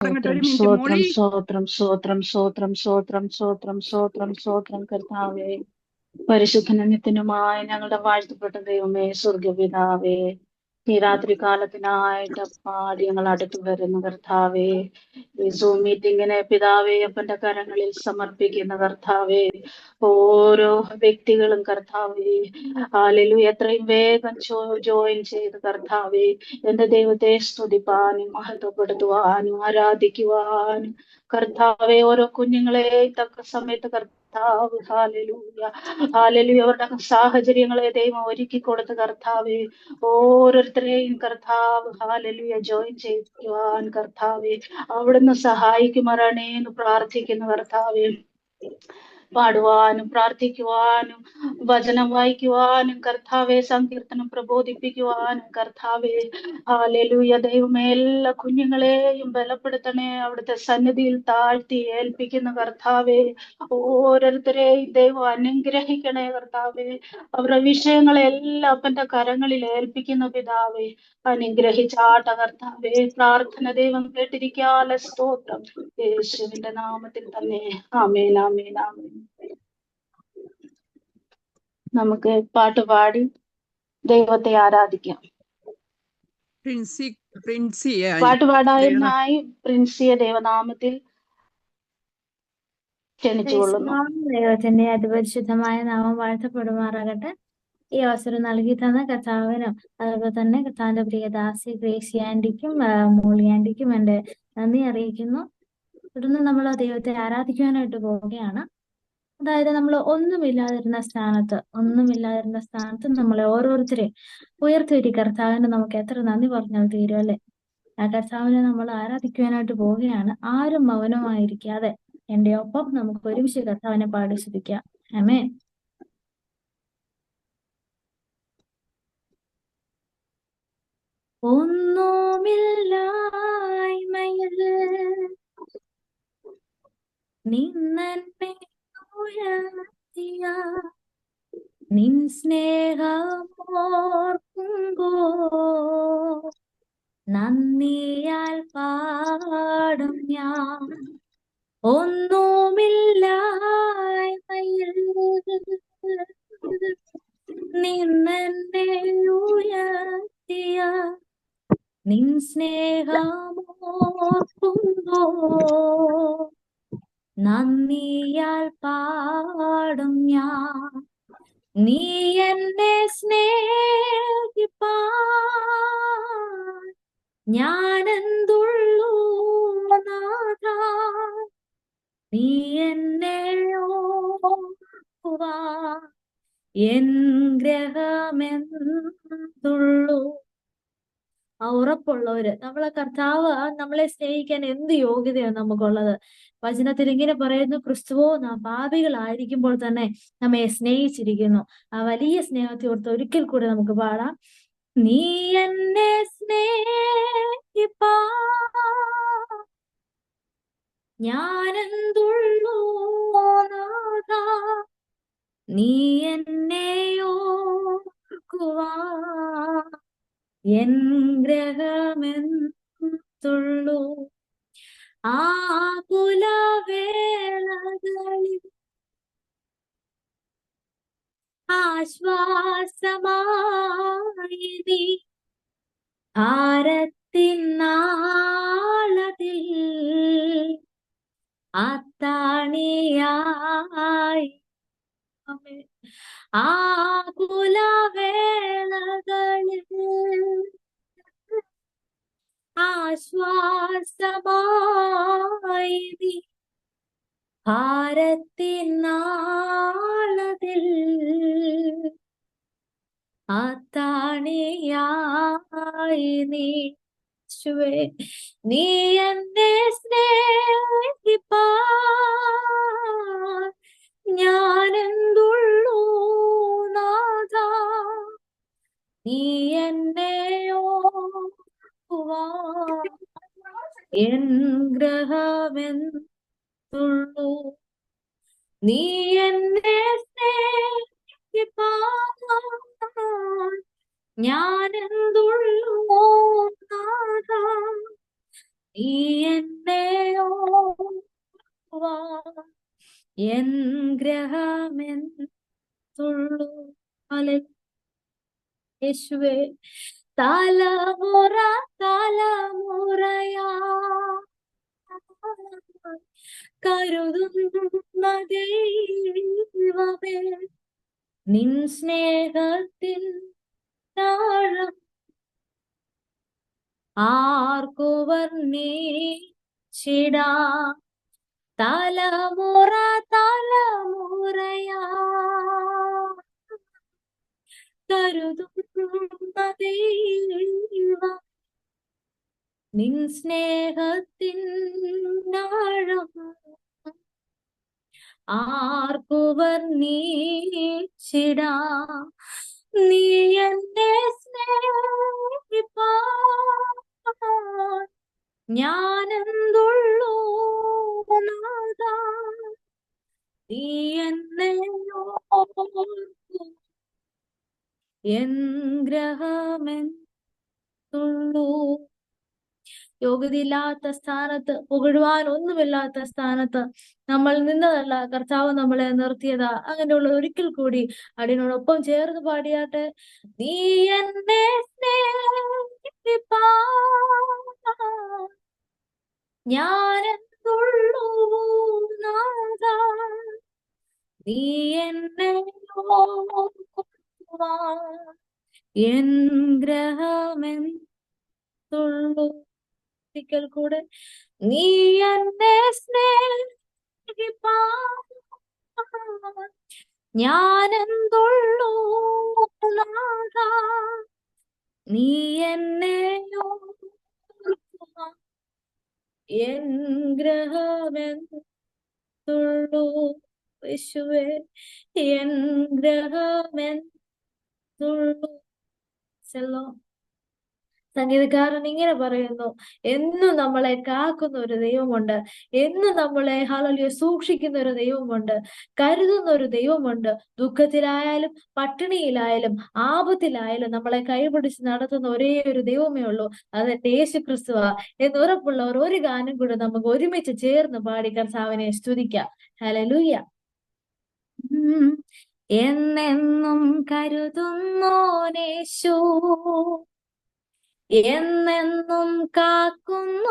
തുടങ്ങട്ടെ. ഒരു മിനിറ്റ് മോളി. സ്തോത്രം കർത്താവേ. പരിശുദ്ധനും നിത്യനുമായ ഞങ്ങളുടെ വാഴ്ത്തപ്പെട്ട ദൈവമേ, സ്വർഗപിതാവേ, ഈ രാത്രി കാലത്തിനായിട്ട് പാടി ഞങ്ങൾ അടുത്തു വരുന്ന കർത്താവേ, ഈ സൂം മീറ്റിങ്ങിനെ പിതാവേ അപ്പന്റെ കരങ്ങളിൽ സമർപ്പിക്കുന്ന കർത്താവേ, ഓരോ വ്യക്തികളും കർത്താവേ, ഹല്ലേലൂയ, എത്രയും വേഗം ജോയിൻ ചെയ്ത് കർത്താവേ, എന്റെ ദൈവത്തെ സ്തുതിപ്പാനും മഹത്വപ്പെടുത്തുവാനും ആരാധിക്കുവാനും കർത്താവെ, ഓരോ കുഞ്ഞുങ്ങളെ തക്ക സമയത്ത് കർത്താവ്, ഹാലലൂയ, ഹാലലൂയ, അവരുടെ സാഹചര്യങ്ങളെ ദൈവം ഒരുക്കി കൊടുത്ത് കർത്താവെ, ഓരോരുത്തരെയും കർത്താവ്, ഹാലലൂയ, ജോയിൻ ചെയ്യുവാൻ കർത്താവെ, അവിടുന്ന് സഹായിക്കുമാറാണേ എന്ന് പ്രാർത്ഥിക്കുന്ന കർത്താവെ. പാടുവാനും പ്രാർത്ഥിക്കുവാനും വചനം വായിക്കുവാനും കർത്താവെ, സങ്കീർത്തനം പ്രബോധിപ്പിക്കുവാനും കർത്താവെ, ഹല്ലേലൂയ, ദൈവമേ, എല്ലാ കുഞ്ഞുങ്ങളെയും ബലപ്പെടുത്തണേ, അവിടുത്തെ സന്നിധിയിൽ താഴ്ത്തി ഏൽപ്പിക്കുന്ന കർത്താവെ. ഓരോരുത്തരെയും ദൈവം അനുഗ്രഹിക്കണേ കർത്താവെ. അവരുടെ വിഷയങ്ങളെല്ലാം അപ്പന്റെ കരങ്ങളിൽ ഏൽപ്പിക്കുന്ന പിതാവെ, അനുഗ്രഹിച്ചാട്ട കർത്താവെ. പ്രാർത്ഥന ദൈവം കേട്ടിരിക്കാല, സ്തോത്രം യേശുവിന്റെ നാമത്തിൽ തന്നെ. ആമേൻ, ആമേൻ, ആമേൻ. നമുക്ക് പാട്ട് പാടി ദൈവത്തെ ആരാധിക്കാം. പാട്ടുപാടാനായി പ്രിൻസിയെ ദൈവനാമത്തിൽ ക്ഷണിച്ചുകൊള്ളുന്നു. ദൈവത്തിന്റെ അതിപരിശുദ്ധമായ നാമം വാഴ്ത്തപ്പെടുമാറാകട്ടെ. ഈ അവസരം നൽകി തന്ന കർത്താവിനും അതുപോലെ തന്നെ കർത്താവിന്റെ പ്രിയദാസി ഗ്രേസി ആന്റിക്കും മോളി ആന്റിക്കും എന്റെ നന്ദി അറിയിക്കുന്നു. തുടർന്ന് നമ്മൾ ദൈവത്തെ ആരാധിക്കാനായിട്ട് പോവുകയാണ്. അതായത് നമ്മൾ ഒന്നുമില്ലാതിരുന്ന സ്ഥാനത്ത് നമ്മളെ ഓരോരുത്തരെയും ഉയർത്തിയൊരു കർത്താവിന് നമുക്ക് എത്ര നന്ദി പറഞ്ഞാൽ തീരും അല്ലെ. ആ കർത്താവിനെ നമ്മൾ ആരാധിക്കുവാനായിട്ട് പോവുകയാണ്. ആരും മൗനമായിരിക്കാതെ എന്റെ ഒപ്പം നമുക്ക് ഒരുമിച്ച് കർത്താവിനെ പാടി സ്തുതിക്കാം. ആമേൻ. ഒന്നുമില്ലായ്മയിൽ നിന്നെ ഉയർത്തിയ നിൻ സ്നേഹമോർക്കുമ്പോ നന്ദിയാൽ പാടും ഞാൻ. ഒന്നുമില്ലായ്മയിൽ നിന്നെ ഉയർത്തിയ നിൻ സ്നേഹമോർക്കുമ്പോ നന്ദിയാൽ പാടും ഞാൻ. നീ എന്നെ സ്നേഹിപ്പാൻ ഞാനെന്തുള്ളൂ നാഥ, നീ എന്നെ ഓർക്കുവാൻ എൻ ഗ്രഹമെന്തുള്ളൂ. ആ ഉറപ്പുള്ളവര് നമ്മളെ കർത്താവ് നമ്മളെ സ്നേഹിക്കാൻ എന്ത് യോഗ്യതയാണ് നമുക്കുള്ളത്. വചനത്തിൽ ഇങ്ങനെ പറയുന്നു, ക്രിസ്തുവോ നാം പാപികളായിരിക്കുമ്പോൾ തന്നെ നമ്മെ സ്നേഹിച്ചിരിക്കുന്നു. ആ വലിയ സ്നേഹത്തെ ഓർത്ത് ഒരിക്കൽ കൂടെ നമുക്ക് പാടാം. നീ എന്നെ സ്നേഹിപ്പാൻ ഞാനെന്തുള്ളൂ നാഥ, നീ എന്നെ ഓർക്കുവാൻ എൻ ഗ്രഹമെന്തുള്ളൂ. ആകുലവേളകളിൽ ആശ്വാസമായി നീ ഭാരത്തിൻ നാളത്തിൽ അത്താണിയായി. ആകുലവേളകളിൽ ആശ്വാസമായി നീ ഭാരത്തിൻ നാളത്തിൽ അത്താണിയായി നീ. നീ എന്നെ സ്നേഹിപ്പാൻ ഞാനെന്തുള്ളൂ നാഥ, നീ എന്നെ ഓർക്കുവാൻ എൻ ഗ്രഹമെന്തുള്ളൂ. നീ എന്നെ സ്നേഹിപ്പാൻ ഞാനെന്തുള്ളൂ നാഥ, നീ എന്നെ ഓർക്കുവാൻ എൻ ഗ്രഹമെന്തുള്ളൂ. ഹല്ലേലൂയ. യേശുവേ, തലമുറ തലമുറയാ കരുതുന്ന ദൈവമേ, നിൻ സ്നേഹത്തിൻ ആഴം ആർക്കു വർണ്ണിച്ചിടാം. തലമുറ തലമുറയാ കരുതുന്ന ദൈവം, നിൻ സ്നേഹത്തിൻ ആഴം ആർക്കു വർണ്ണിച്ചിടാം. നീ എന്നെ സ്നേഹിപ്പാൻ ഞാനെന്തുള്ളൂ നാഥാ. നീ എന്നെ ഓർക്കും എൻ ഗ്രഹമെന്തുള്ളൂ. യോഗ്യതയില്ലാത്ത സ്ഥാനത്ത്, പുകഴുവാൻ ഒന്നുമില്ലാത്ത സ്ഥാനത്ത് നമ്മൾ നിന്നതല്ല, കർത്താവ് നമ്മളെ നിർത്തിയതാ. അങ്ങനെയുള്ള ഒരിക്കൽ കൂടി അടിയനോടൊപ്പം ചേർന്ന് പാടിയാട്ടെ. നീ എന്നെ സ്നേഹിപ്പാൻ ഞാനെന്തുള്ളൂ നാഥാ. നീ എന്നെ ഓർക്കുവാൻ എൻ ഗ്രഹമെന്തുള്ളൂ. ഒരിക്കൽ കൂടെ, നീ എന്നെ സ്നേഹിപ്പാൻ ഞാനെന്തുള്ളൂ നാഥാ. നീ എന്നെ ഓർക്കുവാൻ എൻ ഗ്രഹമെന്തുള്ളൂ. യേശുവേ, എൻ ഗ്രഹമെന്തുള്ളൂ. ചെല്ലോ. സംഗീതക്കാരൻ ഇങ്ങനെ പറയുന്നു, എന്നും നമ്മളെ കാക്കുന്ന ഒരു ദൈവമുണ്ട്, എന്നും നമ്മളെ ഹല്ലേലൂയ സൂക്ഷിക്കുന്ന ഒരു ദൈവമുണ്ട്, കരുതുന്ന ഒരു ദൈവമുണ്ട്. ദുഃഖത്തിലായാലും പട്ടിണിയിലായാലും ആപത്തിലായാലും നമ്മളെ കൈപിടിച്ച് നടത്തുന്ന ഒരേ ഒരു ദൈവമേ ഉള്ളൂ, അത് എന്റെ യേശു ക്രിസ്തുവാ എന്ന് ഉറപ്പുള്ളവർ ഒരു ഗാനം കൂടെ നമുക്ക് ഒരുമിച്ച് ചേർന്ന് പാടി കർത്താവിനെ സ്തുതിക്കാം. ഹല്ലേലൂയ. എന്നെന്നും കരുതുന്നോനേശു, എന്നെന്നും കാക്കുന്നോനേശു,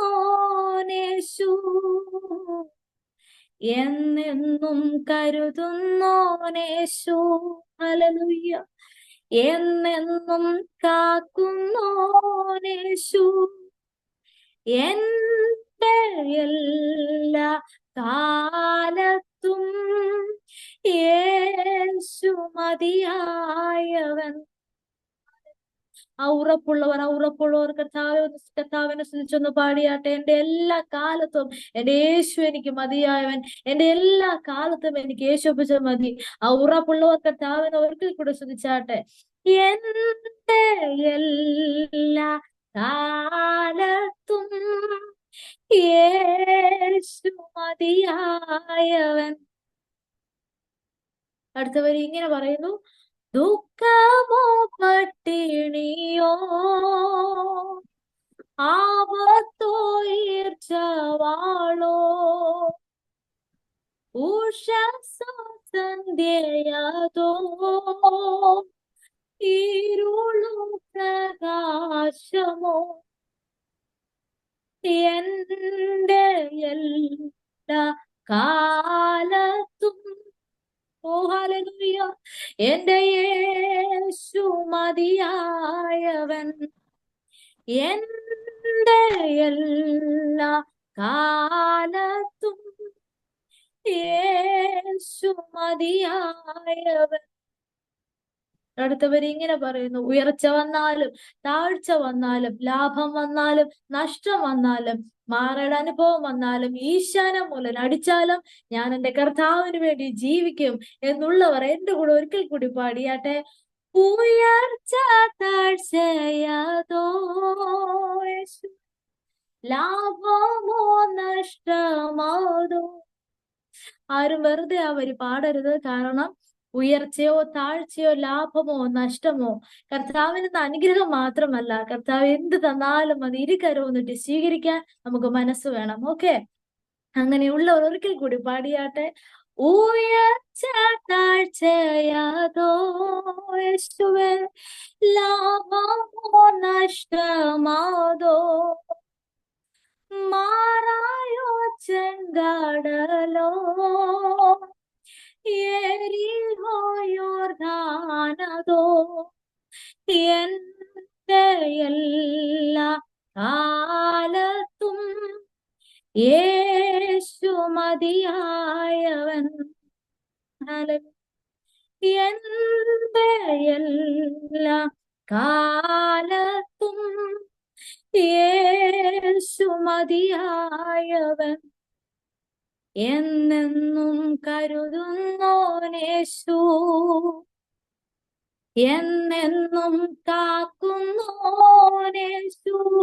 എന്നെന്നും കരുതുന്നോനേശു. ഹല്ലേലൂയ. എന്നെന്നും കാക്കുന്നോനേശു, എന്റെ എല്ലാ കാലത്തും യേശു മതിയായവൻ. ആ ഉറപ്പുള്ളവർ കർത്താവിനെ സ്തുതിച്ചൊന്ന് പാടിയാട്ടെ. എന്റെ എല്ലാ കാലത്തും എന്റെ യേശു എനിക്ക് മതിയായവൻ, എന്റെ എല്ലാ കാലത്തും എനിക്ക് യേശു ഒപ്പിച്ച മതി. ആ ഉറപ്പുള്ളവർ കർത്താവിനെ ഒരിക്കൽ കൂടെ സ്തുതിച്ചാട്ടെ. എന്റെ എല്ലാ കാലത്തും യേശു മതിയായവൻ. അടുത്ത വരി ഇങ്ങനെ പറയുന്നു, ദുഃഖമോ പട്ടിണിയോ ആപത്തോ ഈർച്ചവാളോ ഉഷസ്സോ സന്ധ്യയതോ ഇരുളു പ്രകാശമോ, എന്റെ എല്ലാ കാലത്തും, ഓ ഹല്ലേലൂയ, എന്റെ യേശു മതിയായവൻ. എന്റെ എല്ലാ കാലത്തും യേശു മതിയായവൻ. അടുത്തവര് ഇങ്ങനെ പറയുന്നു, ഉയർച്ച വന്നാലും താഴ്ച വന്നാലും ലാഭം വന്നാലും നഷ്ടം വന്നാലും മാറയുടെ അനുഭവം വന്നാലും ഈശാനമൂലൻ അടിച്ചാലും ഞാൻ എന്റെ കർത്താവിന് വേണ്ടി ജീവിക്കും എന്നുള്ളവർ എന്റെ കൂടെ ഒരിക്കൽ കൂടി പാടിയാട്ടെ. ഉയർച്ച താഴ്ചയതോ യേശു, ലാഭമോ നഷ്ടമോ. ആരും വെറുതെ ആ വരി പാടരുത്, കാരണം ഉയർച്ചയോ താഴ്ചയോ ലാഭമോ നഷ്ടമോ കർത്താവിന് അനുഗ്രഹം മാത്രമല്ല, കർത്താവ് എന്ത് തന്നാലും അത് ഇരുകരവും നീട്ടി സ്വീകരിക്കാൻ നമുക്ക് മനസ്സ് വേണം. ഓക്കെ, അങ്ങനെയുള്ളവർ ഒരിക്കൽ കൂടി പാടിയാട്ടെ. ഉയർച്ച താഴ്ചയാതോ യേശുവേ, ലാഭമോ നഷ്ടമാതോ, മാറായോ ചെങ്കടലോ, യോർദാനതോ, എന്റെ എല്ലാ കാലത്തും യേശു മതിയായവൻ. എന്റെ എല്ലാ കാലത്തും യേശു മതിയായവൻ, എന്നെന്നും കരുതുന്നോനേശു, എന്നെന്നും കാക്കുന്നോനേശു.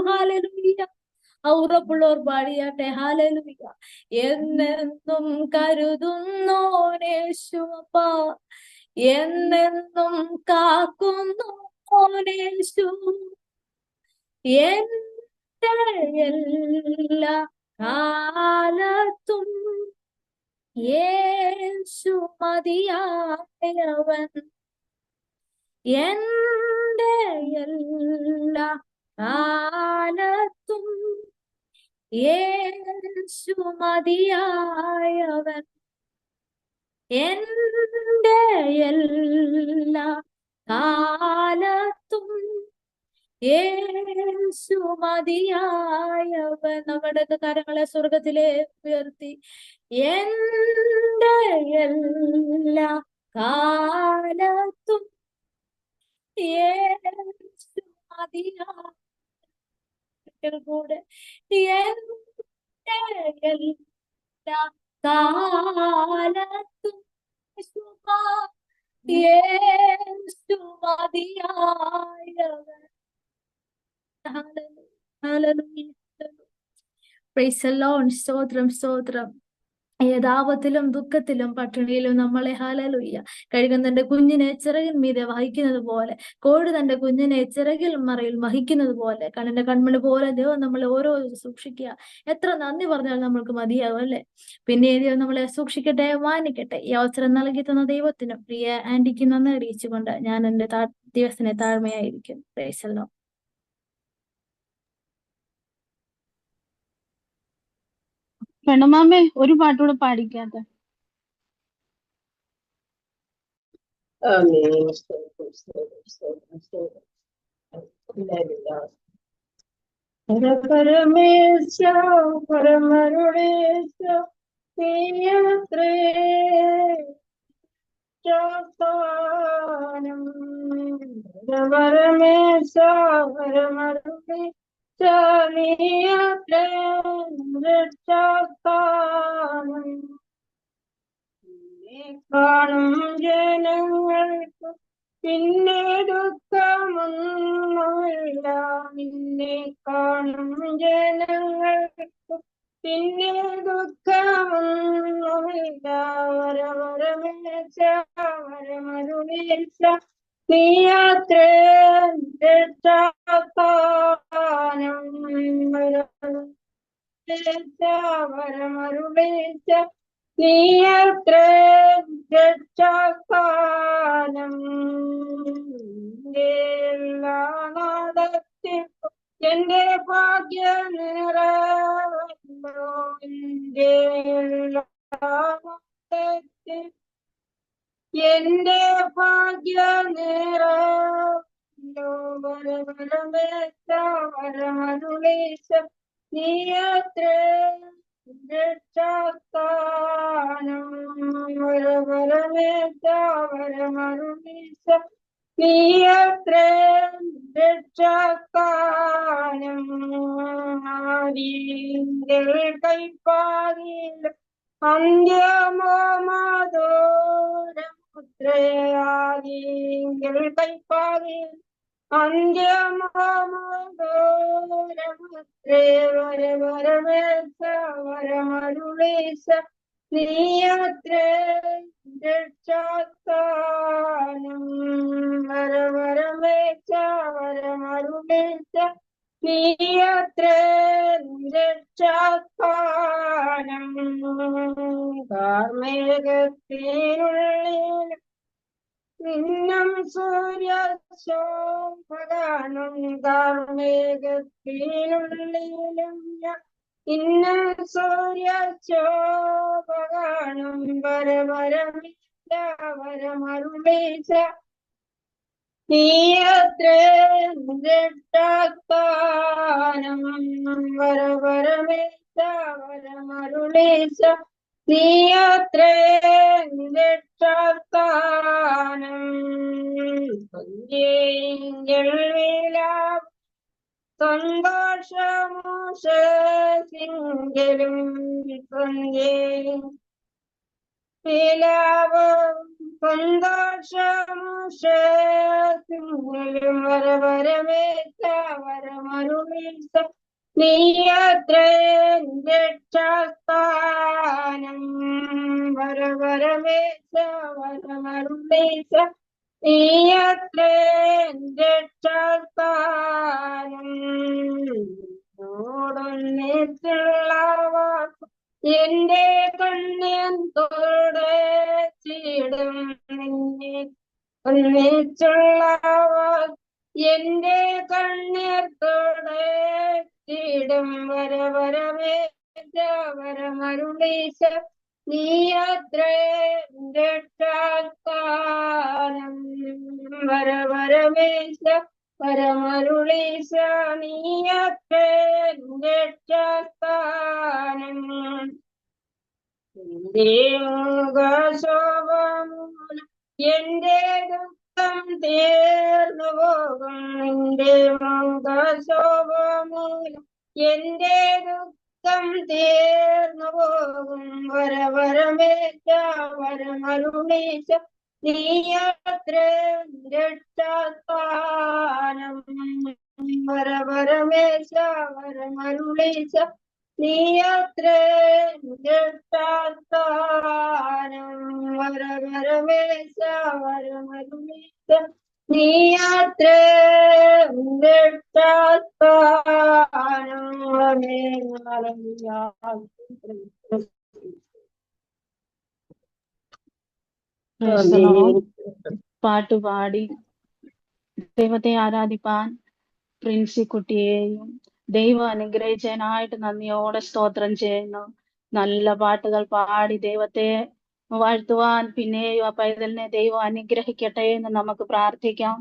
ഹല്ലേലൂയ. ഉറപ്പുള്ളവർ പാടിയാട്ടെ. ഹല്ലേലൂയ. എന്നെന്നും കരുതുന്നോനേശു അപ്പാ, എന്നെന്നും കാക്കുന്നോനേശു, എന്റെ എല്ലാ കാലത്തും യേശു മതിയായവൻ, എന്റെ എല്ലാ കാലത്തും യേശു മതിയായവൻ, എന്റെ എല്ലാ കാലത്തും യേശു മതിയായവൻ. നമ്മുടെ കരങ്ങളെ സ്വർഗത്തിലെ ഉയർത്തി, എന്റെ എല്ലാ കാലത്തും യേശു മതിയായവൻ കൂടെ, എന്റെ എല്ലാ കാലത്തും യേശു മതിയായവൻ. Praise the Lord. സ്തോത്രം, സ്തോത്രം. ഏതാപത്തിലും ദുഃഖത്തിലും പട്ടിണിയിലും നമ്മളെ ഹല്ലേലൂയ കഴുകൻ തന്റെ കുഞ്ഞിനെ ചിറകിൻ മീതെ വഹിക്കുന്നത് പോലെ, കോഴി തന്റെ കുഞ്ഞിനെ ചിറകിൽ മറയിൽ വഹിക്കുന്നത് പോലെ, കണ്ണിന്റെ കൺമണി പോലെ ദൈവം നമ്മളെ ഓരോ സൂക്ഷിക്കുക. എത്ര നന്ദി പറഞ്ഞാൽ നമ്മൾക്ക് മതിയാകും അല്ലെ? പിന്നെ ദൈവം നമ്മളെ സൂക്ഷിക്കട്ടെ, മാനിക്കട്ടെ. ഈ അവസരം നൽകി തന്ന ദൈവത്തിനും പ്രിയ ആന്റിക്ക് നന്ദി അറിയിച്ചുകൊണ്ട് ഞാൻ എന്റെ ദിവസത്തിനെ താഴ്മയായിരിക്കും. Praise the Lord. പെണ്ണുമാമേ, ഒരു പാട്ടുകൂടെ പാടിക്കാത്ത? പരമേശ പരമരുടേശ നീയത്രേ പരമേശ പരമരുടേശ നീയത്രേ രക്ഷാസ്ഥാനം. കാണും ജനങ്ങൾക്ക് പിന്നെ ദുഃഖമൊന്നുമില്ല, നിന്നെ കാണും ജനങ്ങൾക്ക് പിന്നെ ദുഃഖമൊന്നുമില്ല. വരവരമേശ വരമരുളേശ നീയാത്രേ രക്ഷാസ്ഥാനം. വരമരുളേശ നീയത്രേ രക്ഷാസ്ഥാനം. എല്ലാ നാടത്തിലും എന്റെ ഭാഗ്യ നിറവല്ലോ, എന്റെ എല്ലാ നാടത്തിലും എന്റെ ഭാഗ്യ നിറവല്ലോ. വരവരമേശ വരമരുളേശ നീയത്രേ രക്ഷാസ്ഥാനം. വരവരമേശ വരമരുളേശ നീയത്രേ രക്ഷാസ്ഥാനം. ആരീങ്കൽ കൈപ്പാകിൽ അന്ത്യമോ മധുരമുത്രേ, ആരീങ്കൽ കൈപ്പാകിൽ അന്ത്യമോ മധുരമുത്രേ. വരവരമേശ വരമരുളേശ നീയത്രേ രക്ഷാസ്ഥാനം. വരവരമേച്ച വരമരുളേച്ച നീയത്രേ രക്ഷാസ്ഥാനം. കാർമേഘത്തിനുള്ളിൽ നിന്നും സൂര്യശോഭകാണം. കാർമേഘത്തിനുള്ളിലും ഇന്നും സൂര്യശോഭകാണം. വരവരമില്ല വരമരുളീച്ച നീയത്രേ രക്ഷാസ്ഥാനം. വരവരമില്ല വരമരുളീച്ച നീയത്രേ രക്ഷാസ്ഥാനം. സന്ധ്യയിൽ വിലാപം സന്തോഷമോഷസിംഗലും. സന്ധ്യയിൽ വിലാപം സന്തോഷമോഷസിംഗലും. വരവരമേച്ച വരമരുളീച്ച നീയത്രേ രക്ഷാസ്ഥാനം. വരവരമേച്ച വരമരുളീച്ച നീയത്രേ രക്ഷാസ്ഥാനം. ഓടൊന്നിച്ചുള്ള വാക്ക് എന്റെ കണ്ണിയത്തോടെ ചീടും. നിന്നെ ഒന്നിച്ചുള്ള വാക്ക് എന്റെ കണ്ണിയത്തോടെ ചീടും. വരവരമേച്ച വരമരുളീച്ച നീയത്രേ രക്ഷാസ്ഥാനം. വരവരമേച്ച വരമരുളീച്ച നീയത്രേ രക്ഷാസ്ഥാനം. എന്റെ മുഖശോഭമൂലം എന്റെ ദുഃഖം തീർന്നു പോകും. എന്റെ മുഖശോഭമൂലം എന്റെ ദുഃഖം തീർന്നു പോകും. വരവരമേച്ച വരമരുളീച്ച നീയത്രേ രക്ഷാസ്ഥാനം. വരവരമേച്ച വരമരുളീച്ച നീയത്രേ രക്ഷാസ്ഥാനം. വരവരമേച്ച വരമരുളീച്ച നീയത്രേ രക്ഷാസ്ഥാനം. Praise the Lord. പാട്ടുപാടി ദൈവത്തെ ആരാധിപ്പാൻ പ്രിൻസിക്കുട്ടിയെയും ദൈവം അനുഗ്രഹിച്ചതിനായിട്ട് നന്ദിയോടെ സ്തോത്രം ചെയ്യുന്നു. നല്ല പാട്ടുകൾ പാടി ദൈവത്തെ വാഴ്ത്തുവാൻ പിന്നെയും ആ പൈതലിനെ ദൈവം അനുഗ്രഹിക്കട്ടെ എന്ന് നമുക്ക് പ്രാർത്ഥിക്കാം.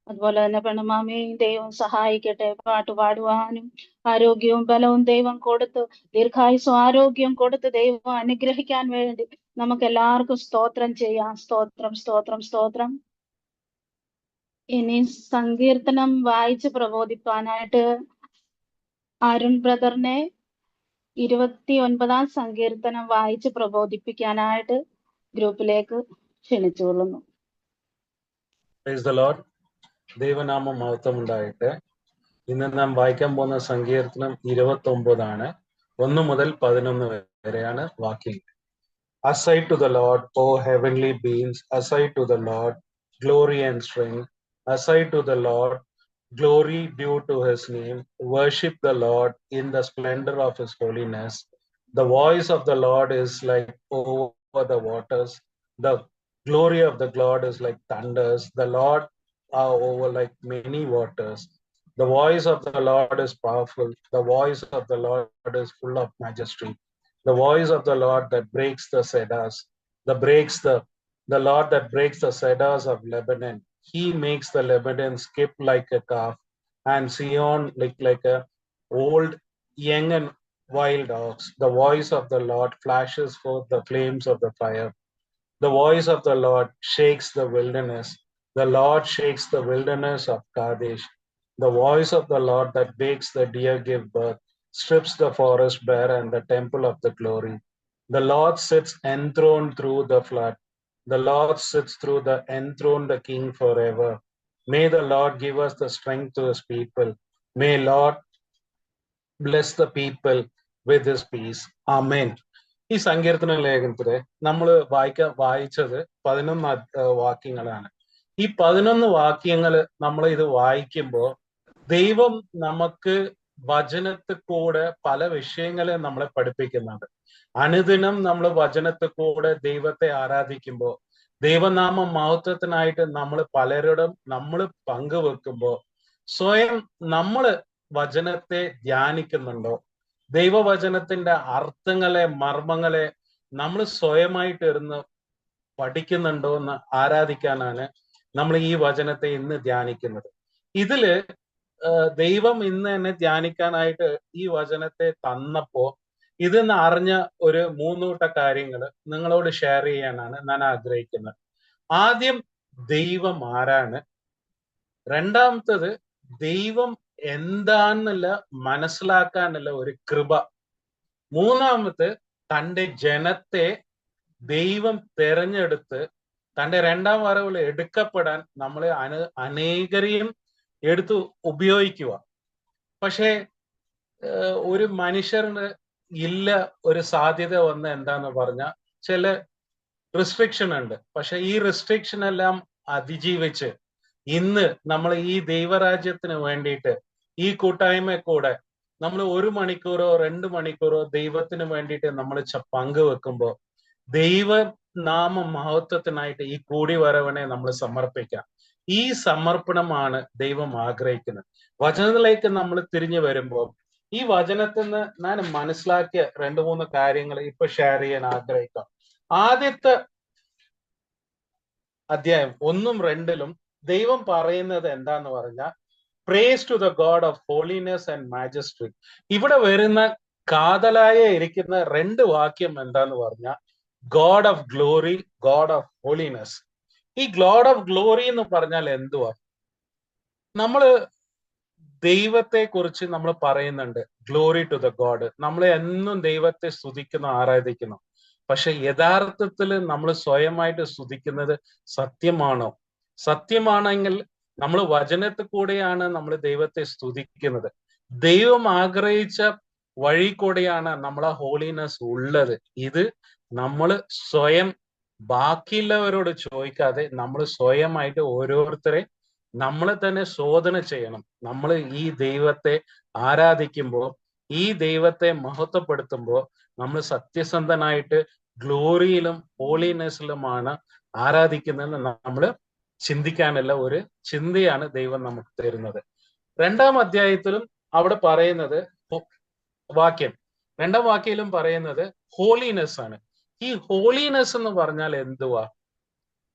അതുപോലെ തന്നെ പെണ്ണുമാമയും ദൈവം സഹായിക്കട്ടെ. പാട്ട് പാടുവാനും ആരോഗ്യവും ബലവും ദൈവം കൊടുത്ത് ദീർഘായുസ്സും ആരോഗ്യം കൊടുത്ത് ദൈവം അനുഗ്രഹിക്കാൻ വേണ്ടി നമുക്ക് എല്ലാവർക്കും സ്തോത്രം ചെയ്യാം. സ്തോത്രം സ്തോത്രം സ്തോത്രം. ഇനി സങ്കീർത്തനം വായിച്ച് പ്രബോധിപ്പാനായിട്ട് അരുൺ ബ്രദറിനെ 29 സങ്കീർത്തനം വായിച്ച് പ്രബോധിപ്പിക്കാനായിട്ട് ഗ്രൂപ്പിലേക്ക് ക്ഷണിച്ചുകൊള്ളുന്നു. Price the Lord. ദൈവനാമം മഹത്വം ഉണ്ടായിട്ട്. ഇന്ന് നാം വായിക്കാൻ പോകുന്ന സങ്കീർത്തനം 29 1 മുതൽ 11 വരെയാണ് വാക്യങ്ങൾ. Aside to the Lord, O heavenly beings, aside to the Lord, glory and strength. Aside to the Lord, glory due to his name. Worship the Lord in the splendor of his holiness. The voice of the Lord is like over the waters. The glory of the Lord is like thunders. The Lord are over like many waters. The voice of the Lord is powerful. The voice of the Lord is full of majesty. The voice of the Lord that breaks the cedars, the Lord that breaks the cedars of Lebanon. He makes the Lebanon skip like a calf, and Sion like a old, young and wild ox. The voice of the Lord flashes forth the flames of the fire. The voice of the Lord shakes the wilderness. The Lord shakes the wilderness of Kadesh. The voice of the Lord that makes the deer give birth, strips the forest bare and the temple of the glory. The Lord sits enthroned through the flood. The Lord sits through the enthroned the King forever. May the Lord give us the strength to his people. May Lord bless the people with his peace. Amen. ഈ സങ്കീർത്തന ലേഖനത്തില് നമ്മൾ വായിച്ചത് 11 വാക്യങ്ങളാണ്. ഈ 11 വാക്യങ്ങൾ നമ്മൾ ഇത് വായിക്കുമ്പോൾ ദൈവം നമുക്ക് വചനത്തിൽ കൂടെ പല വിഷയങ്ങളെ നമ്മളെ പഠിപ്പിക്കുന്നുണ്ട്. അനുദിനം നമ്മൾ വചനത്തിൽ കൂടെ ദൈവത്തെ ആരാധിക്കുമ്പോൾ, ദൈവനാമ മഹത്വത്തിനായിട്ട് നമ്മൾ പലരോടും നമ്മൾ പങ്കുവെക്കുമ്പോൾ, സ്വയം നമ്മൾ വചനത്തെ ധ്യാനിക്കുന്നുണ്ടോ, ദൈവവചനത്തിന്റെ അർത്ഥങ്ങളെ മർമ്മങ്ങളെ നമ്മൾ സ്വയമായിട്ട് ഇരുന്ന് പഠിക്കുന്നുണ്ടോ എന്ന് ആരാധിക്കാനാണ് നമ്മൾ ഈ വചനത്തെ ഇന്ന് ധ്യാനിക്കുന്നത്. ഇതില് ദൈവം ഇന്ന് എന്നെ ധ്യാനിക്കാനായിട്ട് ഈ വചനത്തെ തന്നപ്പോ ഇതെന്ന് അറിഞ്ഞ ഒരു 3 കൂട്ട കാര്യങ്ങൾ നിങ്ങളോട് ഷെയർ ചെയ്യാനാണ് ഞാൻ ആഗ്രഹിക്കുന്നത്. ആദ്യം, ദൈവം ആരാണ്. രണ്ടാമത്തത്, ദൈവം എന്താണെന്നുള്ള മനസ്സിലാക്കാനുള്ള ഒരു കൃപ. മൂന്നാമത്, തൻ്റെ ജനത്തെ ദൈവം തെരഞ്ഞെടുത്ത് തൻ്റെ 2ാം വരവിൽ എടുക്കപ്പെടാൻ നമ്മളെ അനേകരെയും എടുത്ത് ഉപയോഗിക്കുക. പക്ഷേ ഒരു മനുഷ്യന് ഇല്ല ഒരു സാധ്യത വന്ന് എന്താന്ന് പറഞ്ഞാൽ ചില റെസ്ട്രിക്ഷൻ ഉണ്ട്. പക്ഷെ ഈ റെസ്ട്രിക്ഷൻ എല്ലാം അതിജീവിച്ച് ഇന്ന് നമ്മൾ ഈ ദൈവരാജ്യത്തിന് വേണ്ടിയിട്ട് ഈ കൂട്ടായ്മ കൂടെ നമ്മൾ 1 മണിക്കൂറോ 2 മണിക്കൂറോ ദൈവത്തിന് വേണ്ടിയിട്ട് നമ്മൾ പങ്കുവെക്കുമ്പോൾ ദൈവനാമ മഹത്വത്തിനായിട്ട് ഈ കൂടിവരവനെ നമ്മൾ സമർപ്പിക്കാം. ഈ സമർപ്പണമാണ് ദൈവം ആഗ്രഹിക്കുന്നത്. വചനത്തിലേക്ക് നമ്മൾ തിരിഞ്ഞു വരുമ്പോൾ ഈ വചനത്തിൽ നിന്ന് ഞാൻ മനസ്സിലാക്കിയ 2-3 കാര്യങ്ങൾ ഇപ്പൊ ഷെയർ ചെയ്യാൻ ആഗ്രഹിക്കാം. ആദ്യത്തെ അധ്യായം 1ഉം 2ലും ദൈവം പറയുന്നത് എന്താന്ന് പറഞ്ഞാൽ, praise to the God of holiness and majesty. ഇവിടെ വരുന്ന കാതലായ ഇരിക്കുന്ന 2 വാക്യം എന്താന്ന് പറഞ്ഞാൽ, God of glory, God of holiness. ഈ ഗോഡ് ഓഫ് ഗ്ലോറി എന്ന് പറഞ്ഞാൽ എന്തുവാ? നമ്മള് ദൈവത്തെ കുറിച്ച് നമ്മൾ പറയുന്നുണ്ട്, ഗ്ലോറി ടു ദ ഗോഡ്. നമ്മൾ എന്നും ദൈവത്തെ സ്തുതിക്കുന്നു, ആരാധിക്കുന്നു. പക്ഷെ യഥാർത്ഥത്തിൽ നമ്മൾ സ്വയമായിട്ട് സ്തുതിക്കുന്നത് സത്യമാണോ? സത്യമാണെങ്കിൽ നമ്മൾ വചനത്തിൽ കൂടെയാണ് നമ്മൾ ദൈവത്തെ സ്തുതിക്കുന്നത്. ദൈവം ആഗ്രഹിച്ച വഴി കൂടെയാണ് നമ്മളെ ഹോളിനെസ് ഉള്ളത്. ഇത് നമ്മൾ സ്വയം ബാക്കിയുള്ളവരോട് ചോദിക്കാതെ നമ്മൾ സ്വയമായിട്ട് ഓരോരുത്തരെ നമ്മളെ തന്നെ ശോധന ചെയ്യണം. നമ്മൾ ഈ ദൈവത്തെ ആരാധിക്കുമ്പോൾ, ഈ ദൈവത്തെ മഹത്വപ്പെടുത്തുമ്പോൾ നമ്മൾ സത്യസന്ധനായിട്ട് ഗ്ലോറിയിലും ഹോളിനെസ്സിലുമാണ് ആരാധിക്കുന്നതെന്ന് നമ്മൾ ചിന്തിക്കാനുള്ള ഒരു ചിന്തയാണ് ദൈവം നമുക്ക് തരുന്നത്. 2ാം അധ്യായത്തിലും അവിടെ പറയുന്നത് വാക്യം 2ാം വാക്യയിലും പറയുന്നത് ഹോളിനെസ് ആണ്. ഈ ഹോളിനെസ് എന്ന് പറഞ്ഞാൽ എന്തുവാ?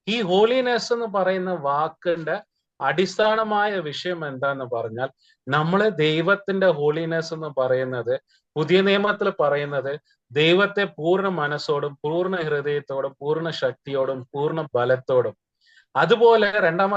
ഈ ഹോളിനെസ് എന്ന് പറയുന്ന വാക്കിന്റെ അടിസ്ഥാനമായ വിഷയം എന്താന്ന് പറഞ്ഞാൽ, നമ്മള് ദൈവത്തിന്റെ ഹോളിനെസ് എന്ന് പറയുന്നത്, പുതിയ നിയമത്തിൽ പറയുന്നത്, ദൈവത്തെ പൂർണ്ണ മനസ്സോടും പൂർണ്ണ ഹൃദയത്തോടും പൂർണ്ണ ശക്തിയോടും പൂർണ്ണ ബലത്തോടും, അതുപോലെ 2ാം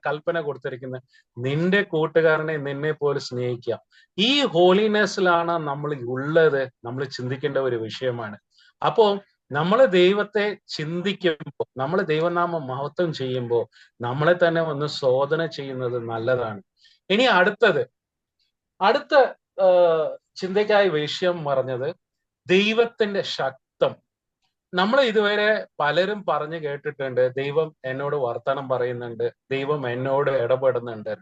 കൽപ്പന കൊടുത്തിരിക്കുന്നത്, നിന്റെ കൂട്ടുകാരനെ നിന്നെ പോലെ സ്നേഹിക്കുക. ഈ ഹോളിനെസ്സിലാണ് നമ്മൾ ഉള്ളത്. നമ്മൾ ചിന്തിക്കേണ്ട ഒരു വിഷയമാണ്. അപ്പോ നമ്മൾ ദൈവത്തെ ചിന്തിക്കുമ്പോൾ, നമ്മൾ ദൈവനാമം മഹത്വം ചെയ്യുമ്പോൾ നമ്മളെ തന്നെ ഒന്ന് ശോധന ചെയ്യുന്നത് നല്ലതാണ്. ഇനി അടുത്ത ചിന്തയ്ക്കായ വിഷയം പറഞ്ഞത് ദൈവത്തിന്റെ ശക്തം. നമ്മൾ ഇതുവരെ പലരും പറഞ്ഞു കേട്ടിട്ടുണ്ട്, ദൈവം എന്നോട് വർത്തമാനം പറയുന്നുണ്ട്, ദൈവം എന്നോട് ഇടപെടുന്നുണ്ട്.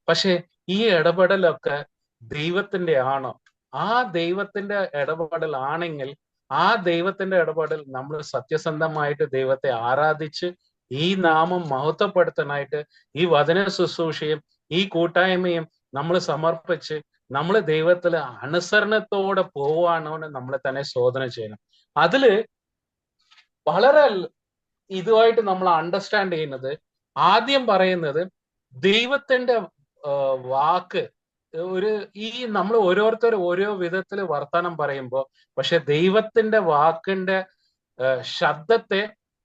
പക്ഷെ ഈ ഇടപെടലൊക്കെ ദൈവത്തിന്റെ ആണോ? ആ ദൈവത്തിന്റെ ഇടപെടൽ ആണെങ്കിൽ ആ ദൈവത്തിന്റെ ഇടപെടൽ നമ്മൾ സത്യസന്ധമായിട്ട് ദൈവത്തെ ആരാധിച്ച് ഈ നാമം മഹത്വപ്പെടുത്താനായിട്ട് ഈ വചന ശുശ്രൂഷയും ഈ കൂട്ടായ്മയും നമ്മൾ സമർപ്പിച്ച് നമ്മൾ ദൈവത്തിൽ അനുസരണത്തോടെ പോവാണോ എന്ന് നമ്മളെ തന്നെ ശോധന ചെയ്യണം. അതില് വളരെ ഇതുമായിട്ട് നമ്മൾ അണ്ടർസ്റ്റാൻഡ് ചെയ്യുന്നത്, ആദ്യം പറയുന്നത് ദൈവത്തിന്റെ വാക്ക് ഈ നമ്മൾ ഓരോരുത്തർ ഓരോ വിധത്തിൽ വർത്തമാനം പറയുമ്പോൾ, പക്ഷെ ദൈവത്തിന്റെ വാക്കിന്റെ ശബ്ദത്തെ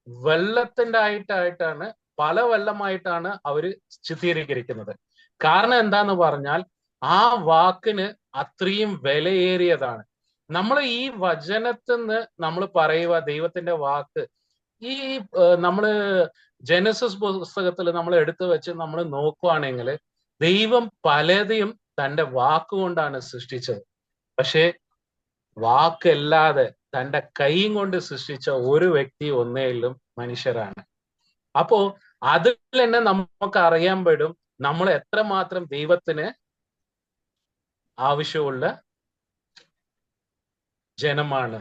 വെള്ളത്തിന്റെ ആയിട്ടാണ്, പല വെള്ളമായിട്ടാണ് അവര് ചിത്രീകരിക്കുന്നത്. കാരണം എന്താന്ന് പറഞ്ഞാൽ ആ വാക്കിന് അത്രയും വിലയേറിയതാണ്. നമ്മൾ ഈ വചനത്തിൽ നിന്ന് നമ്മൾ പറയുക ദൈവത്തിന്റെ വാക്ക്, ഈ നമ്മള് ജനസിസ് പുസ്തകത്തിൽ നമ്മൾ എടുത്തു വെച്ച് നമ്മൾ നോക്കുവാണെങ്കിൽ ദൈവം പലതെയും തൻ്റെ വാക്കുകൊണ്ടാണ് സൃഷ്ടിച്ചത്. പക്ഷെ വാക്കല്ലാതെ തന്റെ കൈയും കൊണ്ട് സൃഷ്ടിച്ച ഒരു വ്യക്തി ഒന്നേലും മനുഷ്യരാണ്. അപ്പോ അതിൽ തന്നെ നമുക്ക് അറിയാൻ പറ്റും നമ്മൾ എത്രമാത്രം ദൈവത്തിന് ആവശ്യമുള്ള ജനമാണ്.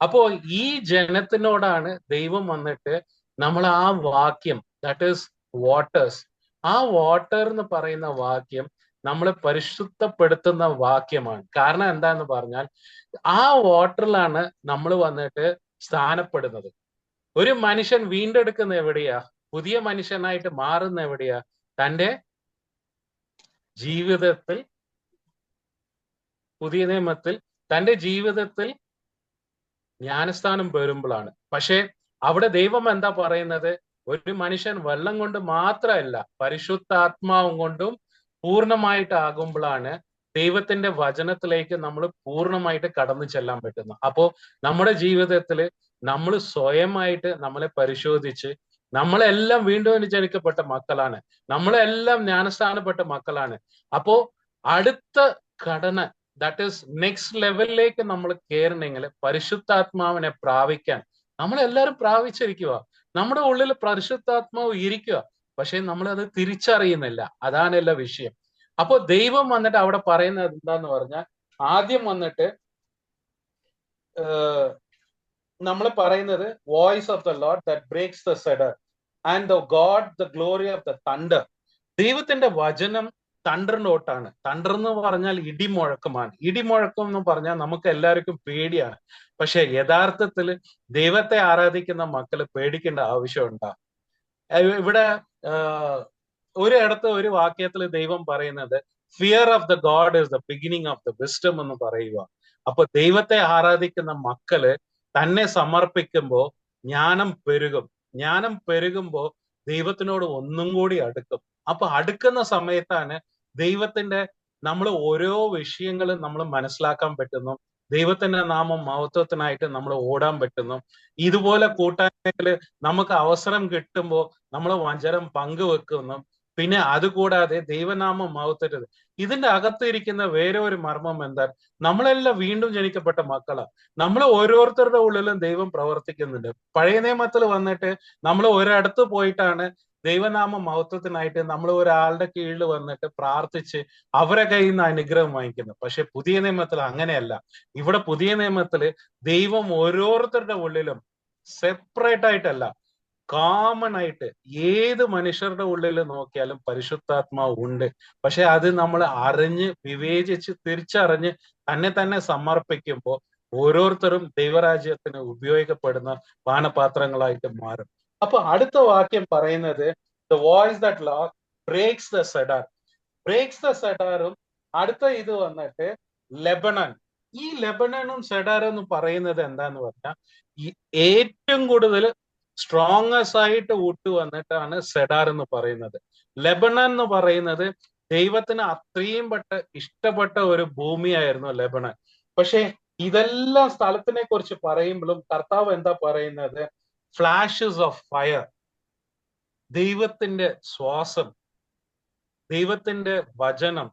അപ്പോ ഈ ജനത്തിനോടാണ് ദൈവം വന്നിട്ട് നമ്മൾ ആ വാക്യം, ദാറ്റ് ഈസ് വാട്ടേഴ്സ്, ആ വാട്ടർ എന്ന് പറയുന്ന വാക്യം നമ്മളെ പരിശുദ്ധപ്പെടുത്തുന്ന വാക്യമാണ്. കാരണം എന്താന്ന് പറഞ്ഞാൽ ആ വാട്ടറിലാണ് നമ്മൾ വന്നിട്ട് സ്ഥാനപ്പെടുന്നത്. ഒരു മനുഷ്യൻ വീണ്ടെടുക്കുന്ന എവിടെയാ? പുതിയ മനുഷ്യനായിട്ട് മാറുന്ന എവിടെയാ? തന്റെ ജീവിതത്തിൽ, പുതിയ നിയമത്തിൽ തന്റെ ജീവിതത്തിൽ ജ്ഞാനസ്ഥാനം പേരുമ്പോഴാണ്. പക്ഷെ അവിടെ ദൈവം എന്താ പറയുന്നത്? ഒരു മനുഷ്യൻ വെള്ളം കൊണ്ട് മാത്രമല്ല, പരിശുദ്ധാത്മാവും കൊണ്ടും പൂർണ്ണമായിട്ടാകുമ്പോഴാണ് ദൈവത്തിന്റെ വചനത്തിലേക്ക് നമ്മൾ പൂർണ്ണമായിട്ട് കടന്നു ചെല്ലാൻ പറ്റുന്നത്. അപ്പോ നമ്മുടെ ജീവിതത്തിൽ നമ്മൾ സ്വയമായിട്ട് നമ്മളെ പരിശോധിച്ച്, നമ്മളെല്ലാം വീണ്ടും ജനിക്കപ്പെട്ട മക്കളാണ്, നമ്മളെല്ലാം ജ്ഞാനസ്ഥാനപ്പെട്ട മക്കളാണ്. അപ്പോ അടുത്ത ഘടന, ദാറ്റ് ഈസ് നെക്സ്റ്റ് ലെവലിലേക്ക് നമ്മൾ കയറണമെങ്കിൽ പരിശുദ്ധാത്മാവിനെ പ്രാപിക്കാൻ നമ്മളെല്ലാവരും പ്രാപിച്ചിരിക്കുക. നമ്മുടെ ഉള്ളിൽ പരിശുദ്ധാത്മാവ് ഇരിക്കുക, പക്ഷെ നമ്മൾ അത് തിരിച്ചറിയുന്നില്ല. അതാണല്ല വിഷയം. അപ്പോ ദൈവം വന്നിട്ട് അവിടെ പറയുന്നത് എന്താന്ന് പറഞ്ഞാൽ, ആദ്യം വന്നിട്ട് നമ്മൾ പറയുന്നത് voice of the lord that breaks the cedar and the god the glory of the thunder. ദൈവത്തിന്റെ വചനം തണ്ടറിനോട്ടാണ്. തണ്ടർ എന്ന് പറഞ്ഞാൽ ഇടിമുഴക്കമാണ്. ഇടിമുഴക്കം എന്ന് പറഞ്ഞാൽ നമുക്ക് എല്ലാവർക്കും പേടിയാണ്. പക്ഷെ യഥാർത്ഥത്തിൽ ദൈവത്തെ ആരാധിക്കുന്ന മക്കള് പേടിക്കേണ്ട ആവശ്യമുണ്ടാ? ഇവിടെ ഒരിടത്ത് ഒരു വാക്യത്തിൽ ദൈവം പറയുന്നത് fear of the God is the beginning of the wisdom എന്ന് പറയുക. അപ്പൊ ദൈവത്തെ ആരാധിക്കുന്ന മക്കള് തന്നെ സമർപ്പിക്കുമ്പോ ജ്ഞാനം പെരുകും. ജ്ഞാനം പെരുകുമ്പോ ദൈവത്തിനോട് ഒന്നും കൂടി അടുക്കും. അപ്പൊ അടുക്കുന്ന സമയത്താണ് ദൈവത്തിന്റെ നമ്മൾ ഓരോ വിഷയങ്ങളും നമ്മൾ മനസ്സിലാക്കാൻ പറ്റുന്നു. ദൈവത്തിന്റെ നാമം മഹത്വത്തിനായിട്ട് നമ്മൾ ഓടാൻ പറ്റുന്നു. ഇതുപോലെ കൂട്ടായ്മയില് നമുക്ക് അവസരം കിട്ടുമ്പോൾ നമ്മൾ വചനം പങ്കുവെക്കുന്നു. പിന്നെ അതുകൂടാതെ ദൈവനാമം മഹത്വരുത്. ഇതിന്റെ അകത്തിരിക്കുന്ന വേറെ ഒരു മർമ്മം എന്താ? നമ്മളെല്ലാം വീണ്ടും ജനിക്കപ്പെട്ട മക്കളാ. നമ്മൾ ഓരോരുത്തരുടെ ഉള്ളിലും ദൈവം പ്രവർത്തിക്കുന്നുണ്ട്. പഴയ നിയമത്തിൽ വന്നിട്ട് നമ്മൾ ഒരിടത്ത് പോയിട്ടാണ് ദൈവനാമ മഹത്വത്തിനായിട്ട് നമ്മൾ ഒരാളുടെ കീഴിൽ വന്നിട്ട് പ്രാർത്ഥിച്ച് അവരെ കയ്യിൽ നിന്ന് അനുഗ്രഹം വാങ്ങിക്കുന്നു. പക്ഷെ പുതിയ നിയമത്തിൽ അങ്ങനെയല്ല. ഇവിടെ പുതിയ നിയമത്തില് ദൈവം ഓരോരുത്തരുടെ ഉള്ളിലും സെപ്പറേറ്റ് ആയിട്ടല്ല, കോമൺ ആയിട്ട് ഏത് മനുഷ്യരുടെ ഉള്ളിൽ നോക്കിയാലും പരിശുദ്ധാത്മാവ് ഉണ്ട്. പക്ഷെ അത് നമ്മൾ അറിഞ്ഞ് വിവേചിച്ച് തിരിച്ചറിഞ്ഞ് തന്നെ സമർപ്പിക്കുമ്പോൾ ഓരോരുത്തരും ദൈവരാജ്യത്തിന് ഉപയോഗിക്കപ്പെടുന്ന പാനപാത്രങ്ങളായിട്ട് മാറും. അപ്പൊ അടുത്ത വാക്യം പറയുന്നത് the voice that Lord breaks the cedar. Breaks the സെഡാറും അടുത്ത ഇത് വന്നിട്ട് ലെബനൻ. ഈ ലെബനനും സെഡാറും എന്ന് പറയുന്നത് എന്താന്ന് പറഞ്ഞാൽ ഏറ്റവും കൂടുതൽ സ്ട്രോങ്ങസ്റ്റ് ആയിട്ട് ഊട്ട് വന്നിട്ടാണ് സെഡാർ എന്ന് പറയുന്നത്. ലെബനൻ എന്ന് പറയുന്നത് ദൈവത്തിന് അത്രയും ഇഷ്ടപ്പെട്ട ഒരു ഭൂമിയായിരുന്നു ലെബനൻ. പക്ഷെ ഇതെല്ലാം സ്ഥലത്തിനെ കുറിച്ച് പറയുമ്പോഴും കർത്താവ് എന്താ പറയുന്നത്? ഫ്ലാഷസ് ഓഫ് ഫയർ, ദൈവത്തിന്റെ ശ്വാസം, ദൈവത്തിന്റെ വചനം,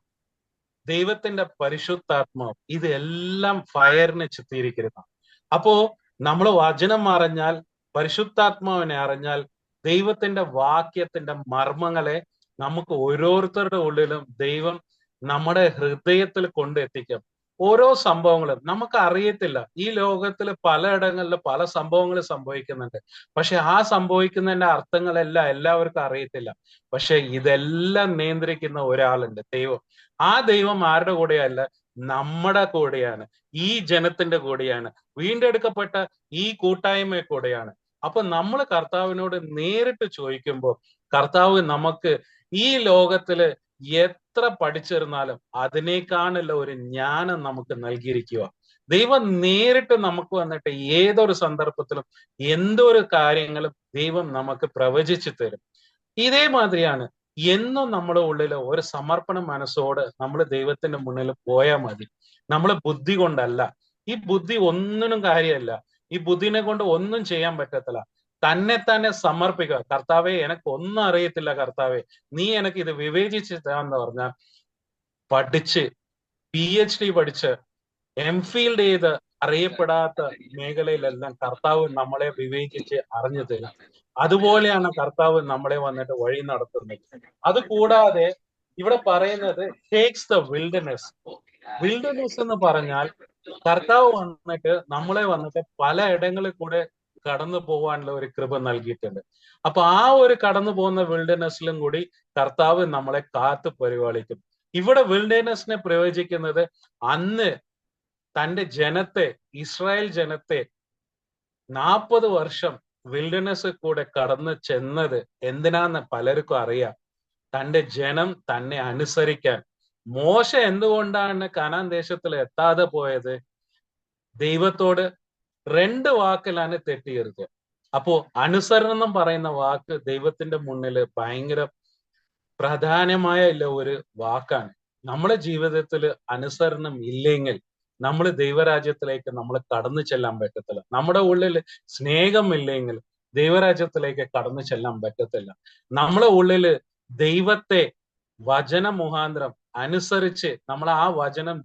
ദൈവത്തിന്റെ പരിശുദ്ധാത്മാവ്, ഇതെല്ലാം ഫയറിനെ ചിത്രീകരിക്കുന്ന. അപ്പോ നമ്മൾ വചനം അറിഞ്ഞാൽ, പരിശുദ്ധാത്മാവിനെ അറിഞ്ഞാൽ, ദൈവത്തിന്റെ വാക്യത്തിന്റെ മർമ്മങ്ങളെ നമുക്ക് ഓരോരുത്തരുടെ ഉള്ളിലും ദൈവം നമ്മുടെ ഹൃദയത്തിൽ കൊണ്ടെത്തിക്കും. ഓരോ സംഭവങ്ങളും നമുക്ക് അറിയത്തില്ല. ഈ ലോകത്തിൽ പലയിടങ്ങളിൽ പല സംഭവങ്ങളും സംഭവിക്കുന്നുണ്ട്. പക്ഷെ ആ സംഭവിക്കുന്നതിന്റെ അർത്ഥങ്ങളെല്ലാം എല്ലാവർക്കും അറിയത്തില്ല. പക്ഷെ ഇതെല്ലാം നിയന്ത്രിക്കുന്ന ഒരാളുണ്ട്, ദൈവം. ആ ദൈവം ആരുടെ കൂടെയല്ല? നമ്മുടെ കൂടെയാണ്, ഈ ജനത്തിന്റെ കൂടെയാണ്, വീണ്ടെടുക്കപ്പെട്ട ഈ കൂട്ടായ്മ കൂടെയാണ്. അപ്പൊ നമ്മൾ കർത്താവിനോട് നേരിട്ട് ചോദിക്കുമ്പോൾ കർത്താവ് നമുക്ക് ഈ ലോകത്തില് എത്ര പഠിച്ചിരുന്നാലും അതിനേക്കാണുള്ള ഒരു ജ്ഞാനം നമുക്ക് നൽകിയിരിക്കുക. ദൈവം നേരിട്ട് നമുക്ക് വന്നിട്ട് ഏതൊരു സന്ദർഭത്തിലും എന്തൊരു കാര്യങ്ങളും ദൈവം നമുക്ക് പ്രവചിച്ചു തരും. ഇതേമാതിരിയാണ് എന്നും നമ്മുടെ ഉള്ളിൽ ഒരു സമർപ്പണ മനസ്സോട് നമ്മൾ ദൈവത്തിന്റെ മുന്നിൽ പോയാൽ മതി. നമ്മളെ ബുദ്ധി കൊണ്ടല്ല. ഈ ബുദ്ധി ഒന്നിനും കാര്യമല്ല. ഈ ബുദ്ധിനെ കൊണ്ട് ഒന്നും ചെയ്യാൻ പറ്റത്തില്ല. തന്നെ സമർപ്പിക്കുക. കർത്താവെ, എനിക്ക് ഒന്നും അറിയത്തില്ല കർത്താവെ, നീ എനിക്ക് ഇത് വിവേചിച്ച് തരാന്ന് പറഞ്ഞാൽ പഠിച്ച് PhD പഠിച്ച് എംഫീൽഡ് ചെയ്ത് അറിയപ്പെടാത്ത മേഖലയിലെല്ലാം കർത്താവ് നമ്മളെ വിവേചിച്ച് അറിഞ്ഞു തരും. അതുപോലെയാണ് കർത്താവ് നമ്മളെ വന്നിട്ട് വഴി നടത്തുന്നത്. അത് കൂടാതെ ഇവിടെ പറയുന്നത് ടേക്സ് ദ വിൽഡർനെസ്. വിൽഡർനെസ് എന്ന് പറഞ്ഞാൽ കർത്താവ് വന്നിട്ട് നമ്മളെ വന്നിട്ട് പല ഇടങ്ങളിൽ കൂടെ കടന്നു പോകാനുള്ള ഒരു കൃപ നൽകിയിട്ടുണ്ട്. അപ്പൊ ആ ഒരു കടന്നു പോകുന്ന വിൽഡർനെസ്സിലും കൂടി കർത്താവ് നമ്മളെ കാത്തു പരിപാലിക്കും. ഇവിടെ വിൽഡർനെസ്സിനെ പ്രവചിക്കുന്നത് അന്ന് തന്റെ ജനത്തെ, ഇസ്രായേൽ ജനത്തെ 40 വർഷം വിൽഡർനെസ് കൂടെ കടന്നു ചെന്നത് എന്തിനാന്ന് പലർക്കും അറിയാം. തന്റെ ജനം തന്നെ അനുസരിക്കാൻ. മോശ എന്തുകൊണ്ടാണ് കനാൻ ദേശത്തിൽ എത്താതെ പോയത്? ദൈവത്തോട് 2 വാക്കിലാണ് തെറ്റിയത്. അപ്പോ അനുസരണം പറയുന്ന വാക്ക് ദൈവത്തിന്റെ മുന്നിൽ ഭയങ്കര പ്രധാനമായ ഒരു വാക്കാണ്. നമ്മുടെ ജീവിതത്തിൽ അനുസരണം ഇല്ലെങ്കിൽ നമ്മൾ ദൈവരാജ്യത്തിലേക്ക് നമ്മൾ കടന്നു ചെല്ലാൻ പറ്റത്തില്ല. നമ്മുടെ ഉള്ളിൽ സ്നേഹമില്ലെങ്കിൽ ദൈവരാജ്യത്തിലേക്ക് കടന്നു ചെല്ലാൻ പറ്റത്തില്ല. നമ്മളെ ഉള്ളില് ദൈവത്തെ വചന മുഖാന്തരം അനുസരിച്ച് നമ്മൾ ആ വചനം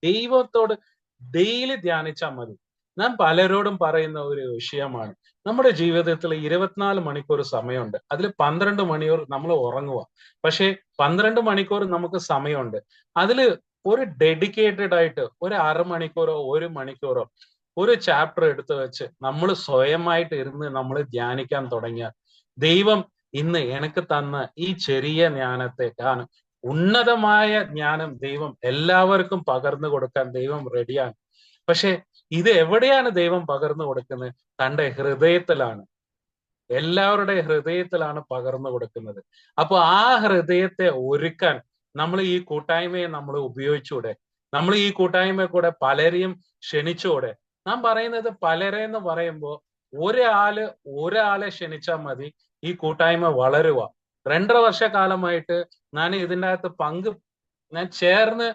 ദൈവത്തോട് ഡെയിലി ധ്യാനിച്ചാൽ മതി. ഞാൻ പലരോടും പറയുന്ന ഒരു വിഷയമാണ്, നമ്മുടെ ജീവിതത്തിൽ 24 മണിക്കൂർ സമയമുണ്ട്. അതിൽ 12 മണിക്കൂർ നമ്മൾ ഉറങ്ങുക. പക്ഷെ 12 മണിക്കൂർ നമുക്ക് സമയമുണ്ട്. അതിൽ ഒരു ഡെഡിക്കേറ്റഡ് ആയിട്ട് ഒരു അരമണിക്കൂറോ 1 മണിക്കൂറോ ഒരു ചാപ്റ്റർ എടുത്തു വെച്ച് നമ്മൾ സ്വയമായിട്ട് ഇരുന്ന് നമ്മൾ ധ്യാനിക്കാൻ തുടങ്ങിയാൽ ദൈവം ഇന്ന് എനിക്ക് തന്ന ഈ ചെറിയ ജ്ഞാനത്തെ ഉന്നതമായ ജ്ഞാനം ദൈവം എല്ലാവർക്കും പകർന്നു കൊടുക്കാൻ ദൈവം റെഡിയാണ്. പക്ഷെ ഇത് എവിടെയാണ് ദൈവം പകർന്നു കൊടുക്കുന്നത്? തന്റെ ഹൃദയത്തിലാണ്. എല്ലാവരുടെ ഹൃദയത്തിലാണ് പകർന്നു കൊടുക്കുന്നത്. അപ്പൊ ആ ഹൃദയത്തെ ഒരുക്കാൻ നമ്മൾ ഈ കൂട്ടായ്മയെ നമ്മൾ ഉപയോഗിച്ചൂടെ? നമ്മൾ ഈ കൂട്ടായ്മയെ കൂടെ പലരെയും ക്ഷണിച്ചൂടെ? ഞാൻ പറയുന്നത് പലരെ എന്ന് പറയുമ്പോൾ ഒരാളെ ക്ഷണിച്ചാൽ മതി ഈ കൂട്ടായ്മ വളരുക. 2.5 വർഷക്കാലമായിട്ട് ഞാൻ ഇതിൻ്റെ അകത്ത് ഞാൻ ചേർന്ന്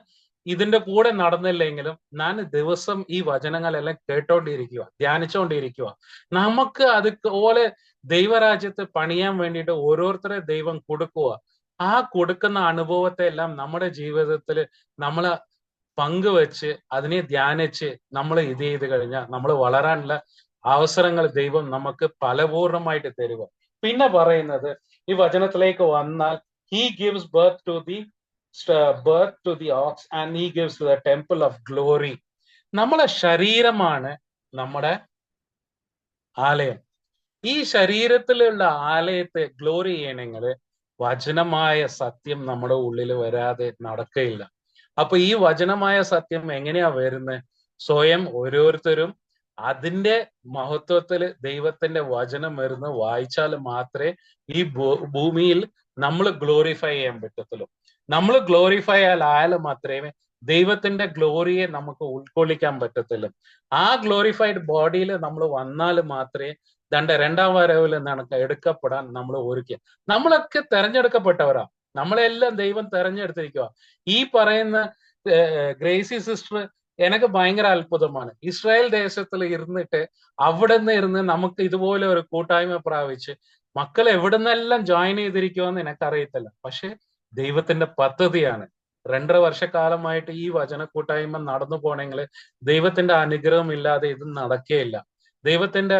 ഇതിന്റെ കൂടെ നടന്നില്ലെങ്കിലും ഞാൻ ദിവസം ഈ വചനങ്ങളെല്ലാം കേട്ടോണ്ടിരിക്കുക, ധ്യാനിച്ചുകൊണ്ടിരിക്കുക. നമുക്ക് അതുപോലെ ദൈവരാജ്യത്ത് പണിയാൻ വേണ്ടിയിട്ട് ഓരോരുത്തരെ ദൈവം കൊടുക്കുക. ആ കൊടുക്കുന്ന അനുഭവത്തെ എല്ലാം നമ്മുടെ ജീവിതത്തിൽ നമ്മൾ പങ്കുവെച്ച് അതിനെ ധ്യാനിച്ച് നമ്മൾ ഇത് ചെയ്ത് കഴിഞ്ഞാൽ നമ്മൾ വളരാനുള്ള അവസരങ്ങൾ ദൈവം നമുക്ക് ഫലപൂർണമായിട്ട് തരുക. പിന്നെ പറയുന്നത് ഈ വചനത്തിലേക്ക് വന്നാൽ he gives birth to the ox and he gives to the temple of glory. നമ്മളെ ശരീരമാണ് നമ്മുടെ ആലയം. ഈ ശരീരത്തിലുള്ള ആലയത്തെ ഗ്ലോറി ചെയ്യണമെങ്കിൽ വചനമായ സത്യം നമ്മുടെ ഉള്ളിൽ വരാതെ നടക്കയില്ല. അപ്പൊ ഈ വചനമായ സത്യം എങ്ങനെയാ വരുന്നത്? സ്വയം ഓരോരുത്തരും അതിന്റെ മഹത്വത്തില് ദൈവത്തിന്റെ വചനം വരുന്ന വായിച്ചാൽ മാത്രമേ ഈ ഭൂമിയിൽ നമ്മൾ ഗ്ലോറിഫൈ ചെയ്യാൻ പറ്റത്തുള്ളൂ. നമ്മൾ ഗ്ലോറിഫൈ ആയാലും മാത്രമേ ദൈവത്തിന്റെ ഗ്ലോറിയെ നമുക്ക് ഉൾക്കൊള്ളിക്കാൻ പറ്റത്തില്ല. ആ ഗ്ലോറിഫൈഡ് ബോഡിയിൽ നമ്മൾ വന്നാൽ മാത്രമേ തന്റെ 2ാം വരവിൽ എടുക്കപ്പെടാൻ നമ്മൾ ഒരുക്കുക. നമ്മളൊക്കെ തെരഞ്ഞെടുക്കപ്പെട്ടവരാ. നമ്മളെല്ലാം ദൈവം തെരഞ്ഞെടുത്തിരിക്കുക. ഈ പറയുന്ന ഗ്രേസി സിസ്റ്റർ എനിക്ക് ഭയങ്കര അത്ഭുതമാണ്. ഇസ്രായേൽ ദേശത്തിൽ ഇരുന്നിട്ട് അവിടെ നിന്ന് ഇരുന്ന് നമുക്ക് ഇതുപോലെ ഒരു കൂട്ടായ്മ പ്രാപിച്ച് മക്കൾ എവിടെ നിന്നെല്ലാം ജോയിൻ ചെയ്തിരിക്കുമെന്ന് എനിക്കറിയത്തില്ല. പക്ഷെ ദൈവത്തിന്റെ പദ്ധതിയാണ്. 2.5 വർഷക്കാലമായിട്ട് ഈ വചന കൂട്ടായ്മ നടന്നു പോണെങ്കിൽ ദൈവത്തിന്റെ അനുഗ്രഹം ഇല്ലാതെ ഇത് നടക്കുകയില്ല. ദൈവത്തിന്റെ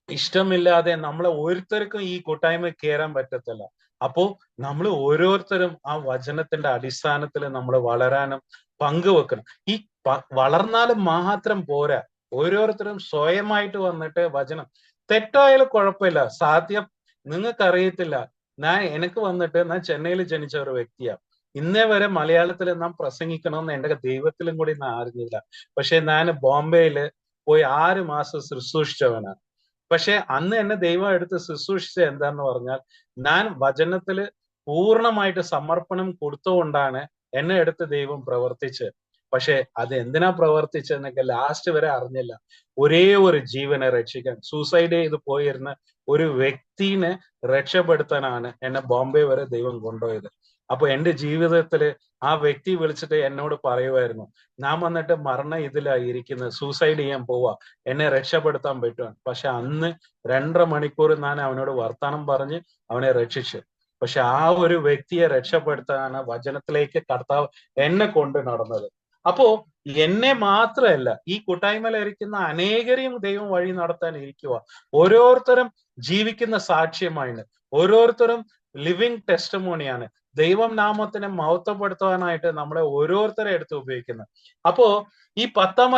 ഇഷ്ടമില്ലാതെ നമ്മളെ ഓരോരുത്തർക്കും ഈ കൂട്ടായ്മ കയറാൻ പറ്റത്തില്ല. അപ്പോ നമ്മൾ ഓരോരുത്തരും ആ വചനത്തിന്റെ അടിസ്ഥാനത്തിൽ നമ്മൾ വളരാനും പങ്കുവെക്കണം. ഈ വളർന്നാലും മാത്രം പോരാ, ഓരോരുത്തരും സ്വയമായിട്ട് വന്നിട്ട് വചനം തെറ്റായാലും കുഴപ്പമില്ല. സാധ്യം നിങ്ങൾക്കറിയത്തില്ല. എനിക്ക് വന്നിട്ട് ഞാൻ ചെന്നൈയിൽ ജനിച്ച ഒരു വ്യക്തിയാണ്. ഇന്നേ വരെ മലയാളത്തിൽ നാം പ്രസംഗിക്കണമെന്ന് എൻ്റെ ദൈവത്തിലും കൂടി ഞാൻ അറിഞ്ഞില്ല. പക്ഷെ ഞാൻ ബോംബെയില് പോയി 6 മാസം ശുശ്രൂഷിച്ചവനാണ്. പക്ഷെ അന്ന് എന്നെ ദൈവം എടുത്ത് ശുശ്രൂഷിച്ചത് എന്താന്ന് പറഞ്ഞാൽ ഞാൻ വചനത്തില് പൂർണ്ണമായിട്ട് സമർപ്പണം കൊടുത്തുകൊണ്ടാണ് എന്നെ എടുത്ത് ദൈവം പ്രവർത്തിച്ചത്. പക്ഷെ അത് എന്തിനാ പ്രവർത്തിച്ചതെന്നൊക്കെ ലാസ്റ്റ് വരെ അറിഞ്ഞില്ല. ഒരേ ഒരു ജീവനെ രക്ഷിക്കാൻ സൂസൈഡ് ചെയ്ത് പോയിരുന്ന ഒരു വ്യക്തിനെ രക്ഷപ്പെടുത്താനാണ് എന്നെ ബോംബെ വരെ ദൈവം കൊണ്ടുപോയത്. അപ്പൊ എന്റെ ജീവിതത്തില് ആ വ്യക്തി വിളിച്ചിട്ട് എന്നോട് പറയുമായിരുന്നു, ഞാൻ വന്നിട്ട് ഇതിലായിരിക്കുന്നത്, സൂസൈഡ് ചെയ്യാൻ പോവാ, എന്നെ രക്ഷപ്പെടുത്താൻ പറ്റുവാൻ. പക്ഷെ അന്ന് 2.5 മണിക്കൂർ ഞാൻ അവനോട് വർത്താനം പറഞ്ഞ് അവനെ രക്ഷിച്ചു. പക്ഷെ ആ ഒരു വ്യക്തിയെ രക്ഷപ്പെടുത്താനാണ് വചനത്തിലേക്ക് കർത്താവ് എന്നെ കൊണ്ട് നടന്നത്. അപ്പോ എന്നെ മാത്രമല്ല, ഈ കൂട്ടായ്മയിൽ ഇരിക്കുന്ന അനേകരെയും ദൈവം വഴി നടത്താൻ ഇരിക്കുക. ഓരോരുത്തരും ജീവിക്കുന്ന സാക്ഷ്യമാണ്, ഓരോരുത്തരും ലിവിങ് ടെസ്റ്റിമോണിയാണ്. ദൈവം നാമത്തിനെ മഹത്വപ്പെടുത്താനായിട്ട് നമ്മളെ ഓരോരുത്തരെ എടുത്ത് ഉപയോഗിക്കുന്നത്. അപ്പോ ഈ 10ാം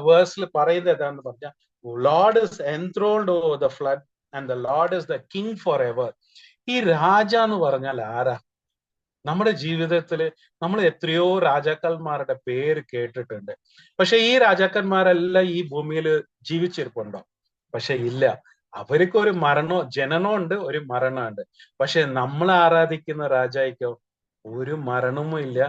വേഴ്സിൽ പറയുന്നത് എന്താണെന്ന് പറഞ്ഞാൽ, Lord is enthroned over the flood and the Lord is the king for ever. ഈ രാജ എന്ന് പറഞ്ഞാൽ ആരാ? നമ്മുടെ ജീവിതത്തിൽ നമ്മൾ എത്രയോ രാജാക്കന്മാരുടെ പേര് കേട്ടിട്ടുണ്ട്. പക്ഷെ ഈ രാജാക്കന്മാരെല്ലാം ഈ ഭൂമിയിൽ ജീവിച്ചിരിപ്പുണ്ടോ? പക്ഷെ ഇല്ല. അവർക്ക് ഒരു ജനനമുണ്ട്, ഒരു മരണമുണ്ട്. പക്ഷെ നമ്മൾ ആരാധിക്കുന്ന രാജായ്ക്കോ ഒരു മരണവും ഇല്ല.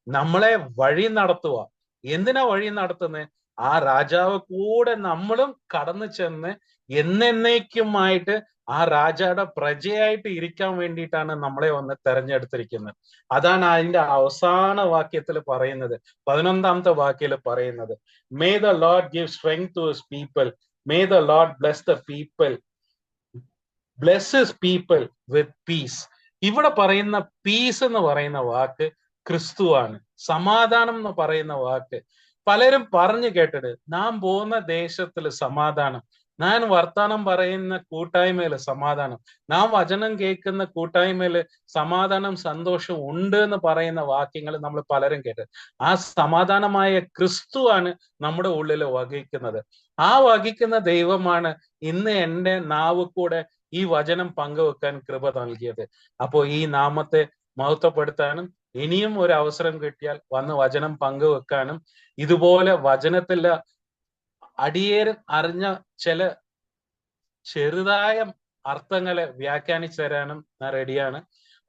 നമ്മളെ വഴി നടത്തുക. എന്തിനാ വഴി നടത്തുന്നത്? ആ രാജാവ് കൂടെ നമ്മളും കടന്നു ചെന്ന് എന്നേക്കുമായിട്ട് ആ രാജായുടെ പ്രജയായിട്ട് ഇരിക്കാൻ വേണ്ടിയിട്ടാണ് നമ്മളെ ഒന്ന് തെരഞ്ഞെടുത്തിരിക്കുന്നത്. അതാണ് അതിന്റെ അവസാന വാക്യത്തിൽ പറയുന്നത്, 11ാമത്തെ വാക്യത്തിൽ പറയുന്നത്, may the lord give strength to his people, may the lord bless the people, bless his people with peace. ഇവിടെ പറയുന്ന പീസ് എന്ന് പറയുന്ന വാക്ക് ക്രിസ്തുവാണ്. സമാധാനം എന്ന് പറയുന്ന വാക്ക് പലരും പറഞ്ഞു കേട്ടിട്ട്, നാം പോകുന്ന ദേശത്തിൽ സമാധാനം, ഞാൻ വർത്താനം പറയുന്ന കൂട്ടായ്മയില് സമാധാനം, നാം വചനം കേൾക്കുന്ന കൂട്ടായ്മയില് സമാധാനം, സന്തോഷം ഉണ്ട് എന്ന് പറയുന്ന വാക്യങ്ങൾ നമ്മൾ പലരും കേട്ടത്. ആ സമാധാനമായ ക്രിസ്തുവാണ് നമ്മുടെ ഉള്ളിൽ വഹിക്കുന്നത്. ആ വഹിക്കുന്ന ദൈവമാണ് ഇന്ന് എൻ്റെ നാവ് കൂടെ ഈ വചനം പങ്കുവെക്കാൻ കൃപ നൽകിയത്. അപ്പോ ഈ നാമത്തെ മഹത്വപ്പെടുത്താനും ഇനിയും ഒരു അവസരം കിട്ടിയാൽ വന്ന് വചനം പങ്കുവെക്കാനും ഇതുപോലെ വചനത്തിലെ അടിയേരം അറിഞ്ഞ ചില ചെറുതായ അർത്ഥങ്ങളെ വ്യാഖ്യാനിച്ചു തരാനും ഞാൻ റെഡിയാണ്.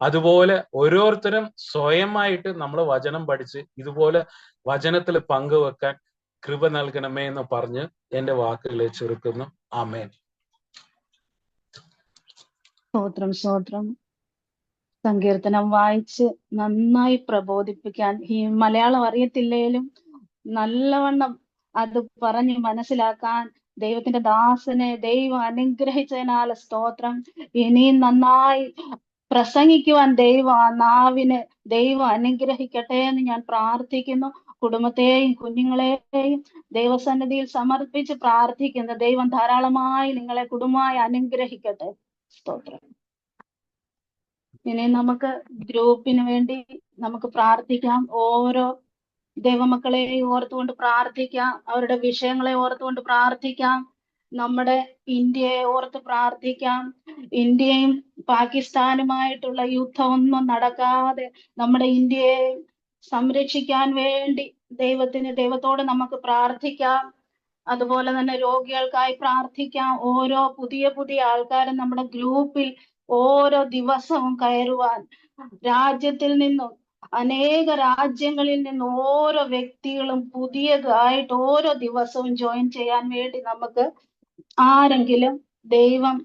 അതുപോലെ ഓരോരുത്തരും സ്വയമായിട്ട് നമ്മൾ വചനം പഠിച്ച് ഇതുപോലെ വചനത്തിൽ പങ്കുവെക്കാൻ കൃപ നൽകണമേ എന്ന് പറഞ്ഞ് എന്റെ വാക്കുകളെ ചുരുക്കുന്നു. ആമേൻ. സ്തോത്രം, സ്തോത്രം. സങ്കീർത്തനം വായിച്ച് നന്നായി പ്രബോധിപ്പിക്കാൻ, ഈ മലയാളം അറിയത്തില്ലേലും നല്ലവണ്ണം അത് പറഞ്ഞ് മനസ്സിലാക്കാൻ ദൈവത്തിന്റെ ദാസനെ ദൈവം അനുഗ്രഹിച്ചതിനാൽ സ്തോത്രം. ഇനിയും നന്നായി പ്രസംഗിക്കുവാൻ ദൈവം ആ നാവിന് ദൈവം അനുഗ്രഹിക്കട്ടെ എന്ന് ഞാൻ പ്രാർത്ഥിക്കുന്നു. കുടുംബത്തെയും കുഞ്ഞുങ്ങളെയും ദൈവസന്നിധിയിൽ സമർപ്പിച്ച് പ്രാർത്ഥിക്കുന്നു. ദൈവം ധാരാളമായി നിങ്ങളെ കുടുംബമായി അനുഗ്രഹിക്കട്ടെ. സ്തോത്രം. ഇനി നമുക്ക് ഗ്രൂപ്പിന് വേണ്ടി നമുക്ക് പ്രാർത്ഥിക്കാം. ഓരോ ദൈവമക്കളെ ഓർത്തുകൊണ്ട് പ്രാർത്ഥിക്കാം, അവരുടെ വിഷയങ്ങളെ ഓർത്തുകൊണ്ട് പ്രാർത്ഥിക്കാം, നമ്മുടെ ഇന്ത്യയെ ഓർത്ത് പ്രാർത്ഥിക്കാം. ഇന്ത്യയും പാകിസ്ഥാനുമായിട്ടുള്ള യുദ്ധം ഒന്നും നടക്കാതെ നമ്മുടെ ഇന്ത്യയെ സംരക്ഷിക്കാൻ വേണ്ടി ദൈവത്തോട് നമുക്ക് പ്രാർത്ഥിക്കാം. അതുപോലെ തന്നെ രോഗികൾക്കായി പ്രാർത്ഥിക്കാം. ഓരോ പുതിയ ആൾക്കാരും നമ്മുടെ ഗ്രൂപ്പിൽ ഓരോ ദിവസവും കയറുവാൻ, രാജ്യത്തിൽ നിന്നും അനേക രാജ്യങ്ങളിൽ നിന്ന് ഓരോ വ്യക്തികളും പുതിയതായിട്ട് ഓരോ ദിവസവും ജോയിൻ ചെയ്യാൻ വേണ്ടി നമുക്ക് ആരെങ്കിലും ദൈവം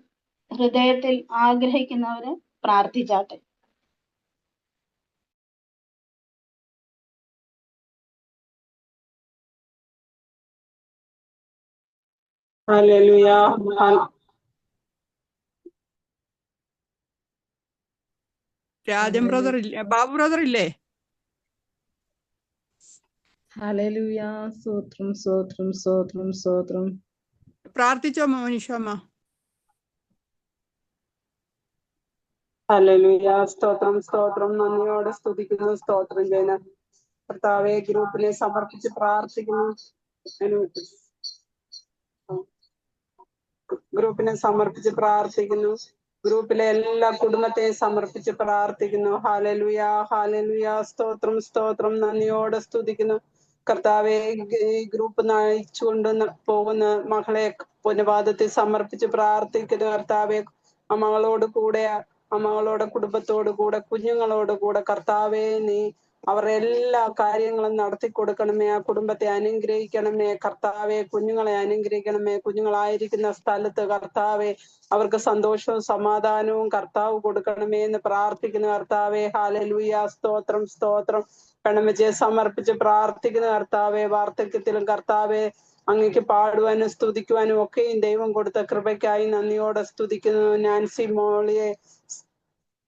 ഹൃദയത്തിൽ ആഗ്രഹിക്കുന്നവര് പ്രാർത്ഥിച്ചാട്ടെ. ഹല്ലേലൂയ. രാജൻ ബ്രദർ ഇല്ലേ? ബാബു ബ്രദർ ഇല്ലേ? ഹല്ലേലൂയ. സ്തോത്രം, സ്തോത്രം, സ്തോത്രം, സ്തോത്രം. പ്രാർത്ഥിച്ചോ മോനിഷമ്മ? ഹല്ലേലൂയ. സ്തോത്രം, സ്തോത്രം. നന്ദിയോടെ സ്തുതിക്കുന്നു, സ്തോത്രം ചെയ്യുന്ന കർത്താവെ, ഗ്രൂപ്പിനെ സമർപ്പിച്ച് പ്രാർത്ഥിക്കുന്നു. ഗ്രൂപ്പിനെ സമർപ്പിച്ച് പ്രാർത്ഥിക്കുന്നു. ഗ്രൂപ്പിലെ എല്ലാ കുടുംബത്തെയും സമർപ്പിച്ച് പ്രാർത്ഥിക്കുന്നു. Hallelujah, hallelujah. സ്തോത്രം, സ്തോത്രം. നന്ദിയോടെ സ്തുതിക്കുന്നു കർത്താവെ. ഈ ഗ്രൂപ്പ് നയിച്ചുകൊണ്ട് പോകുന്ന മകളെ പുനഃപാദത്തിൽ സമർപ്പിച്ച് പ്രാർത്ഥിക്കുന്നു കർത്താവെ. ആ മകളോട് കൂടെ, ആ മകളോടെ കുടുംബത്തോടു കൂടെ, കുഞ്ഞുങ്ങളോട് കൂടെ കർത്താവെ, നീ അവരുടെ എല്ലാ കാര്യങ്ങളും നടത്തി കൊടുക്കണമേ. ആ കുടുംബത്തെ അനുഗ്രഹിക്കണമേ കർത്താവെ. കുഞ്ഞുങ്ങളെ അനുഗ്രഹിക്കണമേ. കുഞ്ഞുങ്ങളായിരിക്കുന്ന സ്ഥലത്ത് കർത്താവെ അവർക്ക് സന്തോഷവും സമാധാനവും കർത്താവ് കൊടുക്കണമേ എന്ന് പ്രാർത്ഥിക്കുന്നു കർത്താവെ. ഹല്ലേലൂയ. സ്തോത്രം, സ്തോത്രം. പെണ്ണമ്മച്ചിയെ സമർപ്പിച്ച് പ്രാർത്ഥിക്കുന്ന കർത്താവെ. വാർദ്ധക്യത്തിലും കർത്താവെ അങ്ങേക്ക് പാടുവാനും സ്തുതിക്കുവാനും ഒക്കെയും ദൈവം കൊടുത്ത കൃപയ്ക്കായി നന്ദിയോടെ സ്തുതിക്കുന്നു. നാൻസി മോളിയെ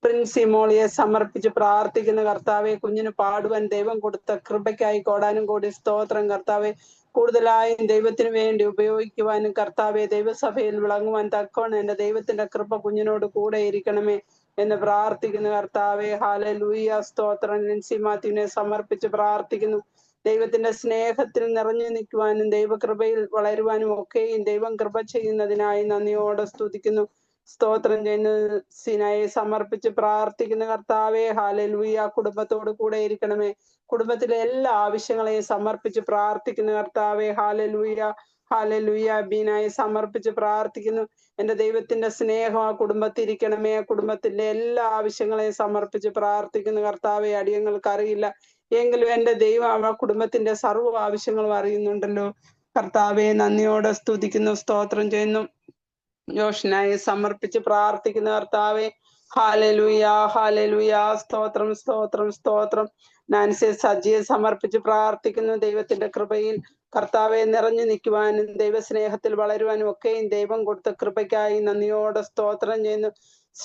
പ്രിൻസി മോളിയെ സമർപ്പിച്ച് പ്രാർത്ഥിക്കുന്ന കർത്താവെ, കുഞ്ഞിന് പാടുവാൻ ദൈവം കൊടുത്ത കൃപയ്ക്കായി കോടാനും കോടി സ്തോത്രം കർത്താവെ. കൂടുതലായും ദൈവത്തിന് വേണ്ടി ഉപയോഗിക്കുവാനും കർത്താവെ, ദൈവസഭയിൽ വിളങ്ങുവാൻ തക്കവണ്ണം എന്റെ ദൈവത്തിന്റെ കൃപ കുഞ്ഞിനോട് കൂടെ ഇരിക്കണമേ എന്ന് പ്രാർത്ഥിക്കുന്നു കർത്താവെ. ഹല്ലേലൂയ സ്തോത്രം. ലിൻസി മാത്യുവിനെ സമർപ്പിച്ച് പ്രാർത്ഥിക്കുന്നു. ദൈവത്തിന്റെ സ്നേഹത്തിൽ നിറഞ്ഞു നിൽക്കുവാനും ദൈവകൃപയിൽ വളരുവാനും ഒക്കെയും ദൈവം കൃപ ചെയ്യുന്നതിനായി നന്ദിയോടെ സ്തുതിക്കുന്നു, സ്തോത്രം ചെയ്യുന്നു. സിനായെ സമർപ്പിച്ച് പ്രാർത്ഥിക്കുന്ന കർത്താവെ, ഹല്ലേലൂയ. കുടുംബത്തോട് കൂടെ ഇരിക്കണമേ. കുടുംബത്തിലെ എല്ലാ ആവശ്യങ്ങളെയും സമർപ്പിച്ച് പ്രാർത്ഥിക്കുന്ന കർത്താവെ, ഹല്ലേലൂയ. ഹല്ലേലൂയ. ബീനായെ സമർപ്പിച്ച് പ്രാർത്ഥിക്കുന്നു. എന്റെ ദൈവത്തിന്റെ സ്നേഹം ആ കുടുംബത്തിരിക്കണമേ. കുടുംബത്തിന്റെ എല്ലാ ആവശ്യങ്ങളെയും സമർപ്പിച്ച് പ്രാർത്ഥിക്കുന്ന കർത്താവെ, അടിയങ്ങൾക്ക് അറിയില്ല എങ്കിലും എന്റെ ദൈവം ആ കുടുംബത്തിന്റെ സർവ്വ ആവശ്യങ്ങളും അറിയുന്നുണ്ടല്ലോ കർത്താവെ. നന്ദിയോടെ സ്തുതിക്കുന്നു, സ്തോത്രം ചെയ്യുന്നു. ജോഷനായി സമർപ്പിച്ച് പ്രാർത്ഥിക്കുന്ന കർത്താവെ, ഹല്ലേലൂയ. ഹല്ലേലൂയ. സ്തോത്രം സ്തോത്രം സ്തോത്രം. നാൻസി സജിയെ സമർപ്പിച്ച് പ്രാർത്ഥിക്കുന്നു. ദൈവത്തിന്റെ കൃപയിൽ കർത്താവെ നിറഞ്ഞു നിൽക്കുവാനും ദൈവസ്നേഹത്തിൽ വളരുവാനും ഒക്കെയും ദൈവം കൊടുത്ത കൃപയ്ക്കായി നന്ദിയോടെ സ്തോത്രം ചെയ്യുന്നു.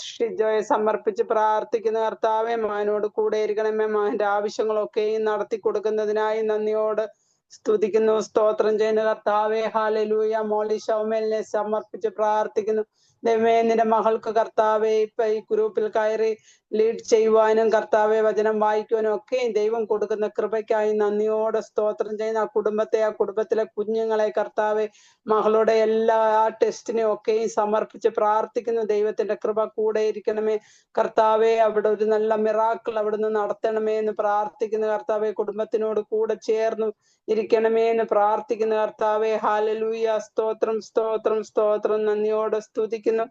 ഷിജോയെ സമർപ്പിച്ച് പ്രാർത്ഥിക്കുന്ന കർത്താവെ, മകനോട് കൂടെ ഇരിക്കണമേ. മകന്റെ ആവശ്യങ്ങളൊക്കെയും നടത്തി കൊടുക്കുന്നതിനായി നന്ദിയോട് സ്തുതിക്കുന്നു, സ്തോത്രം ചെയ്യുന്ന കർത്താവെ, ഹല്ലേലൂയ. മോളി ഷൗമേലിനെ സമർപ്പിച്ച് പ്രാർത്ഥിക്കുന്നു. ദൈവമേ, നിന്റെ മകൾക്ക് കർത്താവെ ഇപ്പൊ ഈ ഗ്രൂപ്പിൽ കയറി ലീഡ് ചെയ്യുവാനും കർത്താവെ വചനം വായിക്കുവാനും ഒക്കെയും ദൈവം കൊടുക്കുന്ന കൃപയ്ക്കായി നന്ദിയോടെ സ്തോത്രം ചെയ്യുന്ന ആ കുടുംബത്തെ, ആ കുടുംബത്തിലെ കുഞ്ഞുങ്ങളെ കർത്താവെ, മകളുടെ എല്ലാ ടെസ്റ്റിനെയും ഒക്കെയും സമർപ്പിച്ച് പ്രാർത്ഥിക്കുന്നു. ദൈവത്തിന്റെ കൃപ കൂടെ ഇരിക്കണമേ കർത്താവെ. അവിടെ ഒരു നല്ല മിറാക്കിൾ അവിടുന്ന് നടത്തണമേ എന്ന് പ്രാർത്ഥിക്കുന്ന കർത്താവെ. കുടുംബത്തിനോട് കൂടെ ചേർന്നു ഇരിക്കണമേ എന്ന് പ്രാർത്ഥിക്കുന്ന കർത്താവെ, ഹല്ലേലൂയ. സ്തോത്രം സ്തോത്രം സ്തോത്രം. നന്ദിയോടെ സ്തുതിക്കുന്നു.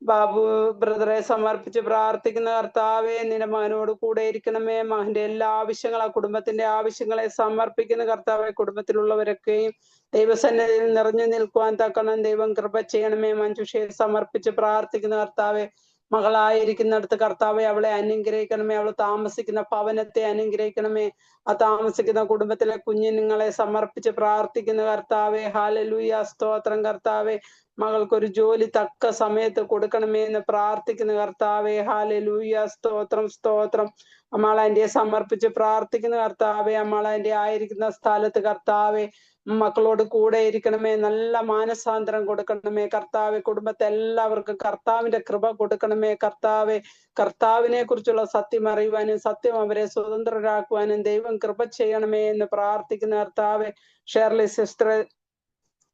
ബാബു ബ്രദറെ സമർപ്പിച്ച് പ്രാർത്ഥിക്കുന്ന കർത്താവെ, നിന്റെ മകനോട് കൂടെ ഇരിക്കണമേ. മകന്റെ എല്ലാ ആവശ്യങ്ങളും, ആ കുടുംബത്തിന്റെ ആവശ്യങ്ങളെ സമർപ്പിക്കുന്ന കർത്താവെ. കുടുംബത്തിലുള്ളവരൊക്കെയും ദൈവസന്നിധിയിൽ നിറഞ്ഞു നിൽക്കുവാൻ തക്കണം ദൈവം കൃപ ചെയ്യണമേ. മഞ്ജുഷയെ സമർപ്പിച്ച് പ്രാർത്ഥിക്കുന്ന കർത്താവെ, മകളായിരിക്കുന്നിടത്ത് കർത്താവെ അവളെ അനുഗ്രഹിക്കണമേ. അവൾ താമസിക്കുന്ന ഭവനത്തെ അനുഗ്രഹിക്കണമേ. ആ താമസിക്കുന്ന കുടുംബത്തിലെ കുഞ്ഞുങ്ങളെ സമർപ്പിച്ച് പ്രാർത്ഥിക്കുന്ന കർത്താവെ, ഹല്ലേലൂയ. സ്തോത്രം കർത്താവെ. മകൾക്കൊരു ജോലി തക്ക സമയത്ത് കൊടുക്കണമേ എന്ന് പ്രാർത്ഥിക്കുന്ന കർത്താവെ, ഹല്ലേലൂയ. സ്തോത്രം സ്തോത്രം. അമ്മാളാന്റിയെ സമർപ്പിച്ച് പ്രാർത്ഥിക്കുന്ന കർത്താവെ, അമ്മാളാന്റി ആയിരിക്കുന്ന സ്ഥലത്ത് കർത്താവെ മക്കളോട് കൂടെ ഇരിക്കണമേ. നല്ല മാനസാന്തരം കൊടുക്കണമേ കർത്താവെ. കുടുംബത്തെ എല്ലാവർക്കും കർത്താവിന്റെ കൃപ കൊടുക്കണമേ കർത്താവെ. കർത്താവിനെ കുറിച്ചുള്ള സത്യം അറിയുവാനും സത്യം അവരെ സ്വതന്ത്രരാക്കുവാനും ദൈവം കൃപ ചെയ്യണമേ എന്ന് പ്രാർത്ഥിക്കുന്ന കർത്താവെ. ഷേർലി സിസ്റ്ററെ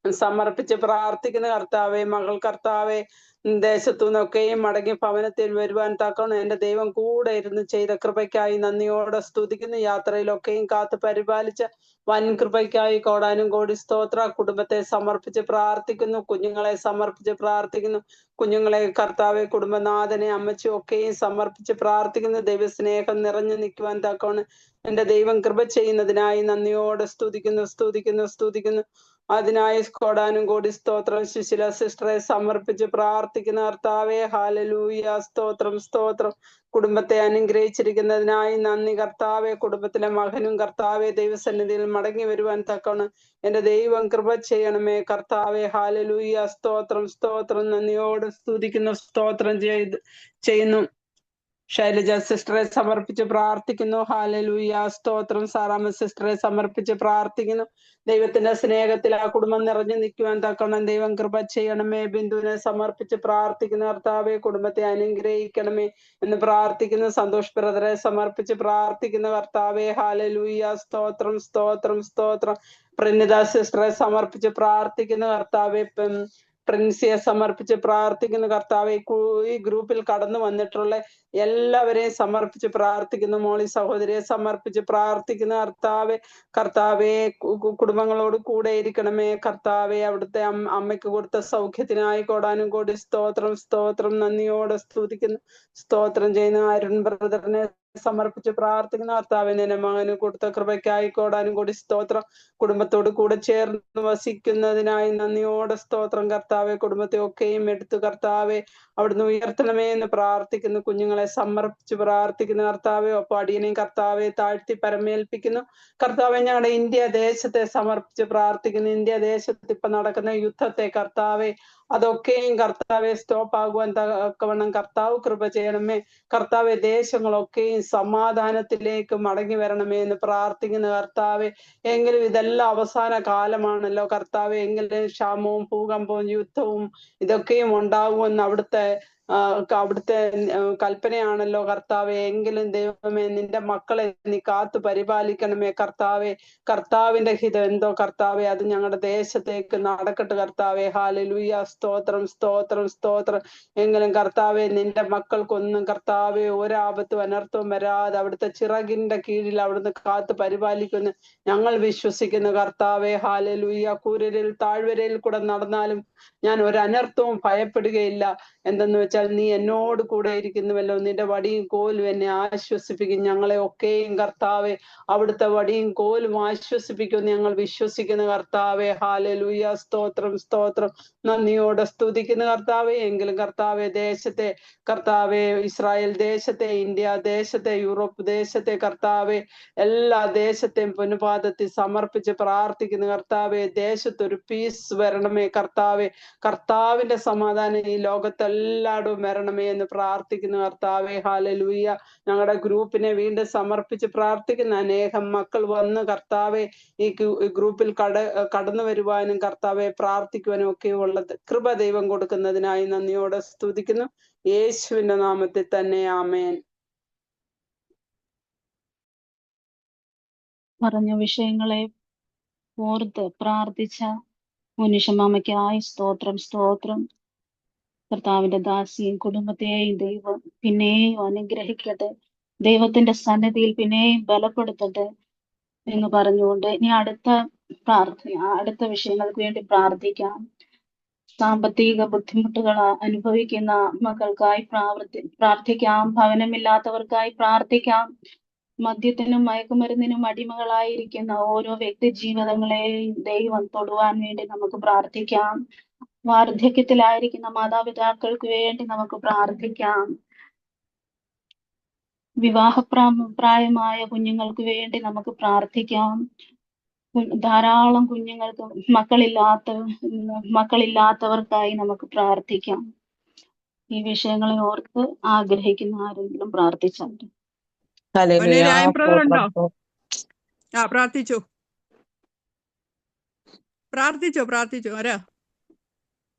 സമർപ്പിച്ച് പ്രാർത്ഥിക്കുന്ന കർത്താവെ, മകൾ കർത്താവെ ദേശത്തു നിന്നൊക്കെയും മടങ്ങി ഭവനത്തിൽ വരുവാൻ തക്കണം എന്റെ ദൈവം കൂടെ ഇരുന്ന് ചെയ്ത കൃപയ്ക്കായി നന്ദിയോടെ സ്തുതിക്കുന്നു. യാത്രയിലൊക്കെയും കാത്ത് പരിപാലിച്ച വൻ കൃപയ്ക്കായി കോടാനും കോടി സ്തോത്ര. കുടുംബത്തെ സമർപ്പിച്ച് പ്രാർത്ഥിക്കുന്നു. കുഞ്ഞുങ്ങളെ സമർപ്പിച്ച് പ്രാർത്ഥിക്കുന്നു. കുഞ്ഞുങ്ങളെ കർത്താവെ, കുടുംബനാഥനെ അമ്മച്ചും ഒക്കെയും സമർപ്പിച്ച് പ്രാർത്ഥിക്കുന്നു. ദൈവസ്നേഹം നിറഞ്ഞു നിൽക്കുവാൻ തക്കോണ് എന്റെ ദൈവം കൃപ ചെയ്യുന്നതിനായി നന്ദിയോടെ സ്തുതിക്കുന്നു സ്തുതിക്കുന്നു സ്തുതിക്കുന്നു. അതിനായി കോടാനും കോടി സ്തോത്രം. സുശീല സിസ്റ്ററെ സമർപ്പിച്ച് പ്രാർത്ഥിക്കുന്ന കർത്താവെ, ഹല്ലേലൂയ. സ്തോത്രം സ്തോത്രം. കുടുംബത്തെ അനുഗ്രഹിച്ചിരിക്കുന്നതിനായി നന്ദി കർത്താവെ. കുടുംബത്തിലെ മകനും കർത്താവെ ദൈവസന്നിധിയിൽ മടങ്ങി വരുവാൻ തക്കണം എന്റെ ദൈവം കൃപ ചെയ്യണമേ കർത്താവെ, ഹല്ലേലൂയ. സ്തോത്രം സ്തോത്രം. നന്ദിയോട് സ്തുതിക്കുന്നു, സ്തോത്രം ചെയ്യുന്നു. ശൈലജ സിസ്റ്ററെ സമർപ്പിച്ച് പ്രാർത്ഥിക്കുന്നു. ഹല്ലേലൂയ. സ്തോത്രം. സാറാമ്മ സിസ്റ്ററെ സമർപ്പിച്ച് പ്രാർത്ഥിക്കുന്നു. ദൈവത്തിന്റെ സ്നേഹത്തിൽ ആ കുടുംബം നിറഞ്ഞു നിൽക്കുവാൻ തക്കണം ദൈവം കൃപ ചെയ്യണമേ. ബിന്ദുവിനെ സമർപ്പിച്ച് പ്രാർത്ഥിക്കുന്ന കർത്താവെ, കുടുംബത്തെ അനുഗ്രഹിക്കണമേ എന്ന് പ്രാർത്ഥിക്കുന്നു. സന്തോഷ് ബ്രദറെ സമർപ്പിച്ച് പ്രാർത്ഥിക്കുന്ന കർത്താവെ, ഹല്ലേലൂയ. സ്തോത്രം സ്തോത്രം സ്തോത്രം. പ്രിനിത സിസ്റ്ററെ സമർപ്പിച്ച് പ്രാർത്ഥിക്കുന്ന കർത്താവെ, പ്രിൻസിയെ സമർപ്പിച്ച് പ്രാർത്ഥിക്കുന്ന കർത്താവെ, ഈ ഗ്രൂപ്പിൽ കടന്നു വന്നിട്ടുള്ള എല്ലാവരെയും സമർപ്പിച്ച് പ്രാർത്ഥിക്കുന്നു. മോളി സഹോദരിയെ സമർപ്പിച്ച് പ്രാർത്ഥിക്കുന്ന കർത്താവെ, കർത്താവെ കുടുംബങ്ങളോട് കൂടെ ഇരിക്കണമേ കർത്താവെ. അവിടുത്തെ അമ്മയ്ക്ക് കൊടുത്ത സൗഖ്യത്തിനായി കോടാനും കോടി സ്തോത്രം സ്തോത്രം. നന്ദിയോടെ സ്തുതിക്കുന്നു, സ്തോത്രം ചെയ്യുന്നു. അരുൺ ബ്രദറിനെ സമർപ്പിച്ച് പ്രാർത്ഥിക്കുന്ന കർത്താവെ, നിന്റെ മകന് കൊടുത്ത കൃപയ്ക്കായി കോടാനും കൂടി സ്തോത്രം. കുടുംബത്തോട് കൂടെ ചേർന്ന് വസിക്കുന്നതിനായി നന്ദിയോടെ സ്തോത്രം കർത്താവെ. കുടുംബത്തെ ഒക്കെയും എടുത്തു കർത്താവെ അവിടുന്ന് ഉയർത്തണമേ എന്ന് പ്രാർത്ഥിക്കുന്നു. കുഞ്ഞുങ്ങളെ സമർപ്പിച്ച് പ്രാർത്ഥിക്കുന്ന കർത്താവെ, ഒപ്പം അടിയനെയും കർത്താവെ താഴ്ത്തി പരമേൽപ്പിക്കുന്നു. കർത്താവെ, ഞങ്ങളുടെ ഇന്ത്യ ദേശത്തെ സമർപ്പിച്ച് പ്രാർത്ഥിക്കുന്നു. ഇന്ത്യ ദേശത്ത് ഇപ്പൊ നടക്കുന്ന യുദ്ധത്തെ കർത്താവെ, അതൊക്കെയും കർത്താവെ സ്റ്റോപ്പ് ആകുവാൻ തക്കവണ്ണം കർത്താവ് കൃപ ചെയ്യണമേ. കർത്താവെ, ദേശങ്ങളൊക്കെയും സമാധാനത്തിലേക്ക് മടങ്ങി വരണമേ എന്ന് പ്രാർത്ഥിക്കുന്ന കർത്താവെ. എങ്കിലും ഇതെല്ലാം അവസാന കാലമാണല്ലോ കർത്താവെ. എങ്കിലും ക്ഷാമവും ഭൂകമ്പവും യുദ്ധവും ഇതൊക്കെയും ഉണ്ടാകുമെന്ന് അവിടുത്തെ കൽപ്പനയാണല്ലോ കർത്താവെ. എങ്കിലും ദൈവമേ, നിന്റെ മക്കളെ നീ കാത്തു പരിപാലിക്കണമേ കർത്താവെ. കർത്താവിന്റെ ഹിതം എന്തോ കർത്താവെ, അത് ഞങ്ങളുടെ ദേശത്തേക്ക് നടക്കട്ടെ കർത്താവെ. ഹല്ലേലൂയ, സ്തോത്രം സ്തോത്രം സ്തോത്രം. എങ്കിലും കർത്താവെ, നിന്റെ മക്കൾക്കൊന്നും കർത്താവെ ഒരാപത്തും അനർത്ഥവും വരാതെ അവിടുത്തെ ചിറകിന്റെ കീഴിൽ അവിടുന്ന് കാത്തു പരിപാലിക്കുന്നു ഞങ്ങൾ വിശ്വസിക്കുന്നു കർത്താവെ. ഹല്ലേലൂയ. കൂരരിൽ താഴ്വരയിൽ കൂടെ നടന്നാലും ഞാൻ ഒരു അനർത്ഥവും ഭയപ്പെടുകയില്ല. എന്തെന്ന് വെച്ചാൽ നീ എന്നോട് കൂടെ ഇരിക്കുന്നുവല്ലോ. നിന്റെ വടിയും കോലും എന്നെ ആശ്വസിപ്പിക്കും. ഞങ്ങളെ ഒക്കെയും കർത്താവെ അവിടുത്തെ വടിയും കോലും ആശ്വസിപ്പിക്കുമെന്ന് ഞങ്ങൾ വിശ്വസിക്കുന്ന കർത്താവെ. ഹല്ലേലൂയ, സ്തോത്രം സ്തോത്രം. നന്ദിയോടെ സ്തുതിക്കുന്ന കർത്താവെ. എങ്കിലും കർത്താവെ, ദേശത്തെ കർത്താവെ, ഇസ്രായേൽ ദേശത്തെ, ഇന്ത്യ ദേശത്തെ, യൂറോപ്പ് ദേശത്തെ കർത്താവെ, എല്ലാ ദേശത്തെയും പൊന്നുപാദത്തിൽ സമർപ്പിച്ച് പ്രാർത്ഥിക്കുന്ന കർത്താവെ. ദേശത്തൊരു പീസ് വരണമേ കർത്താവെ. കർത്താവിന്റെ സമാധാനം ഈ ലോകത്തെല്ലായിടവും വരണമേ എന്ന് പ്രാർത്ഥിക്കുന്ന കർത്താവെ. ഹല്ലേലൂയ. ഞങ്ങളുടെ ഗ്രൂപ്പിനെ വീണ്ടും സമർപ്പിച്ച് പ്രാർത്ഥിക്കുന്ന അനേകം മക്കൾ വന്ന് കർത്താവെ ഈ ഗ്രൂപ്പിൽ കടന്നു വരുവാനും കർത്താവെ പ്രാർത്ഥിക്കുവാനും ഒക്കെ ഉള്ള കൃപ ദൈവം കൊടുക്കുന്നതിനായി നന്ദിയോടെ സ്തുതിക്കുന്നു. യേശുവിന്റെ നാമത്തിൽ തന്നെ, ആമേൻ. പറഞ്ഞ വിഷയങ്ങളെ ഓർത്ത് പ്രാർത്ഥിച്ച മുനിഷമാമയ്ക്കായി സ്തോത്രം സ്തോത്രം. കർത്താവിന്റെ ദാസിയും കുടുംബത്തെയും ദൈവം പിന്നെയും അനുഗ്രഹിക്കട്ടെ. ദൈവത്തിന്റെ സന്നിധിയിൽ പിന്നെയും ബലപ്പെടുത്തട്ടെ എന്ന് പറഞ്ഞുകൊണ്ട് ഇനി അടുത്ത വിഷയങ്ങൾക്ക് വേണ്ടി പ്രാർത്ഥിക്കാം. സാമ്പത്തിക ബുദ്ധിമുട്ടുകൾ അനുഭവിക്കുന്ന മക്കൾക്കായി പ്രാർത്ഥിക്കാം. ഭവനമില്ലാത്തവർക്കായി പ്രാർത്ഥിക്കാം. മദ്യത്തിനും മയക്കുമരുന്നിനും അടിമകളായിരിക്കുന്ന ഓരോ വ്യക്തി ജീവിതങ്ങളെയും ദൈവം തൊടുവാൻ വേണ്ടി നമുക്ക് പ്രാർത്ഥിക്കാം. വാർദ്ധക്യത്തിലായിരിക്കുന്ന മാതാപിതാക്കൾക്ക് വേണ്ടി നമുക്ക് പ്രാർത്ഥിക്കാം. പ്രായമായ കുഞ്ഞുങ്ങൾക്ക് വേണ്ടി നമുക്ക് പ്രാർത്ഥിക്കാം. ധാരാളം കുഞ്ഞുങ്ങൾക്ക് മക്കളില്ലാത്തവർക്കായി നമുക്ക് പ്രാർത്ഥിക്കാം. ഈ വിഷയങ്ങളെ ഓർത്ത് ആഗ്രഹിക്കുന്ന ആരെങ്കിലും പ്രാർത്ഥിച്ചാൽ. രായം ബ്രദർ ഉണ്ടോ? പ്രാർത്ഥിച്ചോ ആരാ?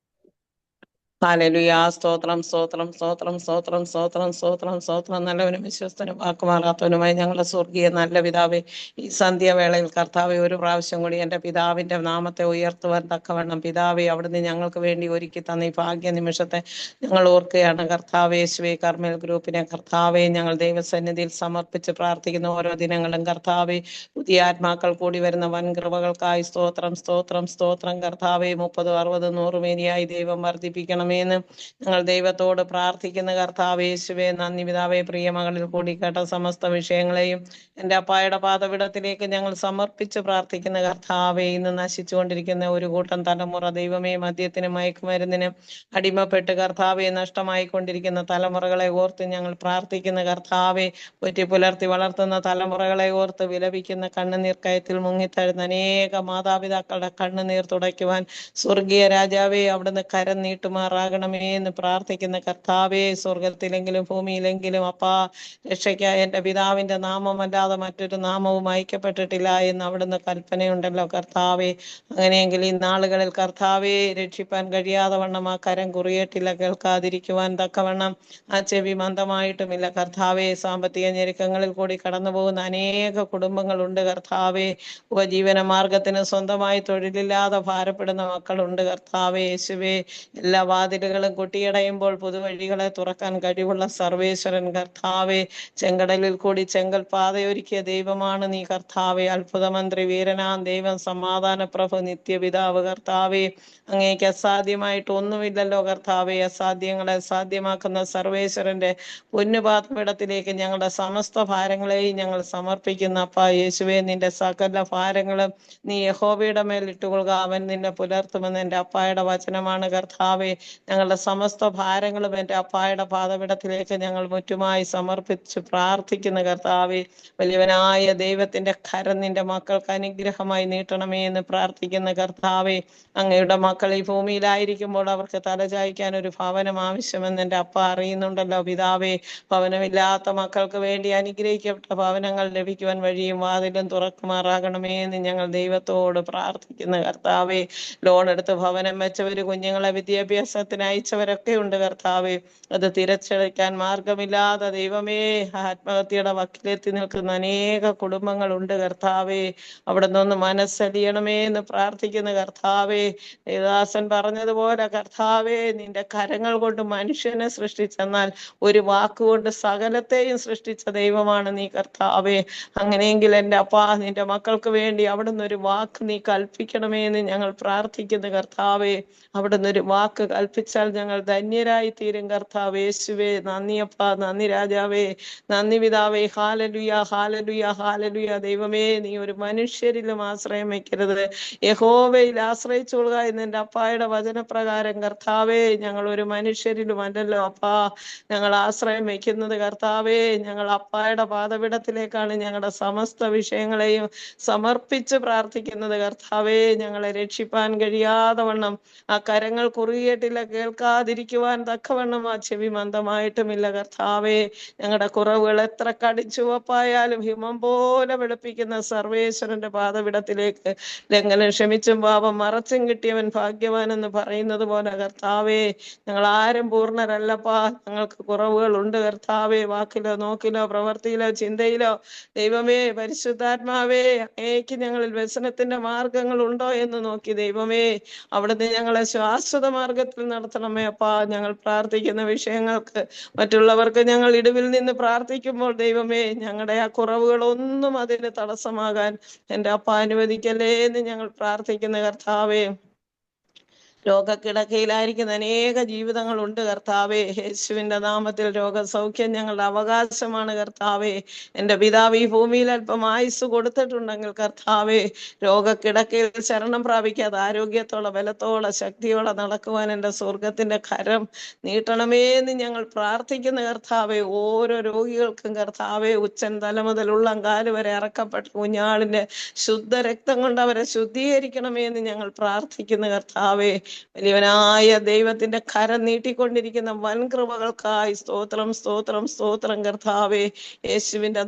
ഹല്ലേലൂയ, സ്തോത്രം സ്തോത്രം സ്തോത്രം സ്തോത്രം സ്തോത്രം സ്തോത്രം സ്തോത്രം. നല്ലവനും വിശ്വസ്തനും വാക്കുമാറാത്തവനുമായി ഞങ്ങളുടെ സ്വർഗീയ നല്ല പിതാവേ, ഈ സന്ധ്യാവേളയിൽ കർത്താവെ ഒരു പ്രാവശ്യം കൂടി എൻ്റെ പിതാവിൻ്റെ നാമത്തെ ഉയർത്തുവാൻ തക്കവണ്ണം പിതാവെ അവിടുന്ന് ഞങ്ങൾക്ക് വേണ്ടി ഒരുക്കി തന്ന ഈ ഭാഗ്യ നിമിഷത്തെ ഞങ്ങൾ ഓർക്കുകയാണ് കർത്താവേ. യേശുവേ, കർമ്മൽ ഗ്രൂപ്പിനെ കർത്താവെ ഞങ്ങൾ ദൈവസന്നിധിയിൽ സമർപ്പിച്ച് പ്രാർത്ഥിക്കുന്ന ഓരോ ദിനങ്ങളും കർത്താവെ, പുതിയ ആത്മാക്കൾ കൂടി വരുന്ന വൻ കൃപകൾക്കായി സ്തോത്രം സ്തോത്രം സ്തോത്രം കർത്താവെ. 30, 60, 100 മേനിയായി ദൈവം വർദ്ധിപ്പിക്കണം എന്ന് ഞങ്ങൾ ദൈവത്തോട് പ്രാർത്ഥിക്കുന്ന കർത്താവേ. യേശുവേ, നന്ദി പിതാവേ. പ്രിയമകളിൽ കൂടി കേട്ട സമസ്ത വിഷയങ്ങളെയും എൻ്റെ അപ്പായുടെ പാദപീഠത്തിലേക്ക് ഞങ്ങൾ സമർപ്പിച്ച് പ്രാർത്ഥിക്കുന്ന കർത്താവേ. ഇന്ന് നശിച്ചുകൊണ്ടിരിക്കുന്ന ഒരു കൂട്ടം തലമുറ ദൈവമേ, മദ്യത്തിനും മയക്കുമരുന്നിനും അടിമപ്പെട്ട് കർത്താവെ നഷ്ടമായിക്കൊണ്ടിരിക്കുന്ന തലമുറകളെ ഓർത്ത് ഞങ്ങൾ പ്രാർത്ഥിക്കുന്ന കർത്താവെ. ഒറ്റി പുലർത്തി വളർത്തുന്ന തലമുറകളെ ഓർത്ത് വിലപിക്കുന്ന കണ്ണുനീർ കയത്തിൽ മുങ്ങിത്തഴുന്ന അനേക മാതാപിതാക്കളുടെ കണ്ണുനീർ തുടയ്ക്കുവാൻ സ്വർഗീയ രാജാവേ അവിടുന്ന് കരം നീട്ടുമാറാകണമേ എന്ന് പ്രാർത്ഥിക്കുന്ന കർത്താവേ. സ്വർഗത്തിലെങ്കിലും ഭൂമിയിലെങ്കിലും അപ്പാ, രക്ഷയ്ക്കായി എൻ്റെ പിതാവിൻ്റെ നാമമല്ലാതെ മറ്റൊരു നാമവും അയക്കപ്പെട്ടിട്ടില്ല എന്ന് അവിടുന്ന് കൽപ്പനയുണ്ടല്ലോ കർത്താവേ. അങ്ങനെയെങ്കിൽ ഈ നാളുകളിൽ കർത്താവേ രക്ഷിപ്പാൻ കഴിയാതെ വണ്ണം ആ കരം കുറിയിട്ടില്ല, കേൾക്കാതിരിക്കുവാൻ തക്കവണ്ണം ആ ചെവി മന്ദമായിട്ടുമില്ല കർത്താവേ. സാമ്പത്തിക ഞെരുക്കങ്ങളിൽ കൂടി കടന്നു പോകുന്ന അനേക കുടുംബങ്ങളുണ്ട് കർത്താവേ. ഉപജീവന മാർഗത്തിന് സ്വന്തമായി തൊഴിലില്ലാതെ ഭാരപ്പെടുന്ന മക്കളുണ്ട് കർത്താവേ. യേശുവേ, എല്ലാ വാതിലുകളും കൊട്ടിയടയുമ്പോൾ പുതുവഴികളെ തുറക്കാൻ കഴിവുള്ള സർവേശ്വരൻ കർത്താവെ, ചെങ്കടലിൽ കൂടി ചെങ്കൽ പാതയൊരുക്കിയ ദൈവമാണ് നീ കർത്താവെ. അത്ഭുതമന്ത്രി, വീരനാം ദൈവം, സമാധാന പ്രഭു, നിത്യപിതാവ് കർത്താവെ, അങ്ങേക്ക് അസാധ്യമായിട്ട് ഒന്നുമില്ലല്ലോ കർത്താവെ. അസാധ്യങ്ങളെ സാധ്യമാക്കുന്ന സർവേശ്വരന്റെ പൊന്നുപാത്മയിടത്തിലേക്ക് ഞങ്ങളുടെ സമസ്ത ഭാരങ്ങളെയും ഞങ്ങൾ സമർപ്പിക്കുന്ന അപ്പാ യേശുവെ, നിന്റെ സകല ഭാരങ്ങളും നീ യഹോവയുടെ മേൽ ഇട്ടുകൊള്ളുക, അവൻ നിന്നെ പുലർത്തുമെന്ന് എൻ്റെ അപ്പായുടെ വചനമാണ് കർത്താവെ. ഞങ്ങളുടെ സമസ്ത ഭാരങ്ങളും എൻ്റെ അപ്പായുടെ പാദപീഠത്തിലേക്ക് ഞങ്ങൾ മുറ്റുമായി സമർപ്പിച്ച് പ്രാർത്ഥിക്കുന്ന കർത്താവെ. വലിയവനായ ദൈവത്തിന്റെ കരം നിന്റെ മക്കൾക്ക് അനുഗ്രഹമായി നീട്ടണമേ എന്ന് പ്രാർത്ഥിക്കുന്ന കർത്താവെ. അങ്ങയുടെ മക്കൾ ഈ ഭൂമിയിലായിരിക്കുമ്പോൾ അവർക്ക് തലചായ്ക്കാൻ ഒരു ഭവനം ആവശ്യമെന്ന് എൻ്റെ അപ്പ അറിയുന്നുണ്ടല്ലോ പിതാവേ. ഭവനമില്ലാത്ത മക്കൾക്ക് വേണ്ടി അനുഗ്രഹിക്കപ്പെട്ട ഭവനങ്ങൾ ലഭിക്കുവാൻ വഴിയും വാതിലും തുറക്കുമാറാകണമേ എന്ന് ഞങ്ങൾ ദൈവത്തോട് പ്രാർത്ഥിക്കുന്ന കർത്താവെ. ലോൺ എടുത്ത് ഭവനം വെച്ചവര്, കുഞ്ഞുങ്ങളെ വിദ്യാഭ്യാസത്തിന് അയച്ചവരൊക്കെ ഉണ്ട് കർത്താവെ. അത് തിരിച്ചടയ്ക്കാൻ മാർഗമില്ലാതെ ദൈവമേ ആത്മഹത്യയുടെ വക്കിലെത്തി നിൽക്കുന്ന അനേക കുടുംബങ്ങളുണ്ട് കർത്താവെ. അവിടെ നിന്ന് മനസ്സലിയണമേ എന്ന് പ്രാർത്ഥിക്കുന്ന കർത്താവെ. ദേവദാസൻ പറഞ്ഞതുപോലെ കർത്താവെ, നിന്റെ കരങ്ങൾ കൊണ്ട് മനുഷ്യനെ സൃഷ്ടിച്ചെന്നാൽ ഒരു വാക്കുകൊണ്ട് സകലത്തെയും സൃഷ്ടിച്ച ദൈവമാണ് നീ കർത്താവെ. അങ്ങനെയെങ്കിൽ എൻ്റെ അപ്പാ, നിന്റെ മക്കൾക്ക് വേണ്ടി അവിടുന്ന് ഒരു വാക്ക് നീ കൽപ്പിക്കണമേ എന്ന് ഞങ്ങൾ പ്രാർത്ഥിക്കുന്നു കർത്താവെ. അവിടുന്ന് ഒരു വാക്ക് കൽപ്പിച്ചാൽ ഞങ്ങൾ ധന്യരായി തീരും കർത്താവേ. യേശുവേ നന്ദി അപ്പാ, നന്ദി രാജാവേ, നന്ദി പിതാവേ. ഹാലലുയ ഹാലലുയ ഹാലലുയ. ദൈവമേ, നീ ഒരു മനുഷ്യരിലും ആശ്രയം വെക്കരുത്, യഹോവയിൽ ആശ്രയിച്ചുകൊള്ളുക എന്ന് എൻ്റെ അപ്പായുടെ വചനപ്രകാരം കർത്താവേ, ഞങ്ങൾ ഒരു മനുഷ്യരിലും അല്ലല്ലോ അപ്പാ ഞങ്ങൾ ആശ്രയം വെക്കുന്നത് കർത്താവേ. ഞങ്ങൾ അപ്പായുടെ പാദപീഠത്തിലേക്കാണ് ഞങ്ങളുടെ സമസ്ത വിഷയങ്ങളെയും സമർപ്പിച്ച് പ്രാർത്ഥിക്കുന്നത് കർത്താവേ. ഞങ്ങളെ രക്ഷിപ്പാൻ കഴിയാതെ വണ്ണം ആ കരങ്ങൾ കുറുകിയിട്ടില്ല, കേൾക്കാതിരിക്കുവാൻ തക്കവണ്ണം ആ ചെവി മന്ദമായിട്ടുമില്ല കർത്താവേ. ഞങ്ങളുടെ കുറവുകൾ എത്ര കടിച്ചുവപ്പായാലും ഹിമം പോലെ വെളുപ്പിക്കുന്ന സർവേശ്വരന്റെ പാദപീഠത്തിലേക്ക് ലംഘനം ക്ഷമിച്ചും പാപം മറച്ചും കിട്ടിയവൻ ഭാഗ്യവാൻ എന്ന് പറയുന്നത് പോലെ കർത്താവേ, ഞങ്ങൾ ആരും പൂർണ്ണരല്ലപ്പാ. ഞങ്ങൾക്ക് കുറവുകൾ ഉണ്ട് കർത്താവേ, വാക്കിലോ നോക്കിലോ പ്രവൃത്തിയിലോ ചിന്തയിലോ. ദൈവമേ പരിശുദ്ധാത്മാവേ, അങ്ങേക്ക് ഞങ്ങളിൽ വ്യസനത്തിന്റെ മാർഗങ്ങൾ ഉണ്ടോ എന്ന് നോക്കി ദൈവമേ അവിടുന്ന് ഞങ്ങളെ ശാശ്വത മാർഗത്തിൽ നടത്തണമേ അപ്പാ. ഞങ്ങൾ പ്രാർത്ഥിക്കുന്ന വിഷയങ്ങൾക്ക് മറ്റുള്ളവർക്ക് ഞങ്ങൾ ഇടിവിൽ നിന്ന് പ്രാർത്ഥിക്കുമ്പോൾ ദൈവമേ, ഞങ്ങളുടെ ആ കുറവുകളൊന്നും അതിന് തടസ്സമാകാൻ എൻ്റെ അപ്പ അനുവദിക്കല്ലേ എന്ന് ഞങ്ങൾ പ്രാർത്ഥിക്കുന്ന കർത്താവേ. രോഗക്കിടക്കയിലായിരിക്കുന്ന അനേക ജീവിതങ്ങളുണ്ട് കർത്താവേ. യേശുവിന്റെ നാമത്തിൽ രോഗസൗഖ്യം ഞങ്ങളുടെ അവകാശമാണ് കർത്താവേ. എൻ്റെ പിതാവ് ഈ ഭൂമിയിൽ അല്പം ആയുസ് കൊടുത്തിട്ടുണ്ടെങ്കിൽ കർത്താവേ, രോഗക്കിടക്കയിൽ ശരണം പ്രാപിക്കാതെ ആരോഗ്യത്തോടെ ബലത്തോടെ ശക്തിയോടെ നടക്കുവാൻ എൻ്റെ സ്വർഗത്തിന്റെ കരം നീട്ടണമേ എന്ന് ഞങ്ങൾ പ്രാർത്ഥിക്കുന്ന കർത്താവേ. ഓരോ രോഗികൾക്കും കർത്താവേ, ഉച്ചൻ തല മുതൽ ഉള്ളംകാല് വരെ ഇറക്കപ്പെട്ട കുഞ്ഞാളിന്റെ ശുദ്ധ രക്തം കൊണ്ട് അവരെ ശുദ്ധീകരിക്കണമേ എന്ന് ഞങ്ങൾ പ്രാർത്ഥിക്കുന്ന കർത്താവേ. വലിയവനായ ദൈവത്തിന്റെ കരം നീട്ടിക്കൊണ്ടിരിക്കുന്ന വൻ കൃപകൾക്കായി സ്തോത്രം സ്തോത്രം സ്തോത്രം കർത്താവേ. യേശുവിന്റെ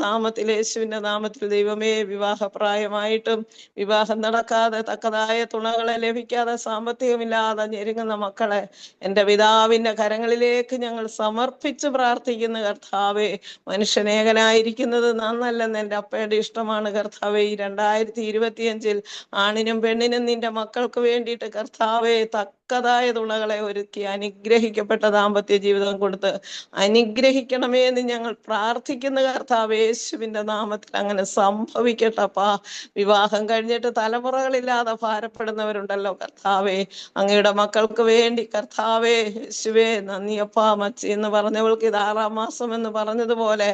നാമത്തിൽ ദൈവമേ, വിവാഹപ്രായമായിട്ടും വിവാഹം നടക്കാതെ തക്കതായ തുണകളെ ലഭിക്കാതെ സാമ്പത്തികമില്ലാതെ ഞെരുങ്ങുന്ന മക്കളെ എൻ്റെ പിതാവിന്റെ കരങ്ങളിലേക്ക് ഞങ്ങൾ സമർപ്പിച്ച് പ്രാർത്ഥിക്കുന്ന കർത്താവേ. മനുഷ്യനേകനായിരിക്കുന്നത് നന്നല്ലെന്ന് എൻ്റെ അപ്പയുടെ ഇഷ്ടമാണ് കർത്താവേ. ഈ 2025 ആണിനും പെണ്ണിനും നിന്റെ മക്കൾക്ക് വേണ്ടിയിട്ട് കർത്താവേ തക്കതായ തുണകളെ ഒരുക്കി അനുഗ്രഹിക്കപ്പെട്ട ദാമ്പത്യ ജീവിതം കൊടുത്ത് അനുഗ്രഹിക്കണമേ എന്ന് ഞങ്ങൾ പ്രാർത്ഥിക്കുന്ന കർത്താവേ. യേശുവിന്റെ നാമത്തിൽ അങ്ങനെ സംഭവിക്കട്ടപ്പാ. വിവാഹം കഴിഞ്ഞിട്ട് തലമുറകളില്ലാതെ ഭാരപ്പെടുന്നവരുണ്ടല്ലോ കർത്താവേ. അങ്ങയുടെ മക്കൾക്ക് വേണ്ടി കർത്താവേ യേശുവേ നന്ദിയപ്പാ. മച്ചി എന്ന് പറഞ്ഞവൾക്ക് ഇത് 6ാം മാസം എന്ന് പറഞ്ഞതുപോലെ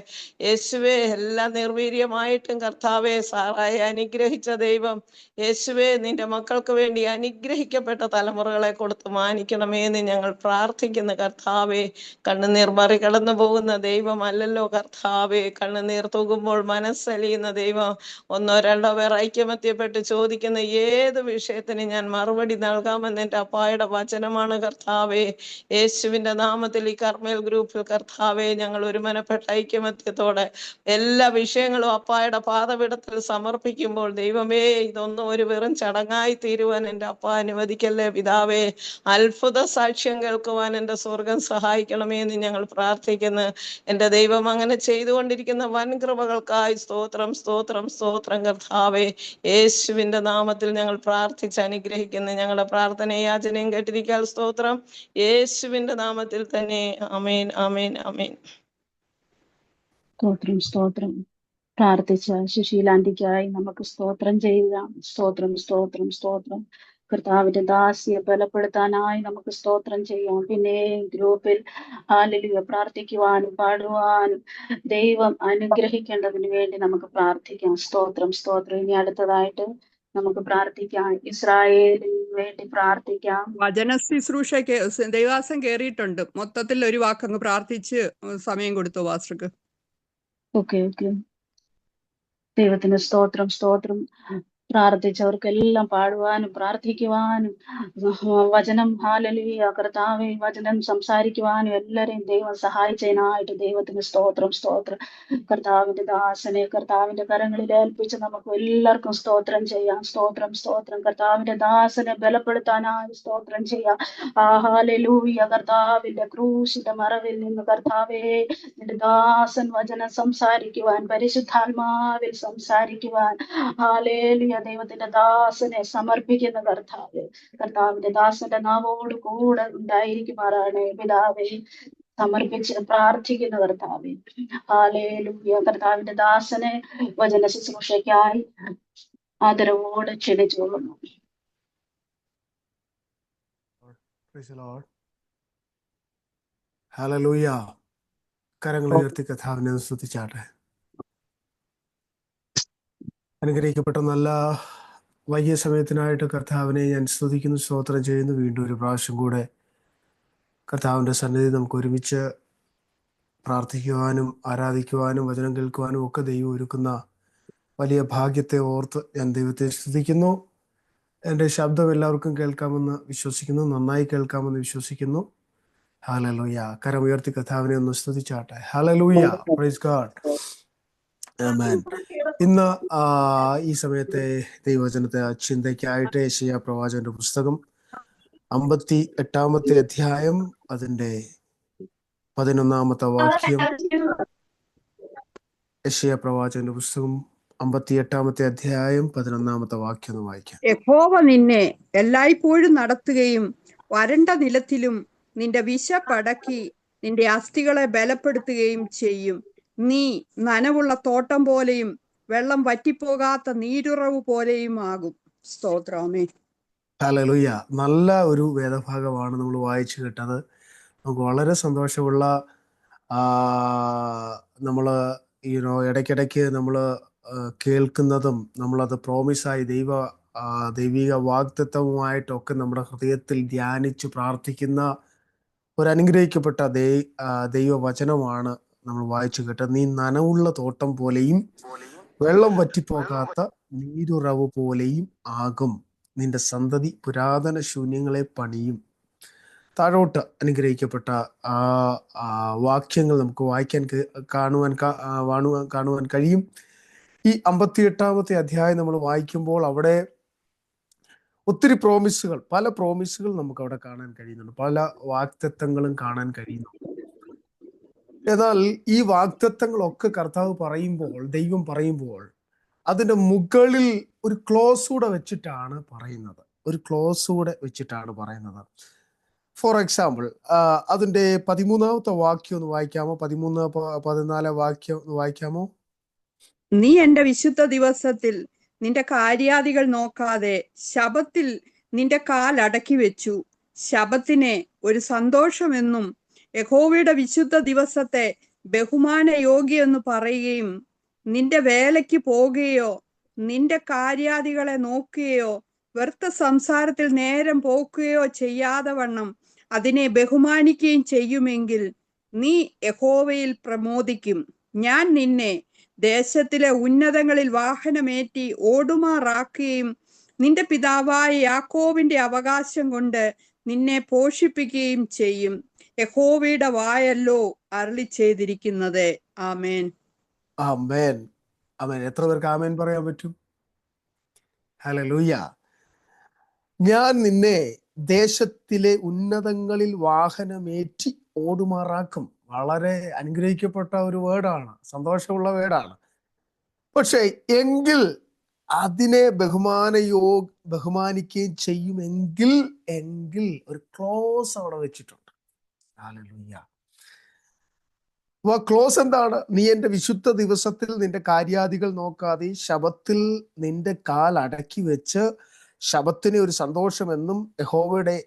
യേശുവേ എല്ലാം നിർവീര്യമായിട്ടും കർത്താവേ സാറായെ അനുഗ്രഹിച്ച ദൈവം യേശുവേ, നിന്റെ മക്കൾക്ക് വേണ്ടി അനുഗ്രഹിക്കപ്പെട്ട തലമുറകളെ കൊടുത്ത് മാനിക്കണമേ എന്ന് ഞങ്ങൾ പ്രാർത്ഥിക്കുന്ന കർത്താവേ. കണ്ണുനീർ മറികടന്നു പോകുന്ന ദൈവമല്ലല്ലോ കർത്താവേ. കണ്ണുനീർ തൂകുമ്പോൾ മനസ്സലിയുന്ന ദൈവം. 1-2 പേർ ഐക്യമത്യപ്പെട്ട് ചോദിക്കുന്ന ഏത് വിഷയത്തിന് ഞാൻ മറുപടി നൽകാമെന്ന് എൻ്റെ അപ്പായുടെ വചനമാണ് കർത്താവേ. യേശുവിന്റെ നാമത്തിൽ ഈ കർമ്മേൽ ഗ്രൂപ്പിൽ കർത്താവേ ഞങ്ങൾ ഒരുമനപ്പെട്ട ഐക്യമത്യത്തോടെ എല്ലാ വിഷയങ്ങളും അപ്പായുടെ പാദപീഠത്തിൽ സമർപ്പിക്കുമ്പോൾ ദൈവമേ, ഇതൊന്നും ഒരു വെറും ചടങ്ങായി തീരുവാൻ എൻ്റെ അപ്പ അനുവദിക്കല്ലേ പിതാവേ. അത്ഭുത സാക്ഷ്യം കേൾക്കുവാൻ എൻ്റെ സ്വർഗം സഹായിക്കണമേ എന്ന് ഞങ്ങൾ പ്രാർത്ഥിക്കുന്നു. എൻ്റെ ദൈവം അങ്ങനെ ചെയ്തുകൊണ്ടിരിക്കുന്ന വൻ കൃപകൾക്കായി സ്തോത്രം സ്തോത്രം സ്തോത്രം കർത്താവേ. യേശുവിൻ്റെ നാമത്തിൽ ഞങ്ങൾ പ്രാർത്ഥിച്ച് അനുഗ്രഹിക്കുന്നു. ഞങ്ങളുടെ പ്രാർത്ഥനയും യാചനയും കേട്ടിരിക്കാൻ സ്തോത്രം. യേശുവിൻ്റെ നാമത്തിൽ തന്നെ ആമേൻ ആമേൻ ആമേൻ. സ്തോത്രം സ്തോത്രം. പ്രാർത്ഥിച്ച സുശീലാന്റിക്കായി നമുക്ക് സ്തോത്രം ചെയ്യുക. സ്തോത്രം സ്തോത്രം സ്തോത്രം. കർത്താവിന്റെ ദാസിയെ ബലപ്പെടുത്താനായി നമുക്ക് സ്തോത്രം ചെയ്യാം. പിന്നെ ഗ്രൂപ്പിൽ ഹല്ലേലൂയ പ്രാർത്ഥിക്കുവാനും പാടുവാനും ദൈവം അനുഗ്രഹിക്കേണ്ടതിന് വേണ്ടി നമുക്ക് പ്രാർത്ഥിക്കാം. സ്തോത്രം സ്തോത്രം. ഇനി അടുത്തതായിട്ട് നമുക്ക് പ്രാർത്ഥിക്കാം. ഇസ്രായേലിന് വേണ്ടി പ്രാർത്ഥിക്കാം. വചന ശുശ്രൂഷയ്ക്ക് ദൈവാസം കയറിയിട്ടുണ്ട്. മൊത്തത്തിൽ ഒരു വാക്കങ്ങ് പ്രാർത്ഥിച്ച് സമയം കൊടുത്തു പാസ്റ്റർക്ക്. Okay okay. ദൈവത്തിന് സ്തോത്രം സ്തോത്രം. പ്രാർത്ഥിച്ചവർക്കെല്ലാം പാടുവാനും പ്രാർത്ഥിക്കുവാനും വചനം ഹല്ലേലൂയ കർത്താവേ വചനം സംസാരിക്കുവാനും എല്ലാരെയും ദൈവം സഹായിച്ചതിനായിട്ട് ദൈവത്തിന് സ്തോത്രം സ്തോത്രം. കർത്താവിന്റെ ദാസനെ കർത്താവിന്റെ കരങ്ങളിൽ ഏൽപ്പിച്ച് നമുക്ക് എല്ലാവർക്കും സ്തോത്രം ചെയ്യാം. സ്തോത്രം സ്തോത്രം. കർത്താവിന്റെ ദാസനെ ബലപ്പെടുത്താനായി സ്തോത്രം ചെയ്യാം. ഹല്ലേലൂയ. കർത്താവിന്റെ ക്രൂശിന്റെ മറവിൽ നിന്ന് കർത്താവേ നിന്റെ ദാസൻ വചനം സംസാരിക്കുവാൻ പരിശുദ്ധാത്മാവിൽ സംസാരിക്കുവാൻ ഹല്ലേലൂയ ദൈവത്തിന്റെ ദാസനെ സമർപ്പിക്കുന്ന കർത്താവ്. കർത്താവിന്റെ ദാസന്റെ നാവോട് കൂടെ ഉണ്ടായിരിക്കുമാറാണ് പിതാവേ. സമർപ്പിച്ച് പ്രാർത്ഥിക്കുന്ന കർത്താവേ. ഹല്ലേലൂയ. കർത്താവിന്റെ ദാസനെ വചന ശുശ്രൂഷയ്ക്കായി ആദരവോടെ ക്ഷണിച്ചുകൊള്ളുന്നു. ഹല്ലേലൂയ. കരങ്ങൾ ഉയർത്തി കർത്താവിനെ സ്തുതിച്ചാട്ടെ. അനുഗ്രഹിക്കപ്പെട്ട നല്ല വൈകിയ സമയത്തിനായിട്ട് കർത്താവിനെ ഞാൻ സ്തുതിക്കുന്നു, സ്തോത്രം ചെയ്യുന്നു. വീണ്ടും ഒരു പ്രാവശ്യം കൂടെ കർത്താവിൻ്റെ സന്നിധി നമുക്ക് ഒരുമിച്ച് പ്രാർത്ഥിക്കുവാനും ആരാധിക്കുവാനും വചനം കേൾക്കുവാനും ഒക്കെ ദൈവം ഒരുക്കുന്ന വലിയ ഭാഗ്യത്തെ ഓർത്ത് ഞാൻ ദൈവത്തെ സ്തുതിക്കുന്നു. എൻ്റെ ശബ്ദം എല്ലാവർക്കും കേൾക്കാമെന്ന് വിശ്വസിക്കുന്നു, നന്നായി കേൾക്കാമെന്ന് വിശ്വസിക്കുന്നു. ഹല്ലേലൂയ. കരമുയർത്തി കർത്താവിനെ ഒന്ന് സ്തുതിച്ചാട്ടെ. ഹല്ലേലൂയ. Praise God. ആമേൻ. ഇന്ന് ഈ സമയത്തെ ദൈവവചനത്തെ ചിന്തയ്ക്കായിട്ട് യെശയ്യാ പ്രവാചകന്റെ പുസ്തകം 58 അധ്യായം അതിന്റെ 11 വാക്യം. യെശയ്യാ പ്രവാചകന്റെ പുസ്തകം 58 അധ്യായം 11 വാക്യം ഒന്ന് വായിക്കാം. യഹോവ നിന്നെ എല്ലായ്പ്പോഴും നടത്തുകയും വരണ്ട നിലത്തിലും നിന്റെ വിശപ്പടക്കി നിന്റെ അസ്ഥികളെ ബലപ്പെടുത്തുകയും ചെയ്യും. നീ നനവുള്ള തോട്ടം പോലെയും വെള്ളം വറ്റിപ്പോകാത്ത നീരുറവ് പോലെയും ആകും. സ്തോത്രമേ. ഹല്ലേലൂയ. നല്ല ഒരു വേദഭാഗമാണ് നമ്മൾ വായിച്ചു കേട്ടത്. നമുക്ക് വളരെ സന്തോഷമുള്ള നമ്മൾ ഇടയ്ക്കിടയ്ക്ക് നമ്മൾ കേൾക്കുന്നതും നമ്മളത് പ്രോമിസായി ദൈവിക വാഗ്ദത്തവുമായിട്ടൊക്കെ നമ്മുടെ ഹൃദയത്തിൽ ധ്യാനിച്ച് പ്രാർത്ഥിക്കുന്ന ഒരു അനുഗ്രഹിക്കപ്പെട്ട ദൈവവചനമാണ് നമ്മൾ വായിച്ചു കേട്ടത്. നീ നനവുള്ള തോട്ടം പോലെയും വെള്ളം വറ്റിപ്പോകാത്ത നീരുറവ് പോലെയും ആകും. നിന്റെ സന്തതി പുരാതന ശൂന്യങ്ങളെ പണിയും. താഴോട്ട് അനുഗ്രഹിക്കപ്പെട്ട വാക്യങ്ങൾ നമുക്ക് വായിക്കാൻ കാണുവാൻ കഴിയും. ഈ 58 അധ്യായം നമ്മൾ വായിക്കുമ്പോൾ അവിടെ ഒത്തിരി പല പ്രോമിസുകൾ നമുക്ക് അവിടെ കാണാൻ കഴിയുന്നുണ്ട്. പല വാഗ്ദത്തങ്ങളും കാണാൻ കഴിയുന്നു. എന്നാൽ ഈ വാഗ്ദത്തങ്ങളൊക്കെ കർത്താവ് ദൈവം പറയുമ്പോൾ അതിന്റെ മുകളിൽ ഒരു ക്ലോസ് കൂടെ വെച്ചിട്ടാണ് പറയുന്നത്. ഫോർ എക്സാമ്പിൾ അതിന്റെ 13 വാക്യം ഒന്ന് വായിക്കാമോ? 13-14 വാക്യം ഒന്ന് വായിക്കാമോ? നീ എന്റെ വിശുദ്ധ ദിവസത്തിൽ നിന്റെ കാര്യാദികൾ നോക്കാതെ ശബത്തിൽ നിന്റെ കാൽ അടക്കി വെച്ചു. ശബത്തിനെ ഒരു സന്തോഷമെന്നും യഹോവയുടെ വിശുദ്ധ ദിവസത്തെ ബഹുമാന യോഗ്യെന്ന് പറയുകയും നിന്റെ വേലയ്ക്ക് പോകുകയോ നിന്റെ കാര്യാദികളെ നോക്കുകയോ വ്യർത്ഥ സംസാരത്തിൽ നേരം പോക്കുകയോ ചെയ്യാതെ വണ്ണം അതിനെ ബഹുമാനിക്കുകയും ചെയ്യുമെങ്കിൽ നീ യഹോവയിൽ പ്രമോദിക്കും. ഞാൻ നിന്നെ ദേശത്തിലെ ഉന്നതങ്ങളിൽ വാഹനമേറ്റി ഓടുമാറാക്കുകയും നിന്റെ പിതാവായ യാക്കോബിന്റെ അവകാശം കൊണ്ട് നിന്നെ പോഷിപ്പിക്കുകയും ചെയ്യും. യഹോവയുടെ വായല്ലോ അരുളി ചെയ്തിരിക്കുന്നത്. ആമേൻ. ആമേൻ. ആമേൻ. എത്ര പേർക്ക് ആമേൻ പറയാൻ പറ്റും? ഹല്ലേലൂയ. ഞാൻ നിന്നെ ദേശത്തിലെ ഉന്നതങ്ങളിൽ വാഹനമേറ്റി ഓടുമാറാക്കും. വളരെ അനുഗ്രഹിക്കപ്പെട്ട ഒരു വേർഡാണ്, സന്തോഷമുള്ള വേർഡാണ്. പക്ഷെ എങ്കിൽ അതിനെ ബഹുമാനിക്കുകയും ചെയ്യുമെങ്കിൽ ഒരു ക്ലോസ് അവിടെ വെച്ചിട്ടുണ്ട്. ഹല്ലേലൂയ. ക്ലോസ് എന്താണ്? നീ എൻ്റെ വിശുദ്ധ ദിവസത്തിൽ നിന്റെ കാര്യാദികൾ നോക്കാതെ ശബത്തിൽ നിന്റെ കാൽ അടക്കി വെച്ച് ശബത്തിനെ ഒരു സന്തോഷമെന്നും യഹോവയുടെ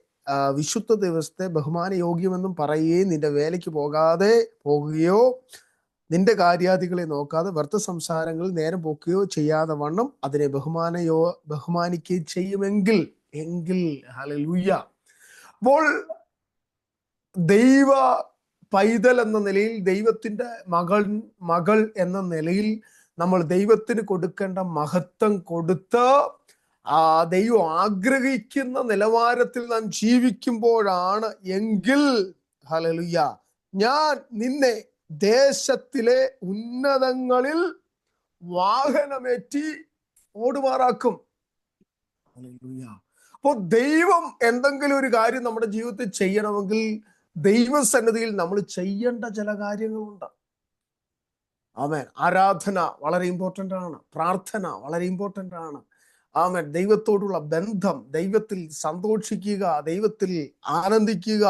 വിശുദ്ധ ദിവസത്തെ ബഹുമാനയോഗ്യമെന്നും പറയുകയും നിന്റെ വേലയ്ക്ക് പോകുകയോ നിന്റെ കാര്യാദികളെ നോക്കാതെ വ്യർത്ഥ സംസാരങ്ങളിൽ നേരം പോക്കുകയോ ചെയ്യാതെ വണ്ണം അതിനെ ബഹുമാനിക്കുകയും ചെയ്യുമെങ്കിൽ ഹല്ലേലൂയ. അപ്പോൾ ദൈവ പൈതൽ എന്ന നിലയിൽ, ദൈവത്തിന്റെ മകൾ എന്ന നിലയിൽ നമ്മൾ ദൈവത്തിന് കൊടുക്കേണ്ട മഹത്വം കൊടുത്ത് ദൈവം ആഗ്രഹിക്കുന്ന നിലവാരത്തിൽ നാം ജീവിക്കുമ്പോഴാണ് എങ്കിൽ ഹല്ലേലൂയ ഞാൻ നിന്നെ ദേശത്തിലെ ഉന്നതങ്ങളിൽ വാഹനമേറ്റി ഓടുമാറാക്കും. ഹല്ലേലൂയ. അപ്പോൾ ദൈവം എന്തെങ്കിലും ഒരു കാര്യം നമ്മുടെ ജീവിതത്തിൽ ചെയ്യണമെങ്കിൽ ദൈവസന്നിധിയിൽ നമ്മൾ ചെയ്യേണ്ട ചില കാര്യങ്ങളുണ്ട്. ആമേൻ. ആരാധന വളരെ ഇമ്പോർട്ടൻ്റ് ആണ്. പ്രാർത്ഥന വളരെ ഇമ്പോർട്ടൻ്റ് ആണ്. ആമേൻ. ദൈവത്തോടുള്ള ബന്ധം, ദൈവത്തിൽ സന്തോഷിക്കുക, ദൈവത്തിൽ ആനന്ദിക്കുക,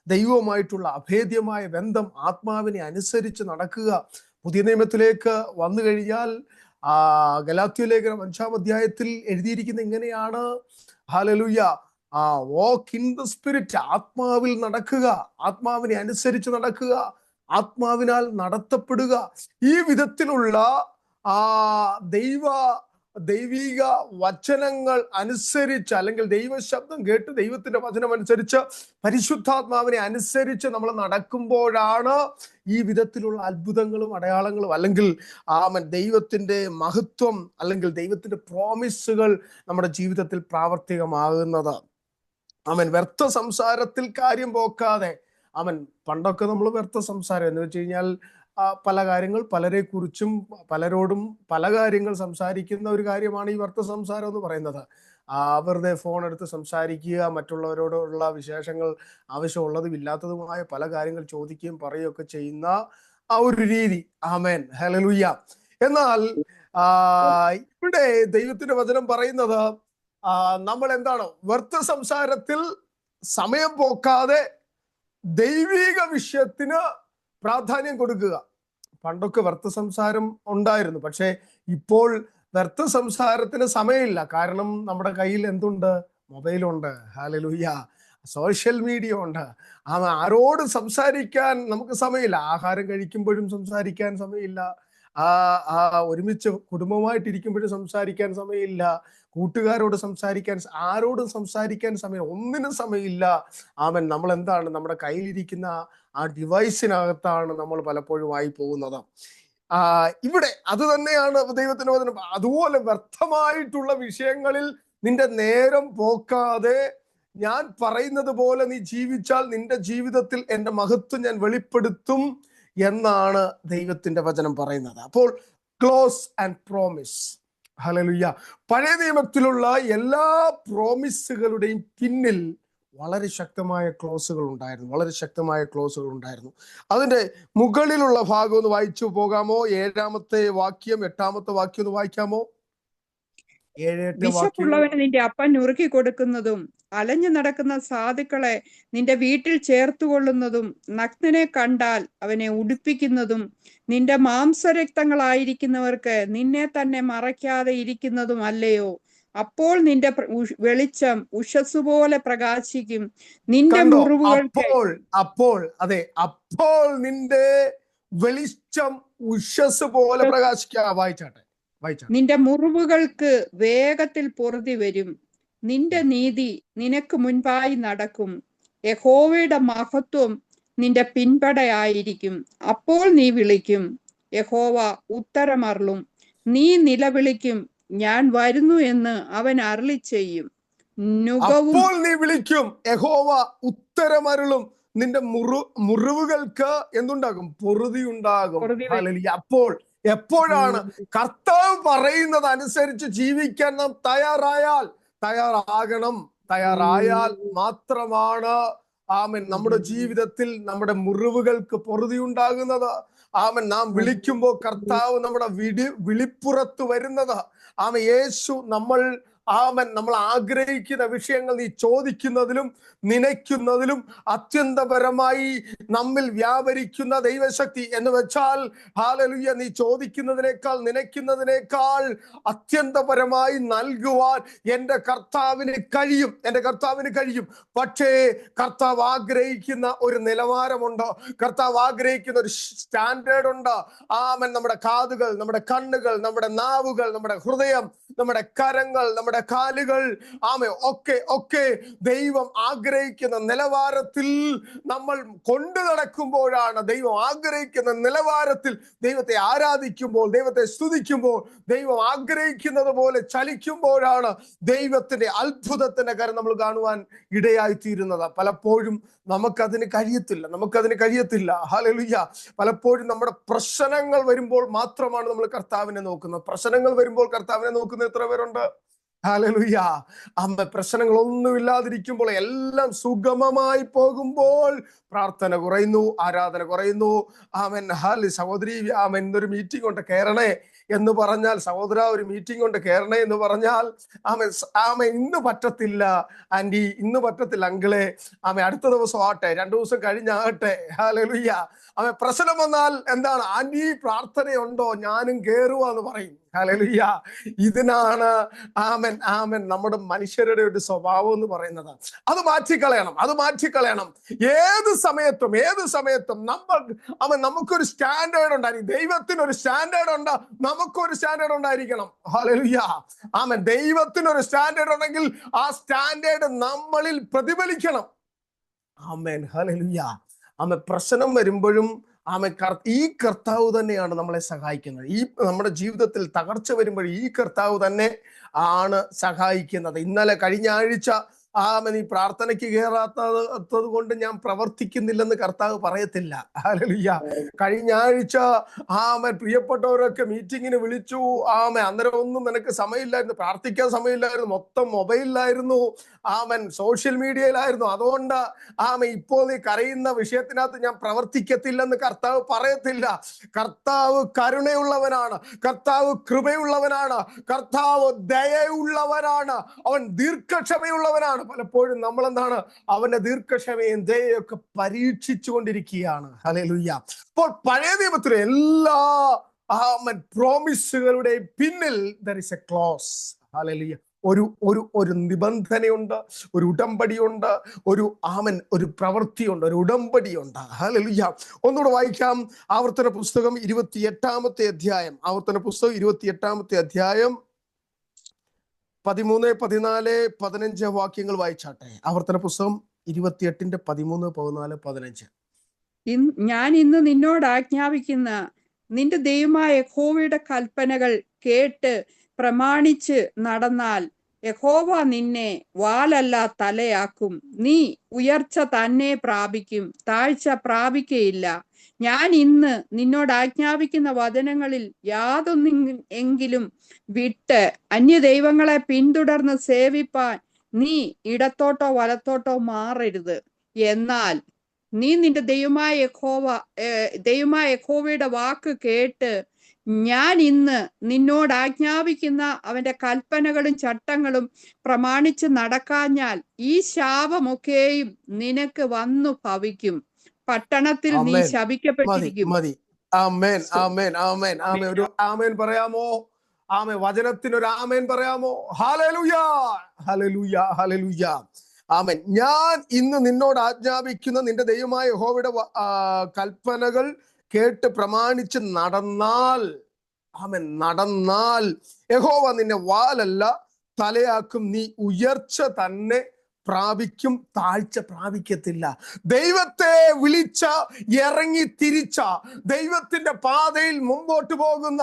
ദൈവവുമായിട്ടുള്ള അഭേദ്യമായ ബന്ധം, ആത്മാവിനെ അനുസരിച്ച് നടക്കുക. പുതിയ നിയമത്തിലേക്ക് വന്നു കഴിഞ്ഞാൽ ഗലാത്യ ലേഖനം 5-ാം അധ്യായത്തിൽ എഴുതിയിരിക്കുന്ന ഇങ്ങനെയാണ്. Hallelujah. Walk in the spirit, ആത്മാവിൽ നടക്കുക, ആത്മാവിനെ അനുസരിച്ച് നടക്കുക, ആത്മാവിനാൽ നടത്തപ്പെടുക. ഈ വിധത്തിലുള്ള ദൈവിക വചനങ്ങൾ അനുസരിച്ച്, അല്ലെങ്കിൽ ദൈവശബ്ദം കേട്ട് ദൈവത്തിന്റെ വചനം അനുസരിച്ച് പരിശുദ്ധാത്മാവിനെ അനുസരിച്ച് നമ്മൾ നടക്കുമ്പോഴാണ് ഈ വിധത്തിലുള്ള അത്ഭുതങ്ങളും അടയാളങ്ങളും, അല്ലെങ്കിൽ ദൈവത്തിന്റെ മഹത്വം, അല്ലെങ്കിൽ ദൈവത്തിന്റെ പ്രോമിസുകൾ നമ്മുടെ ജീവിതത്തിൽ പ്രാവർത്തികമാകുന്നത്. വ്യർത്ഥ സംസാരത്തിൽ കാര്യം പോക്കാതെ, പണ്ടൊക്കെ നമ്മൾ വ്യർത്ഥ സംസാരം എന്ന് വെച്ച് കഴിഞ്ഞാൽ പല കാര്യങ്ങൾ പലരെ കുറിച്ചും പലരോടും പല കാര്യങ്ങൾ സംസാരിക്കുന്ന ഒരു കാര്യമാണ് ഈ വ്യർത്ഥ സംസാരം എന്ന് പറയുന്നത്. വെറുതെ ഫോൺ എടുത്ത് സംസാരിക്കുക, മറ്റുള്ളവരോടുള്ള വിശേഷങ്ങൾ ആവശ്യമുള്ളതും ഇല്ലാത്തതുമായ പല കാര്യങ്ങൾ ചോദിക്കുകയും പറയുകയൊക്കെ ചെയ്യുന്ന ആ ഒരു രീതി. ആമേൻ. ഹല്ലേലൂയ. എന്നാൽ ഇവിടെ ദൈവത്തിന്റെ വചനം പറയുന്നത് നമ്മൾ എന്താണ്? വ്യർത്ഥ സംസാരത്തിൽ സമയം പോക്കാതെ ദൈവിക വിഷയത്തിന് പ്രാധാന്യം കൊടുക്കുക. പണ്ടൊക്കെ വ്യർത്ഥ സംസാരം ഉണ്ടായിരുന്നു, പക്ഷെ ഇപ്പോൾ വ്യർത്ഥ സംസാരത്തിന് സമയമില്ല. കാരണം നമ്മുടെ കയ്യിൽ എന്തുണ്ട്? മൊബൈലുണ്ട്. ഹല്ലേലൂയ. സോഷ്യൽ മീഡിയ ഉണ്ട്. ആരോട് സംസാരിക്കാൻ നമുക്ക് സമയമില്ല. ആഹാരം കഴിക്കുമ്പോഴും സംസാരിക്കാൻ സമയമില്ല, ഒരുമിച്ച് കുടുംബമായിട്ടിരിക്കുമ്പോഴും സംസാരിക്കാൻ സമയമില്ല, കൂട്ടുകാരോട് സംസാരിക്കാൻ, ആരോടും സംസാരിക്കാൻ സമയം, ഒന്നിനും സമയമില്ല. ആമൻ. നമ്മൾ എന്താണ്? നമ്മുടെ കയ്യിലിരിക്കുന്ന ആ ഡിവൈസിനകത്താണ് നമ്മൾ പലപ്പോഴും ആയി പോകുന്നത്. ഇവിടെ അത് തന്നെയാണ് ദൈവത്തിന്റെ വചനം. അതുപോലെ വ്യർത്ഥമായിട്ടുള്ള വിഷയങ്ങളിൽ നിന്റെ നേരം പോക്കാതെ ഞാൻ പറയുന്നത് പോലെ നീ ജീവിച്ചാൽ നിന്റെ ജീവിതത്തിൽ എൻ്റെ മഹത്വം ഞാൻ വെളിപ്പെടുത്തും എന്നാണ് ദൈവത്തിന്റെ വചനം പറയുന്നത്. അപ്പോൾ ക്ലോസ് ആൻഡ് പ്രോമിസ്. ഹല്ലേലൂയ. പഴയ നിയമത്തിലുള്ള എല്ലാ പ്രോമിസുകളുടെയും പിന്നിൽ വളരെ ശക്തമായ ക്ലോസുകൾ ഉണ്ടായിരുന്നു. അതിന്റെ മുകളിലുള്ള ഭാഗം ഒന്ന് വായിച്ചു പോകാമോ? 7-ാമത്തെ വാക്യം, 8-ാമത്തെ വാക്യം ഒന്ന് വായിക്കാമോ? 7-8 വിശപ്പുള്ളവന് നിന്റെ അപ്പൻ നുറുക്കി കൊടുക്കുന്നതും അലഞ്ഞു നടക്കുന്ന സാധുക്കളെ നിന്റെ വീട്ടിൽ ചേർത്തുകൊള്ളുന്നതും നഗ്നനെ കണ്ടാൽ അവനെ ഉടുപ്പിക്കുന്നതും നിന്റെ മാംസരക്തങ്ങളായിരിക്കുന്നവർക്ക് നിന്നെ തന്നെ മറയ്ക്കാതെ ഇരിക്കുന്നതും അല്ലയോ? അപ്പോൾ നിന്റെ വെളിച്ചം ഉഷസ് പോലെ പ്രകാശിക്കും. നിന്റെ മുറിവുകൾക്ക് അപ്പോൾ നിന്റെ വെളിച്ചം ഉഷസ് പോലെ പ്രകാശിക്കുക. വായിച്ചാട്ടെ. നിന്റെ മുറിവുകൾക്ക് വേഗത്തിൽ പൊറുതി വരും. നിന്റെ നീതി നിനക്ക് മുൻപായി നടക്കും. യഹോവയുടെ മഹത്വം നിന്റെ പിൻപടയായിരിക്കും. അപ്പോൾ നീ വിളിക്കും, യഹോവ ഉത്തരമരുളും. നീ നിലവിളിക്കും, ഞാൻ വരുന്നു എന്ന് അവൻ അരുളി ചെയ്യും. അപ്പോൾ നീ വിളിക്കും, യഹോവ ഉത്തരമരുളും. നിന്റെ മുറിവുകൾക്ക് എന്തുണ്ടാകും? പൊറുതി ഉണ്ടാകും. അപ്പോൾ എപ്പോഴാണ്? കർത്താവ് പറയുന്നത് അനുസരിച്ച് ജീവിക്കാൻ നാം തയ്യാറാകണം. തയ്യാറായാൽ മാത്രമാണ് ആമൻ നമ്മുടെ ജീവിതത്തിൽ നമ്മുടെ മുറിവുകൾക്ക് പൊറുതി ഉണ്ടാകുന്നത്. ആമൻ നാം വിളിക്കുമ്പോൾ കർത്താവ് നമ്മുടെ വിളിപ്പുറത്ത് വരുന്നത്. ആമൻ യേശു നമ്മൾ ആഗ്രഹിക്കുന്ന വിഷയങ്ങൾ നീ ചോദിക്കുന്നതിലും നനയ്ക്കുന്നതിലും അത്യന്തപരമായി നമ്മിൽ വ്യാപരിക്കുന്ന ദൈവശക്തി എന്ന് വെച്ചാൽ ഹല്ലേലൂയ, നീ ചോദിക്കുന്നതിനേക്കാൾ നനയ്ക്കുന്നതിനേക്കാൾ അത്യന്തപരമായി നൽകുവാൻ എൻ്റെ കർത്താവിന് കഴിയും. പക്ഷേ കർത്താവ് ആഗ്രഹിക്കുന്ന ഒരു നിലവാരമുണ്ട്, കർത്താവ് ആഗ്രഹിക്കുന്ന ഒരു സ്റ്റാൻഡേർഡ് ഉണ്ട്. ആമൻ നമ്മുടെ കാതുകൾ, നമ്മുടെ കണ്ണുകൾ, നമ്മുടെ നാവുകൾ, നമ്മുടെ ഹൃദയം, നമ്മുടെ കരങ്ങൾ, നമ്മുടെ കാലുകൾ, ആമേ ഒക്കെ ദൈവം ആഗ്രഹിക്കുന്ന നിലവാരത്തിൽ നമ്മൾ കൊണ്ടു നടക്കുമ്പോഴാണ്, ദൈവം ആഗ്രഹിക്കുന്ന നിലവാരത്തിൽ ദൈവത്തെ ആരാധിക്കുമ്പോൾ, ദൈവത്തെ സ്തുതിക്കുമ്പോൾ, ദൈവം ആഗ്രഹിക്കുന്നത് പോലെ ചലിക്കുമ്പോഴാണ് ദൈവത്തിന്റെ അത്ഭുതത്തിന്റെ കാര്യം നമ്മൾ കാണുവാൻ ഇടയായിത്തീരുന്നത്. പലപ്പോഴും നമുക്കതിന് കഴിയത്തില്ല. ഹല്ലേലൂയ. പലപ്പോഴും നമ്മുടെ പ്രശ്നങ്ങൾ വരുമ്പോൾ മാത്രമാണ് നമ്മൾ കർത്താവിനെ നോക്കുന്നത്. പ്രശ്നങ്ങൾ വരുമ്പോൾ കർത്താവിനെ നോക്കുന്ന എത്ര പേരുണ്ട്? ഹല്ലേലൂയ. പ്രശ്നങ്ങളൊന്നുമില്ലാതിരിക്കുമ്പോൾ, എല്ലാം സുഗമമായി പോകുമ്പോൾ പ്രാർത്ഥന കുറയുന്നു, ആരാധന കുറയുന്നു. ആമൻ. സഹോദരി, ആമൻ ഇന്നൊരു മീറ്റിംഗ് കൊണ്ട് കയറണേ എന്ന് പറഞ്ഞാൽ, സഹോദര ഒരു മീറ്റിംഗ് കൊണ്ട് കയറണേ എന്ന് പറഞ്ഞാൽ, ആമൻ ഇന്ന് പറ്റത്തില്ല ആന്റി, ഇന്ന് പറ്റത്തില്ല അങ്കിളെ, ആമൻ അടുത്ത ദിവസം ആട്ടെ, 2 ദിവസം കഴിഞ്ഞാകട്ടെ. ഹല്ലേലൂയ. ആമൻ പ്രശ്നം വന്നാൽ എന്താണ്? ആന്റി പ്രാർത്ഥനയുണ്ടോ? ഞാനും കേറുവാന്ന് പറയും. ഹല്ലേലൂയ. ഇതിനാണ് ആമൻ നമ്മുടെ മനുഷ്യരുടെ ഒരു സ്വഭാവം എന്ന് പറയുന്നത്. അത് മാറ്റിക്കളയണം. ഏത് സമയത്തും നമുക്കൊരു സ്റ്റാൻഡേർഡ് ഉണ്ടായിരിക്കും. ദൈവത്തിനൊരു സ്റ്റാൻഡേർഡ് ഉണ്ട്, നമുക്കൊരു സ്റ്റാൻഡേർഡ് ഉണ്ടായിരിക്കണം. ഹല്ലേലൂയ. ആമൻ. ദൈവത്തിനൊരു സ്റ്റാൻഡേർഡ് ഉണ്ടെങ്കിൽ ആ സ്റ്റാൻഡേർഡ് നമ്മളിൽ പ്രതിഫലിക്കണം. ആമേൻ. ഹല്ലേലൂയ. ആമൻ. പ്രശ്നം വരുമ്പോഴും ഈ കർത്താവ് തന്നെയാണ് നമ്മളെ സഹായിക്കുന്നത്. ഈ നമ്മുടെ ജീവിതത്തിൽ തകർച്ച വരുമ്പോൾ ഈ കർത്താവ് തന്നെ ആണ് സഹായിക്കുന്നത്. കഴിഞ്ഞ ആഴ്ച നീ പ്രാർത്ഥനയ്ക്ക് കയറാത്തത് കൊണ്ട് ഞാൻ പ്രവർത്തിക്കുന്നില്ലെന്ന് കർത്താവ് പറയത്തില്ല. ഹല്ലേലൂയ. കഴിഞ്ഞ ആഴ്ച പ്രിയപ്പെട്ടവരൊക്കെ മീറ്റിങ്ങിന് വിളിച്ചു. അന്നേരം ഒന്നും നിനക്ക് സമയമില്ലായിരുന്നു, പ്രാർത്ഥിക്കാൻ സമയമില്ലായിരുന്നു, മൊത്തം മൊബൈലിലായിരുന്നു, സോഷ്യൽ മീഡിയയിലായിരുന്നു. അതുകൊണ്ട് ഇപ്പോൾ നീ കരയുന്ന വിഷയത്തിനകത്ത് ഞാൻ പ്രവർത്തിക്കത്തില്ലെന്ന് കർത്താവ് പറയത്തില്ല. കർത്താവ് കരുണയുള്ളവനാണ്, കർത്താവ് കൃപയുള്ളവനാണ്, കർത്താവ് ദയയുള്ളവനാണ്, അവൻ ദീർഘക്ഷമയുള്ളവനാണ്. പലപ്പോഴും നമ്മളെന്താണ് അവന്റെ ദീർഘക്ഷമയും ദയയൊക്കെ പരീക്ഷിച്ചു കൊണ്ടിരിക്കുകയാണ്. ഹല്ലേലൂയ. അപ്പോൾ പഴയ നിയമത്തിലെ എല്ലാ പ്രോമിസുകളുടെ പിന്നിൽ there is a clause. Hallelujah. ഒരു നിബന്ധനയുണ്ട്, ഒരു ഉടമ്പടിയുണ്ട്, ഒരു പ്രവൃത്തിയുണ്ട്, ഒരു ഉടമ്പടിയുണ്ട്. ഹല്ലേലൂയ. ഒന്നുകൂടെ വായിക്കാം. ആവർത്തന പുസ്തകം 28-ാമത്തെ അധ്യായം. 13, 14, 15 വാക്യങ്ങൾ വായിച്ചാട്ടെ. ആവർത്തന പുസ്തകം 28-ന്റെ 13, 14, 15. ഞാൻ ഇന്ന് നിന്നോട് ആജ്ഞാപിക്കുന്ന നിന്റെ ദൈവമായ യഹോവയുടെ കൽപ്പനകൾ കേട്ട് പ്രമാണിച്ച് നടന്നാൽ യഹോവ നിന്നെ വാലല്ല തലയാക്കും. നീ ഉയർച്ച തന്നെ പ്രാപിക്കും, താഴ്ച പ്രാപിക്കയില്ല. ഞാൻ ഇന്ന് നിന്നോട് ആജ്ഞാപിക്കുന്ന വചനങ്ങളിൽ യാതൊന്നെങ്കിലും വിട്ട് അന്യദൈവങ്ങളെ പിന്തുടർന്ന് സേവിപ്പാൻ നീ ഇടത്തോട്ടോ വലത്തോട്ടോ മാറരുത്. എന്നാൽ നീ നിന്റെ ദൈവമായ യഹോവയുടെ വാക്ക് കേട്ട് ഞാൻ ഇന്ന് നിന്നോട് ആജ്ഞാപിക്കുന്ന അവന്റെ കൽപ്പനകളും ചട്ടങ്ങളും പ്രമാണിച്ച് നടക്കാഞ്ഞാൽ ഈ ശാപമൊക്കെയും നിനക്ക് വന്നു ഭവിക്കും. പട്ടണത്തിൽ നീ ശപിക്കപ്പെട്ടിരിക്കും. ആമേൻ, ആമേൻ, ആമേൻ, ആമേൻ. ഒരു ആമേൻ പറയാമോ? വചനത്തിനൊരു ആമേൻ പറയാമോ? ഹല്ലേലൂയ, ഹല്ലേലൂയ, ഹല്ലേലൂയ. ആമേൻ. ഞാൻ ഇന്ന് നിന്നോട് ആജ്ഞാപിക്കുന്ന നിന്റെ ദൈവമായ യഹോവയുടെ കൽപ്പനകൾ കേട്ട് പ്രമാണിച്ച് നടന്നാൽ യഹോവ നിന്നെ വാലല്ല തലയാക്കും. നീ ഉയർച്ച തന്നെ പ്രാപിക്കും, താഴ്ച പ്രാപിക്കത്തില്ല. ദൈവത്തെ വിളിച്ച ഇറങ്ങി തിരിച്ച ദൈവത്തിന്റെ പാതയിൽ മുമ്പോട്ട് പോകുന്ന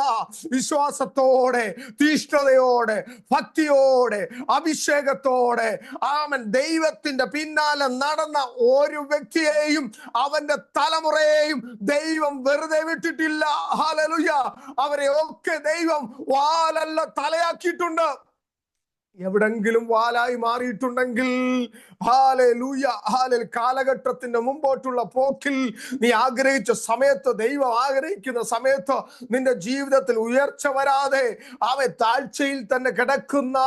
വിശ്വാസത്തോടെ, തീഷ്ണതയോടെ, ഭക്തിയോടെ, അഭിഷേകത്തോടെ ദൈവത്തിന്റെ പിന്നാലെ നടന്ന ഒരു വ്യക്തിയെയും അവന്റെ തലമുറയെയും ദൈവം വെറുതെ വിട്ടിട്ടില്ല. ഹല്ലേലൂയ. അവരെ ഒക്കെ ദൈവം വാലല്ല തലയാക്കിയിട്ടുണ്ട്. എവിടെങ്കിലും വാലായി മാറിയിട്ടുണ്ടെങ്കിൽ ഹല്ലേലൂയ, ഹല്ലേലൂയ, കാലഘട്ടത്തിന്റെ മുമ്പോട്ടുള്ള പോക്കിൽ നീ ആഗ്രഹിച്ച സമയത്ത്, ദൈവം ആഗ്രഹിക്കുന്ന സമയത്ത് നിന്റെ ജീവിതത്തിൽ ഉയർച്ച വരാതെ താഴ്ചയിൽ തന്നെ കിടക്കുന്ന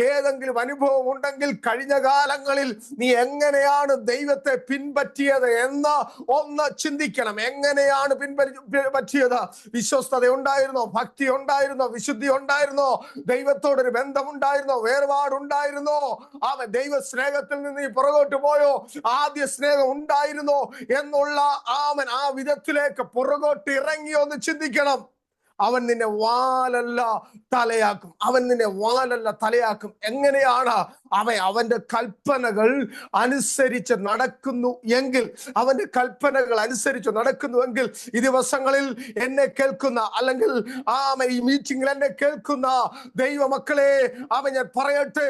ഏതെങ്കിലും അനുഭവം ഉണ്ടെങ്കിൽ, കഴിഞ്ഞ കാലങ്ങളിൽ നീ എങ്ങനെയാണ് ദൈവത്തെ പിൻപറ്റിയത് എന്ന് ഒന്ന് ചിന്തിക്കണം. എങ്ങനെയാണ് പിൻപറ്റിയത്? വിശ്വസ്തത ഉണ്ടായിരുന്നോ? ഭക്തി ഉണ്ടായിരുന്നോ? വിശുദ്ധി ഉണ്ടായിരുന്നോ? ദൈവത്തോടൊരു ബന്ധമുണ്ടായിരുന്നോ? വേർപാടുണ്ടായിരുന്നോ? ദൈവ സ്നേഹത്തിൽ നിന്ന് നീ പുറകോട്ട് പോയോ? ആദ്യ സ്നേഹം ഉണ്ടായിരുന്നോ എന്നുള്ള ആ വിധത്തിലേക്ക് പുറകോട്ട് ഇറങ്ങിയോ എന്ന് ചിന്തിക്കണം. അവൻ നിന്നെ വാലല്ല തലയാക്കും. അവൻ നിന്നെ വാലല്ല തലയാക്കും. എങ്ങനെയാണ്? അവന്റെ കൽപ്പനകൾ അനുസരിച്ച് നടക്കുന്നു എങ്കിൽ, അവന്റെ കൽപ്പനകൾ അനുസരിച്ച് നടക്കുന്നുവെങ്കിൽ, ഈ ദിവസങ്ങളിൽ എന്നെ കേൾക്കുന്ന, അല്ലെങ്കിൽ ഈ മീറ്റിംഗിൽ എന്നെ കേൾക്കുന്ന ദൈവമക്കളെ, ഞാൻ പറയട്ടെ,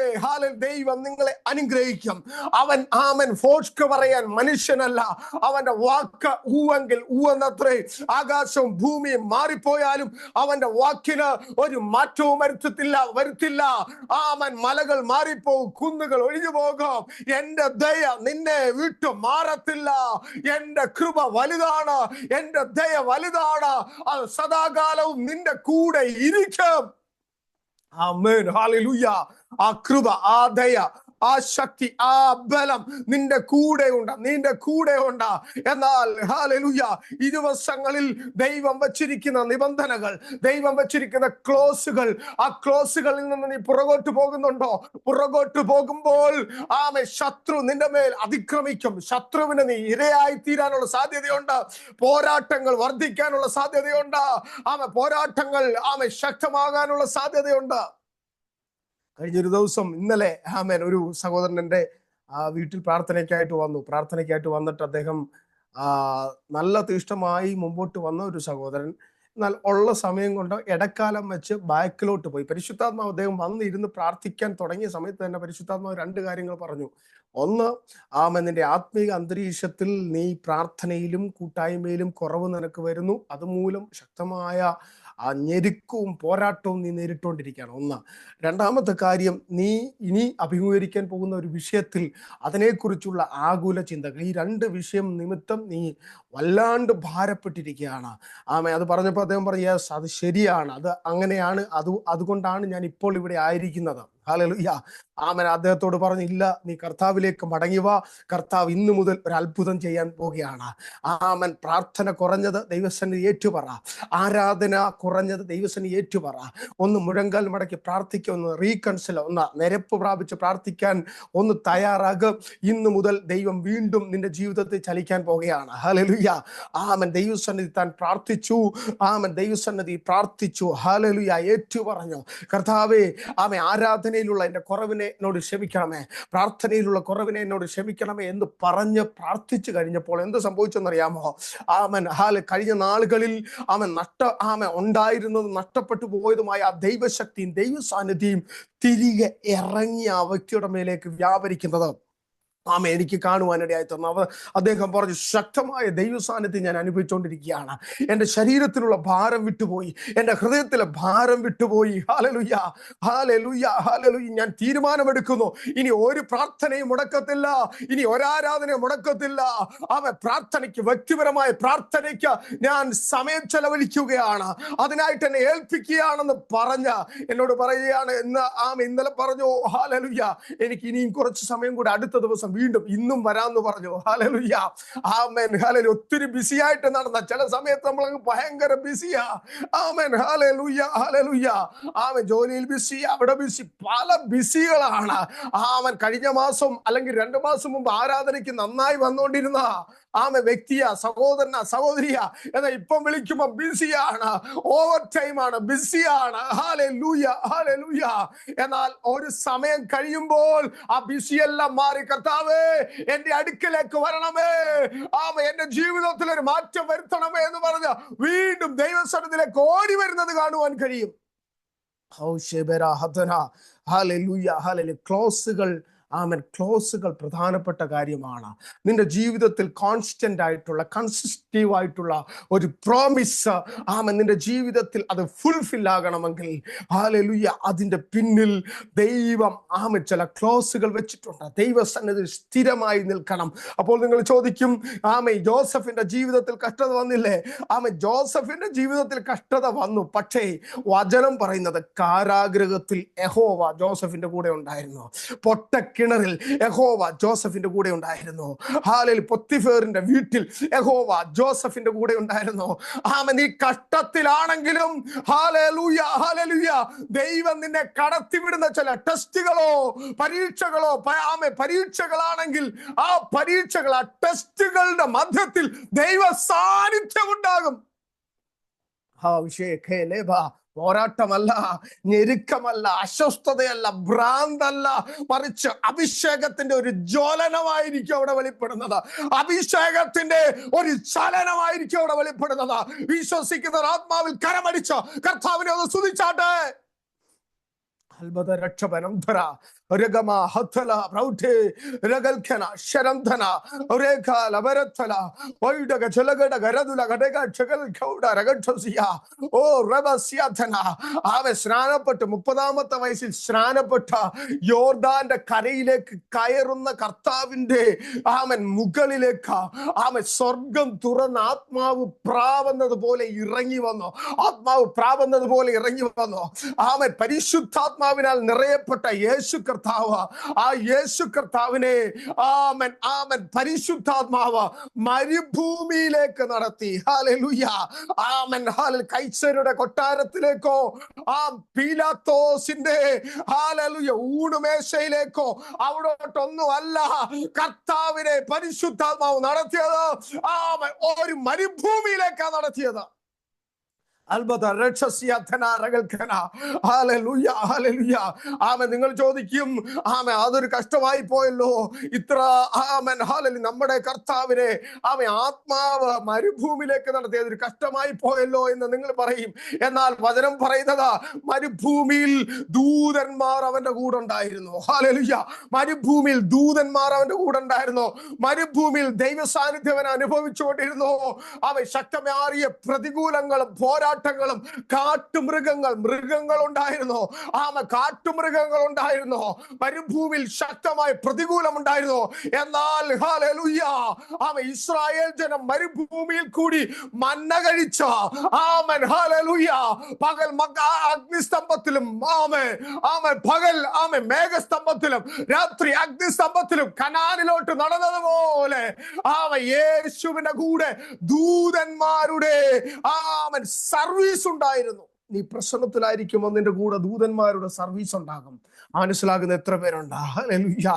ദൈവം നിങ്ങളെ അനുഗ്രഹിക്കും. അവൻ ഫോഷ്ക്ക് പറയാൻ മനുഷ്യനല്ല. അവന്റെ വാക്ക് ഊവെങ്കിൽ ഊവെന്നത്രേ. ആകാശവും ഭൂമിയും മാറിപ്പോയാലും അവന്റെ വാക്കിന് ഒരു മാറ്റവും വരുത്തില്ല. മലകൾ മാറിപ്പോകും, കുന്നുകൾ ഒഴിഞ്ഞു പോകും. എന്റെ ദയ നിന്നെ വിട്ടു മാറത്തില്ല. എന്റെ കൃപ വലുതാണ്, എന്റെ ദയ വലുതാണ്. അത് സദാകാലവും നിന്റെ കൂടെ ഇരിക്കും. ആമേൻ, ഹല്ലേലൂയ. ആ കൃപ, ആ ദയ, ആ ശക്തി, ആ ബലം നിന്റെ കൂടെ ഉണ്ട്. എന്നാൽ ഹല്ലേലൂയ, ഈ ദിവസങ്ങളിൽ ദൈവം വച്ചിരിക്കുന്ന നിബന്ധനകൾ, ദൈവം വച്ചിരിക്കുന്ന ക്ലോസുകൾ, ആ ക്ലോസുകളിൽ നിന്ന് നീ പുറകോട്ട് പോകുന്നുണ്ടോ? പുറകോട്ട് പോകുമ്പോൾ ശത്രു നിന്റെ മേൽ അതിക്രമിക്കും. ശത്രുവിന് നീ ഇരയായി തീരാനുള്ള സാധ്യതയുണ്ട്. പോരാട്ടങ്ങൾ വർദ്ധിക്കാനുള്ള സാധ്യതയുണ്ട്. പോരാട്ടങ്ങൾ ശക്തമാകാനുള്ള സാധ്യതയുണ്ട്. കഴിഞ്ഞൊരു ദിവസം, ഇന്നലെ ഒരു സഹോദരൻ എൻ്റെ വീട്ടിൽ പ്രാർത്ഥനയ്ക്കായിട്ട് വന്നിട്ട് അദ്ദേഹം നല്ല തീഷ്ണമായി മുമ്പോട്ട് വന്ന ഒരു സഹോദരൻ. എന്നാൽ ഉള്ള സമയം കൊണ്ട് ഇടക്കാലം വെച്ച് ബാക്കിലോട്ട് പോയി. പരിശുദ്ധാത്മാവ് അദ്ദേഹം വന്നിരുന്ന് പ്രാർത്ഥിക്കാൻ തുടങ്ങിയ സമയത്ത് തന്നെ പരിശുദ്ധാത്മാവ് രണ്ട് കാര്യങ്ങൾ പറഞ്ഞു. ഒന്ന്, നിന്റെ ആത്മീക അന്തരീക്ഷത്തിൽ നീ പ്രാർത്ഥനയിലും കൂട്ടായ്മയിലും കുറവ് നിനക്ക് വരുന്നു. അതുമൂലം ശക്തമായ ഞെരുക്കവും പോരാട്ടവും നീ നേരിട്ടുകൊണ്ടിരിക്കുകയാണ്. ഒന്ന്. രണ്ടാമത്തെ കാര്യം, നീ ഇനി അഭിമുഖീകരിക്കാൻ പോകുന്ന ഒരു വിഷയത്തിൽ അതിനെക്കുറിച്ചുള്ള ആകുല ചിന്തകൾ, ഈ രണ്ട് വിഷയം നിമിത്തം നീ വല്ലാണ്ട് ഭാരപ്പെട്ടിരിക്കുകയാണ്. അത് പറഞ്ഞപ്പോൾ അദ്ദേഹം പറഞ്ഞു, യെസ്, അത് ശരിയാണ്, അത് അങ്ങനെയാണ്, അതുകൊണ്ടാണ് ഞാൻ ഇപ്പോൾ ഇവിടെ ആയിരിക്കുന്നത്. ഹല്ലേലൂയ. അദ്ദേഹത്തോട് പറഞ്ഞു, ഇല്ല, നീ കർത്താവിലേക്ക് മടങ്ങി വാ. കർത്താവ് ഇന്നു മുതൽ ഒരു അത്ഭുതം ചെയ്യാൻ പോവുകയാണ്. പ്രാർത്ഥന കുറഞ്ഞത് ദൈവസന്നിധി ഏറ്റുപറ. ആരാധന കുറഞ്ഞത് ദൈവസന്നിധി ഏറ്റുപറ. ഒന്ന് മുഴങ്കാൽ മടക്കി പ്രാർത്ഥിക്കുക, ഒന്ന് റീകൺസിൽ, ഒന്ന് നിരപ്പ് പ്രാപിച്ച് പ്രാർത്ഥിക്കാൻ ഒന്ന് തയ്യാറാകും. ഇന്നു മുതൽ ദൈവം വീണ്ടും നിന്റെ ജീവിതത്തിൽ ചലിക്കാൻ പോവുകയാണ്. ഹല്ലേലൂയ. ദൈവസന്നിധി താൻ പ്രാർത്ഥിച്ചു. ദൈവസന്നിധി പ്രാർത്ഥിച്ചു. ഹല്ലേലൂയ. ഏറ്റുപറഞ്ഞു, കർത്താവേ, ആരാധനയിലുള്ള എന്റെ കുറവിനെ എന്നോട് ക്ഷമിക്കണമേ, പ്രാർത്ഥനയിലുള്ള കുറവിനെ എന്നോട് ക്ഷമിക്കണമേ എന്ന് പറഞ്ഞ് പ്രാർത്ഥിച്ചു കഴിഞ്ഞപ്പോൾ എന്ത് സംഭവിച്ചെന്നറിയാമോ? കഴിഞ്ഞ നാളുകളിൽ ഉണ്ടായിരുന്നതും നഷ്ടപ്പെട്ടു പോയതുമായ ആ ദൈവശക്തിയും ദൈവ സാന്നിധ്യവും തിരികെ ഇറങ്ങിയ ആ വ്യക്തിയുടെ മേലേക്ക് വ്യാപരിക്കുന്നത് എനിക്ക് കാണുവാനിടയായി തന്നു. അദ്ദേഹം പറഞ്ഞു, ശക്തമായ ദൈവ സാന്നിധ്യം ഞാൻ അനുഭവിച്ചുകൊണ്ടിരിക്കുകയാണ്. എൻ്റെ ശരീരത്തിലുള്ള ഭാരം വിട്ടുപോയി, എൻ്റെ ഹൃദയത്തിലെ ഭാരം വിട്ടുപോയി. ഹല്ലേലൂയ, ഹല്ലേലൂയ, ഹല്ലേലൂയ. ഞാൻ തീരുമാനമെടുക്കുന്നു, ഇനി ഒരു പ്രാർത്ഥനയും മുടക്കത്തില്ല, ഇനി ഒരാരാധനയും മുടക്കത്തില്ല. പ്രാർത്ഥനയ്ക്ക്, വ്യക്തിപരമായ പ്രാർത്ഥനയ്ക്ക് ഞാൻ സമയം ചെലവഴിക്കുകയാണ്, അതിനായിട്ട് എന്നെ ഏൽപ്പിക്കുകയാണെന്ന് പറഞ്ഞ് എന്നോട് പറയുകയാണ്. ഇന്നലെ പറഞ്ഞു, ഹല്ലേലൂയ, എനിക്ക് ഇനിയും കുറച്ച് സമയം കൂടെ അടുത്ത ദിവസം വീണ്ടും ഇന്നും വരാന്ന് പറഞ്ഞു. ഹല്ലേലൂയ, ആമേൻ, ഹല്ലേലൂയ. ഒത്തിരി ബിസി ആയിട്ട് നടന്ന ചില സമയത്ത് നമ്മൾ ഭയങ്കര ബിസിയാ. ആമേൻ, ഹല്ലേലൂയ, ഹല്ലേലൂയ. ജോലിയിൽ ബിസി, അവിടെ ബിസി, പല ബിസികളാണ്. കഴിഞ്ഞ മാസം അല്ലെങ്കിൽ 2 മാസം മുമ്പ് ആരാധനയ്ക്ക് നന്നായി വന്നുകൊണ്ടിരുന്ന വ്യക്തിയാ, സഹോദരനാ, സഹോദരിയാ, എന്നാൽ ഇപ്പം വിളിക്കുമ്പോ ബിസിയാണ്, ഓവർ ടൈമാണ്, ബിസിയാണ്. Hallelujah, hallelujah. എന്നാൽ ഒരു സമയം കഴിയുമ്പോൾ ആ ബിസിയെല്ലാം മാറി, കർത്താവേ എന്റെ അടുക്കലേക്ക് വരണമേ, എന്റെ ജീവിതത്തിൽ ഒരു മാറ്റം വരുത്തണമേ എന്ന് പറഞ്ഞ് വീണ്ടും ദൈവസന്നിധിയിലേക്ക് ഓടി വരുന്നത് കാണുവാൻ കഴിയും. ക്ലോസുകൾ ആമൻ ക്ലോസുകൾ പ്രധാനപ്പെട്ട കാര്യമാണ്. നിന്റെ ജീവിതത്തിൽ കോൺസ്റ്റന്റ് ആയിട്ടുള്ള കൺസിസ്റ്റീവ് ആയിട്ടുള്ള ഒരു പ്രോമിസ് ആമൻ നിന്റെ ജീവിതത്തിൽ അത് ഫുൾഫിൽ ആകണമെങ്കിൽ ഹല്ലേലൂയ അതിന്റെ പിന്നിൽ ദൈവം ആമൻ ചില ക്ലോസുകൾ വെച്ചിട്ടുണ്ട്. ദൈവസന്നിധിയിൽ സ്ഥിരമായി നിൽക്കണം. അപ്പോൾ നിങ്ങൾ ചോദിക്കും, ആമൻ ജോസഫിന്റെ ജീവിതത്തിൽ കഷ്ടത വന്നില്ലേ? ആമൻ ജോസഫിന്റെ ജീവിതത്തിൽ കഷ്ടത വന്നു. പക്ഷേ വചനം പറയുന്നത് കാരാഗൃഹത്തിൽ യഹോവ ജോസഫിന്റെ കൂടെ ഉണ്ടായിരുന്നു. പൊട്ടക്കിണറിൽ യഹോവ ജോസഫിന്റെ കൂടെ ഉണ്ടായിരുന്നു. ഹാലേലൂയ പൊത്തിഫേറിന്റെ വീട്ടിൽ യഹോവ ജോസഫിന്റെ കൂടെ ഉണ്ടായിരുന്നു. ആമൻ ഈ കഷ്ടത്തിലാണെങ്കിലും ഹല്ലേലൂയ ഹല്ലേലൂയ ദൈവം നിന്നെ കടത്തിവിടുന്ന ചില ടെസ്റ്റുകളോ പരീക്ഷകളോ പരീക്ഷകളാണെങ്കിൽ ആ പരീക്ഷകൾ ആ ടെസ്റ്റുകളുടെ മധ്യത്തിൽ ദൈവ സാന്നിധ്യം ഉണ്ടാകും. പോരാട്ടമല്ല, ഞെരുക്കമല്ല, അസ്വസ്ഥതയല്ല, ഭ്രാന്തല്ല, മറിച്ച് അഭിഷേകത്തിന്റെ ഒരു ജ്വലനമായിരിക്കും അവിടെ വെളിപ്പെടുന്നത്. അഭിഷേകത്തിന്റെ ഒരു ചലനമായിരിക്കും അവിടെ വെളിപ്പെടുന്നത്. വിശ്വസിക്കുന്നവർ ആത്മാവിൽ കരമടിച്ച കർത്താവിനെ ഒന്ന് സ്തുതിച്ചാട്ടെ. അത്ഭുത രക്ഷപനംധര രഗമ ഹത്തല പ്രൗഢേ രഗൽഖന ശരംധന രേഖാല വരത്തല വൈഡക ജലഗട ഗരദുല ഘടക ചകൽ ഖൗഡ രഗഠസിയ ഓ റബസ്യധന. അവൻ സ്നാനപ്പെട്ട് 30ാമത്തെ വയസ്സിൽ സ്നാനപ്പെട്ട യോർദാന്റെ കരയിലേക്ക് കയറുന്ന കർത്താവിന്റെ ആമൻ മുകളിലേക്ക് ആമൻ സ്വർഗം തുറന്ന് ആത്മാവ് പ്രാവുന്നത് പോലെ ഇറങ്ങി വന്നു. ആത്മാവ് പ്രാവുന്നത് പോലെ ഇറങ്ങി വന്നു. ആമൻ പരിശുദ്ധാത്മാവിനാൽ നിറയപ്പെട്ട യേശു കർത്താവ്, ആ യേശു കർത്താവിനെ ആമൻ ആമൻ പരിശുദ്ധാത്മാവ് മരുഭൂമിയിലേക്ക് നടത്തി. ഹല്ലേലൂയ ആമൻ ഹല്ലേലൂയ കൈസരുടെ കൊട്ടാരത്തിലേക്കോ ആ പീലാത്തോസിന്റെ ഹല്ലേലൂയ ഊണുമേശയിലേക്കോ അവിടോട്ടൊന്നും അല്ല കർത്താവിനെ പരിശുദ്ധാത്മാവ് നടത്തിയത്. ആമൻ ഒരു മരുഭൂമിയിലേക്കാണ് നടത്തിയത്. അത്ഭുത ഹല്ലേലൂയ ഹല്ലേലൂയ. ആമൻ നിങ്ങൾ ചോദിക്കും, ആമൻ അതൊരു കഷ്ടമായി പോയല്ലോ ഇത്ര. ആമൻ ഹല്ലേലൂയ നമ്മുടെ കർത്താവിനെ ആമൻ ആത്മാവ് മരുഭൂമിയിലേക്ക് നടത്തിയത് ഒരു കഷ്ടമായി പോയല്ലോ എന്ന് നിങ്ങൾ പറയും. എന്നാൽ വചനം പറയുന്നത് മരുഭൂമിയിൽ ദൂതന്മാർ അവന്റെ കൂടെ ഉണ്ടായിരുന്നു. ഹല്ലേലൂയ മരുഭൂമിയിൽ ദൂതന്മാർ അവന്റെ കൂടെ ഉണ്ടായിരുന്നു. മരുഭൂമിയിൽ ദൈവ സാന്നിധ്യം അവൻ അനുഭവിച്ചുകൊണ്ടിരുന്നു. അവൻ ശക്തമേറിയ പ്രതികൂലങ്ങളും പോരാട്ടങ്ങളും മൃഗങ്ങൾ ഉണ്ടായിരുന്നു. കാട്ടുമൃഗങ്ങൾ ഉണ്ടായിരുന്നു. മരുഭൂമിയിൽ ശക്തമായ പ്രതികൂലം ഉണ്ടായിരുന്നു. എന്നാൽ ഹല്ലേലൂയ ഇസ്രായേൽ ജനം മരുഭൂമിയിൽ കൂടി മന്ന കഴിച്ച ആമൻ ഹല്ലേലൂയ പകൽ അഗ്നിസ്തംഭത്തിലും പകൽ മേഘസ്തംഭത്തിലും രാത്രി അഗ്നിസ്തംഭത്തിലും കനാനിലോട്ട് നടന്നതുപോലെ യേശുവിന്റെ കൂടെ ദൂതന്മാരുടെ ആമൻ സർവീസ് ഉണ്ടായിരുന്നു. നീ പ്രശ്നത്തിലായിരിക്കുമ്പോൾ നിന്റെ കൂടെ ദൂതന്മാരുടെ സർവീസ് ഉണ്ടാകും. മനസ്സിലാകുന്ന എത്ര പേരുണ്ട്? ഹല്ലേലൂയ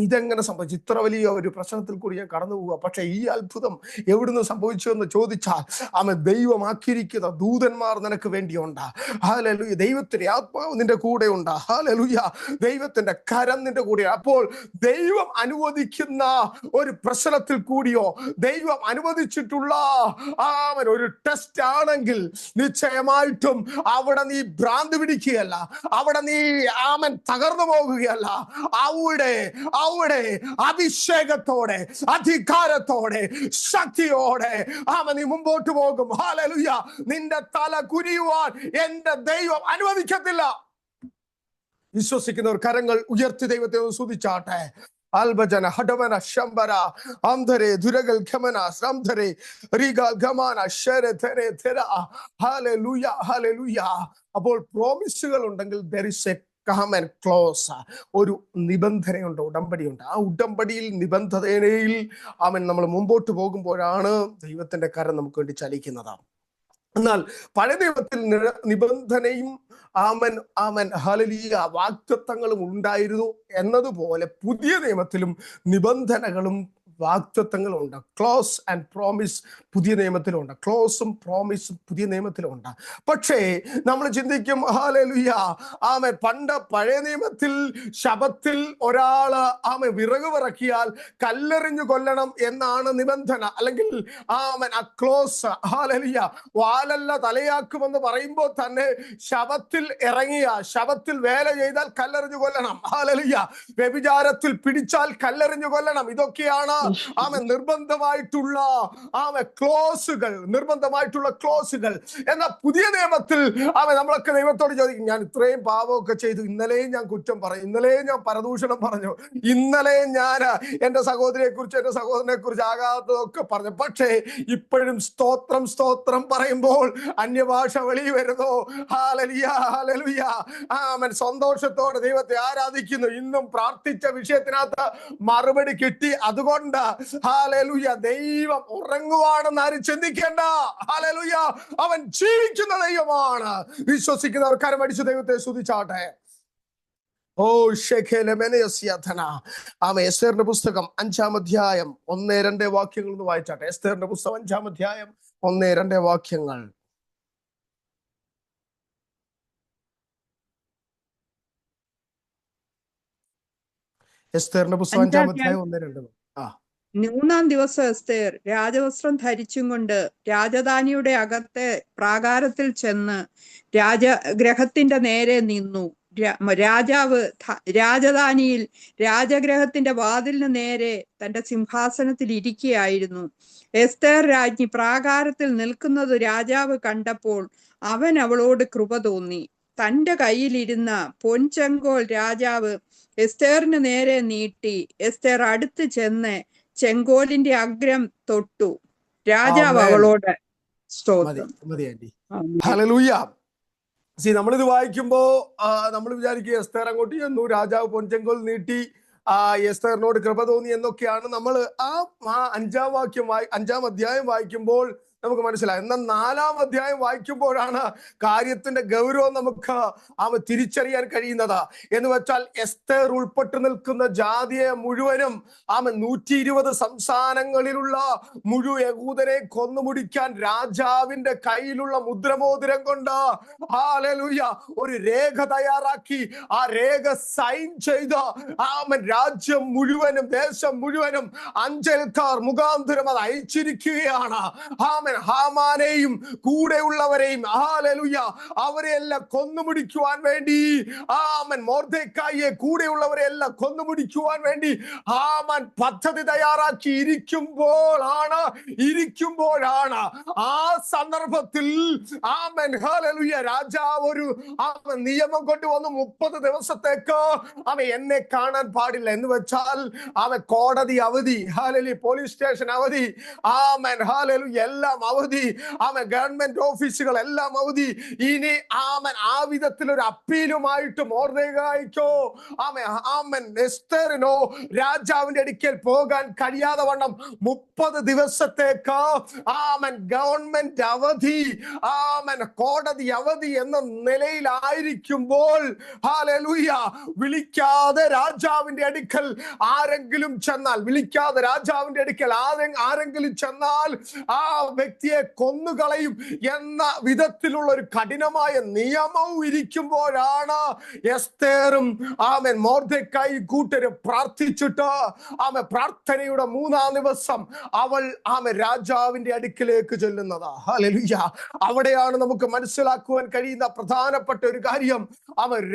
ഇതെങ്ങനെ സംഭവിച്ചു? ഇത്ര വലിയ ഒരു പ്രശ്നത്തിൽ കൂടി ഞാൻ കടന്നു പോവുക, പക്ഷെ ഈ അത്ഭുതം എവിടുന്ന് സംഭവിച്ചു എന്ന് ചോദിച്ചാൽ ദൈവമാക്കിയിരിക്കുന്ന ദൂതന്മാർ നിനക്ക് വേണ്ടിയുണ്ട്. ഹല്ലേലൂയ ദൈവത്തിന്റെ ആത്മാവ് നിന്റെ കൂടെ ഉണ്ട്. ഹല്ലേലൂയ ദൈവത്തിന്റെ കരം നിന്റെ കൂടെ. അപ്പോൾ ദൈവം അനുവദിക്കുന്ന ഒരു പ്രശ്നത്തിൽ കൂടിയോ ദൈവം അനുവദിച്ചിട്ടുള്ള ഒരു ടെസ്റ്റ് ആണെങ്കിൽ നിശ്ചയമായിട്ടും അവിടെ നീ ഭ്രാന്ത് പിടിക്കുകയല്ല, അവിടെ നീ ആമൻ തകർന്നു പോകുകയല്ല. അവിടെ അഭിഷേകത്തോടെ അധികാരത്തോടെ ശക്തിയോടെ നീ മുമ്പോട്ട് പോകും. ഹല്ലേലൂയ നിന്റെ തല കുനിയുവാൻ എന്റെ ദൈവം അനുവദിക്കത്തില്ല. വിശ്വസിക്കുന്നവർ കരങ്ങൾ ഉയർത്തി ദൈവത്തെ സ്തുതിച്ചാട്ടെ. അൽബജന ഹഡവന ശംബര അംധരെ ദുരഗൽ ഖമന സംധരെ റിഗൽ ഗമന ശരെ തെരെ തെര. Hallelujah hallelujah. അപ്പോൾ പ്രോമിസുകൾ ഉണ്ടെങ്കിൽ there is a common clause, ഒരു നിബന്ധനയുണ്ട്, ഉടമ്പടിയുണ്ട്. ആ ഉടമ്പടിയിൽ നിബന്ധനയിൽ നമ്മൾ മുമ്പോട്ട് പോകുമ്പോഴാണ് ദൈവത്തിന്റെ കരം നമുക്ക് വേണ്ടി ചലിക്കുന്നത്. എന്നാൽ പഴയ നിയമത്തിൽ നിബന്ധനയും ഹല്ലേലൂയ വാഗ്ദത്തങ്ങളും ഉണ്ടായിരുന്നു എന്നതുപോലെ പുതിയ നിയമത്തിലും നിബന്ധനകളും വാഗ്ദത്തങ്ങളുണ്ട്. ക്ലോസ് ആൻഡ് പ്രോമിസ് പുതിയ നിയമത്തിലുണ്ട്, ക്ലോസും പ്രോമിസും പുതിയ നിയമത്തിലുണ്ട്. പക്ഷേ നമ്മൾ ചിന്തിക്കും, ഹല്ലേലൂയ, ആമേൻ, പണ്ട് പഴയ നിയമത്തിൽ ശബത്തിൽ ഒരാള് വിറക് വിറക്കിയാൽ കല്ലെറിഞ്ഞു കൊല്ലണം എന്നാണ് നിബന്ധന, അല്ലെങ്കിൽ ആമേൻ ആ ക്ലോസ്, ഹല്ലേലൂയ, വാലല്ല തലയാക്കുമെന്ന് പറയുമ്പോൾ തന്നെ ശബത്തിൽ ഇറങ്ങിയ, ശബത്തിൽ വേല ചെയ്താൽ കല്ലെറിഞ്ഞു കൊല്ലണം, ഹല്ലേലൂയ, വ്യഭിചാരത്തിൽ പിടിച്ചാൽ കല്ലെറിഞ്ഞു കൊല്ലണം. ഇതൊക്കെയാണ് നിർബന്ധമായിട്ടുള്ള ക്ലോസുകൾ, നിർബന്ധമായിട്ടുള്ള ക്ലോസുകൾ. എന്നാൽ പുതിയ നിയമത്തിൽ നമ്മളൊക്കെ ദൈവത്തോട് ചോദിക്കും, ഞാൻ ഇത്രയും പാപമൊക്കെ ചെയ്തു, ഇന്നലെയും ഞാൻ കുറ്റം പറഞ്ഞു, ഇന്നലെയും ഞാൻ പരദൂഷണം പറഞ്ഞു, ഇന്നലെയും ഞാൻ എന്റെ സഹോദരിയെ കുറിച്ച് എന്റെ സഹോദരനെ കുറിച്ച് ആകാത്തതൊക്കെ പറഞ്ഞു, പക്ഷേ ഇപ്പോഴും സ്തോത്രം സ്തോത്രം പറയുമ്പോൾ അന്യഭാഷ വെളി വരുന്നു. ഹല്ലേലൂയ, ഹല്ലേലൂയ, ആമേൻ. സന്തോഷത്തോടെ ദൈവത്തെ ആരാധിക്കുന്നു. ഇന്നും പ്രാർത്ഥിച്ച വിഷയത്തിനകത്ത് മറുപടി കിട്ടി. അതുകൊണ്ട് ഹല്ലേലൂയ, ദൈവം ഉറങ്ങുവാണെന്ന് ആരും ചിന്തിക്കേണ്ട. ഹല്ലേലൂയ, അവൻ ജീവിക്കുന്ന ദൈവമാണ്. വിശ്വസിക്കുന്നവർ കരമടിച്ച് ദൈവത്തെ സ്തുതിച്ചാട്ടെ. ഓ എസ്തേറിന്റെ പുസ്തകം 5-ാം അധ്യായം 1-2 വാക്യങ്ങൾ ഒന്ന് വായിച്ചാട്ടെ. എസ്തേറിന്റെ പുസ്തകം 5-ാം അധ്യായം 1-2 വാക്യങ്ങൾ. എസ്തേറിന്റെ പുസ്തകം 5-ാം അധ്യായം 1-2. 3-ാം ദിവസം എസ്തേർ രാജവസ്ത്രം ധരിച്ചും കൊണ്ട് രാജധാനിയുടെ അകത്തെ പ്രാകാരത്തിൽ ചെന്ന് രാജഗ്രഹത്തിന്റെ നേരെ നിന്നു. രാജാവ് രാജധാനിയിൽ രാജഗ്രഹത്തിന്റെ വാതിലിന് നേരെ തന്റെ സിംഹാസനത്തിൽ ഇരിക്കുകയായിരുന്നു. എസ്തേർ രാജ്ഞി പ്രാകാരത്തിൽ നിൽക്കുന്നത് രാജാവ് കണ്ടപ്പോൾ അവൻ അവളോട് കൃപ തോന്നി. തന്റെ കയ്യിലിരുന്ന പൊൻചെങ്കോൽ രാജാവ് എസ്തേറിന് നേരെ നീട്ടി. എസ്തേർ അടുത്ത് ചെന്ന് ചെങ്കോലിന്റെ അഗ്രം തൊട്ടു. രാജാവ് അവളോട് സ്തോത്രം. ഹല്ലേലൂയ. നമ്മളിത് വായിക്കുമ്പോ നമ്മൾ വിചാരിക്കുക എസ്തേർ അങ്ങോട്ട് ചെന്നു, രാജാവ് പൊൻചെങ്കോൽ നീട്ടി, എസ്തേറിനോട് കൃപ തോന്നി എന്നൊക്കെയാണ് നമ്മൾ ആ 5-ാം അധ്യായം വായിക്കുമ്പോൾ നമുക്ക് മനസ്സിലായി. എന്നാൽ 4-ാം അധ്യായം വായിക്കുമ്പോഴാണ് കാര്യത്തിന്റെ ഗൗരവം നമുക്ക് തിരിച്ചറിയാൻ കഴിയുന്നത്. എന്ന് വെച്ചാൽ എസ്തേർ ഉൾപ്പെട്ടു നിൽക്കുന്ന ജാതിയെ മുഴുവനും 120 സംസ്ഥാനങ്ങളിലുള്ള മുഴുവൻ യഹൂദരെ കൊന്നുമുടിക്കാൻ രാജാവിന്റെ കയ്യിലുള്ള മുദ്രമോതിരം കൊണ്ട് ഹല്ലേലൂയ ഒരു രേഖ തയ്യാറാക്കി ആ രേഖ സൈൻ ചെയ്ത് രാജ്യം മുഴുവനും ദേശം മുഴുവനും അഞ്ചൽക്കാർ മുഖാന്തരം അത് അയച്ചിരിക്കുകയാണ്. ഹാമാനെയും കൂടെയുള്ളവരെയും ഹല്ലേലൂയ അവരെയെല്ലാം കൊന്നുമുടിക്കുവാൻ വേണ്ടി മൊർദെഖായിയെ കൂടെയുള്ളവരെല്ലാം കൊന്നുമുടിക്കുവാൻ വേണ്ടി ഹാമാൻ പദ്ധതി തയ്യാറാക്കി ഇരിക്കുമ്പോഴാണ് ആ സന്ദർഭത്തിൽ ഹല്ലേലൂയ രാജാവ് ഒരു നിയമം കൊണ്ടുവന്നു. 30 ദിവസത്തേക്ക് എന്നെ കാണാൻ പാടില്ല എന്ന് വെച്ചാൽ കോടതി അവധി, ഹല്ലേലൂയ പോലീസ് സ്റ്റേഷൻ അവധി, ഹല്ലേലൂയ എല്ലാം അവധി, ഗവൺമെന്റ് ഓഫീസുകൾ എല്ലാം അവധി. ഇനി ആ വിധത്തിൽ ഒരു അപ്പീലുമായിട്ട് മൊർദെഖായിക്കോ എസ്തേറിനോ രാജാവിന്റെ അടുക്കൽ പോകാൻ കഴിയാതെ വണ്ണം 30 ദിവസത്തേക്ക് ഗവൺമെന്റ് അവധി, കോടതി അവധി എന്ന നിലയിലായിരിക്കുമ്പോൾ ഹല്ലേലൂയ വിളിക്കാതെ രാജാവിന്റെ അടുക്കൽ ആരെങ്കിലും ചെന്നാൽ, ആരെങ്കിലും ചെന്നാൽ ആ വ്യക്തിയെ കൊന്നുകളയും എന്ന വിധത്തിലുള്ള ഒരു കഠിനമായ നിയമവും ഇരിക്കുമ്പോഴാണ് എസ്തേറും മൊർദെഖായി കൂട്ടരും പ്രാർത്ഥിച്ചിട്ട് പ്രാർത്ഥനയുടെ 3-ാം ദിവസം അവൾ രാജാവിന്റെ അടുക്കിലേക്ക് ചെല്ലുന്നത്. ഹല്ലേലൂയ. അവിടെയാണ് നമുക്ക് മനസ്സിലാക്കുവാൻ കഴിയുന്ന പ്രധാനപ്പെട്ട ഒരു കാര്യം.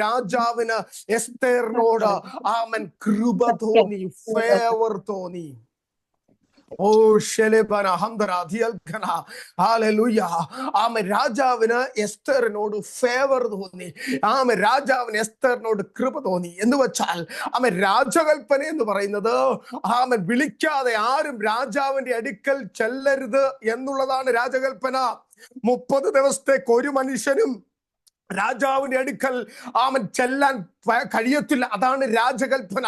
രാജാവിന് എസ്തേറിനോട് കൃപ തോന്നി, ഫേവർ തോന്നി. രാജാവിന് എസ്തേറിനോട് ഫേവർ തോന്നി, രാജാവിന് എസ്തേറിനോട് കൃപ തോന്നി. എന്ന് വെച്ചാൽ രാജകൽപ്പന എന്ന് പറയുന്നത് വിളിക്കാതെ ആരും രാജാവിന്റെ അടുക്കൽ ചെല്ലരുത് എന്നുള്ളതാണ് രാജകൽപ്പന. 30 ദിവസത്തേക്ക് ഒരു മനുഷ്യനും രാജാവിന്റെ അടുക്കൽ ചെല്ലാൻ കഴിയത്തില്ല. അതാണ് രാജകൽപ്പന.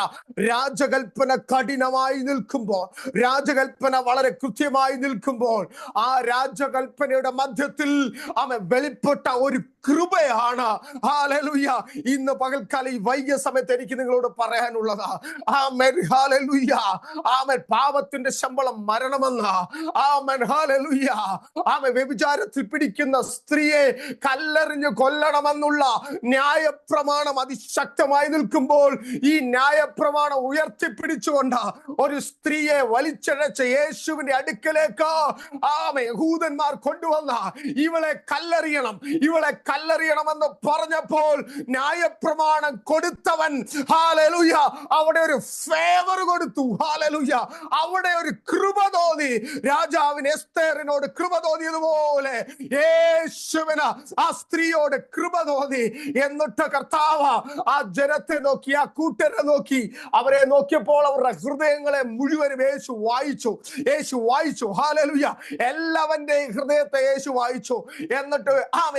രാജകൽപ്പന കഠിനമായി നിൽക്കുമ്പോൾ, രാജകൽപ്പന വളരെ കൃത്യമായി നിൽക്കുമ്പോൾ, ആ രാജകൽപ്പനയുടെ മധ്യത്തിൽ വെളിപ്പെട്ട ഒരു കൃപയാണ്. ഹല്ലേലൂയ. ഇന്ന് പകൽക്കാലം ഈ വൈകിയ സമയത്ത് എനിക്ക് നിങ്ങളോട് പറയാനുള്ളത്, ആമേൻ, ഹല്ലേലൂയ, ആമേൻ, പാപത്തിന്റെ ശമ്പളം മരണമെന്ന്, ആമേൻ, ഹല്ലേലൂയ, ആമേൻ, വ്യഭിചാരത്തിൽ പിടിക്കുന്ന സ്ത്രീയെ കല്ലെറിഞ്ഞ് കൊല്ലണമെന്നുള്ള ന്യായപ്രമാണം അതിശക്തമായി നിൽക്കുമ്പോൾ ഈ ന്യായപ്രമാണം ഉയർത്തിപ്പിടിച്ചുകൊണ്ട് ഒരു സ്ത്രീയെ വലിച്ചഴച്ച യേശുവിന്റെ അടുക്കലേക്ക് യഹൂദന്മാർ കൊണ്ടുവന്ന ഇവളെ കല്ലെറിയണമെന്ന് പറഞ്ഞപ്പോൾ ന്യായപ്രമാണം കൊടുത്തവൻ, ഹല്ലേലൂയ, അവിടെ ഒരു ഫേവർ കൊടുത്തു. ഹല്ലേലൂയ, അവിടെ ഒരു കൃപ തോന്നി. രാജാവിന് എസ്തേറിനോട് കൃപ തോന്നിയതുപോലെ യേശുവിന് ആ സ്ത്രീയോട് കൃപ തോന്നി. എന്നിട്ട് കർത്താവ് ആ ജനത്തെ നോക്കി, ആ കൂട്ടരെ നോക്കി, അവരെ നോക്കിയപ്പോൾ അവരുടെ ഹൃദയങ്ങളെ മുഴുവനും യേശു വായിച്ചു. ഹല്ലേലൂയ, എല്ലാവന്റെയും ഹൃദയത്തെ യേശു വായിച്ചു. എന്നിട്ട്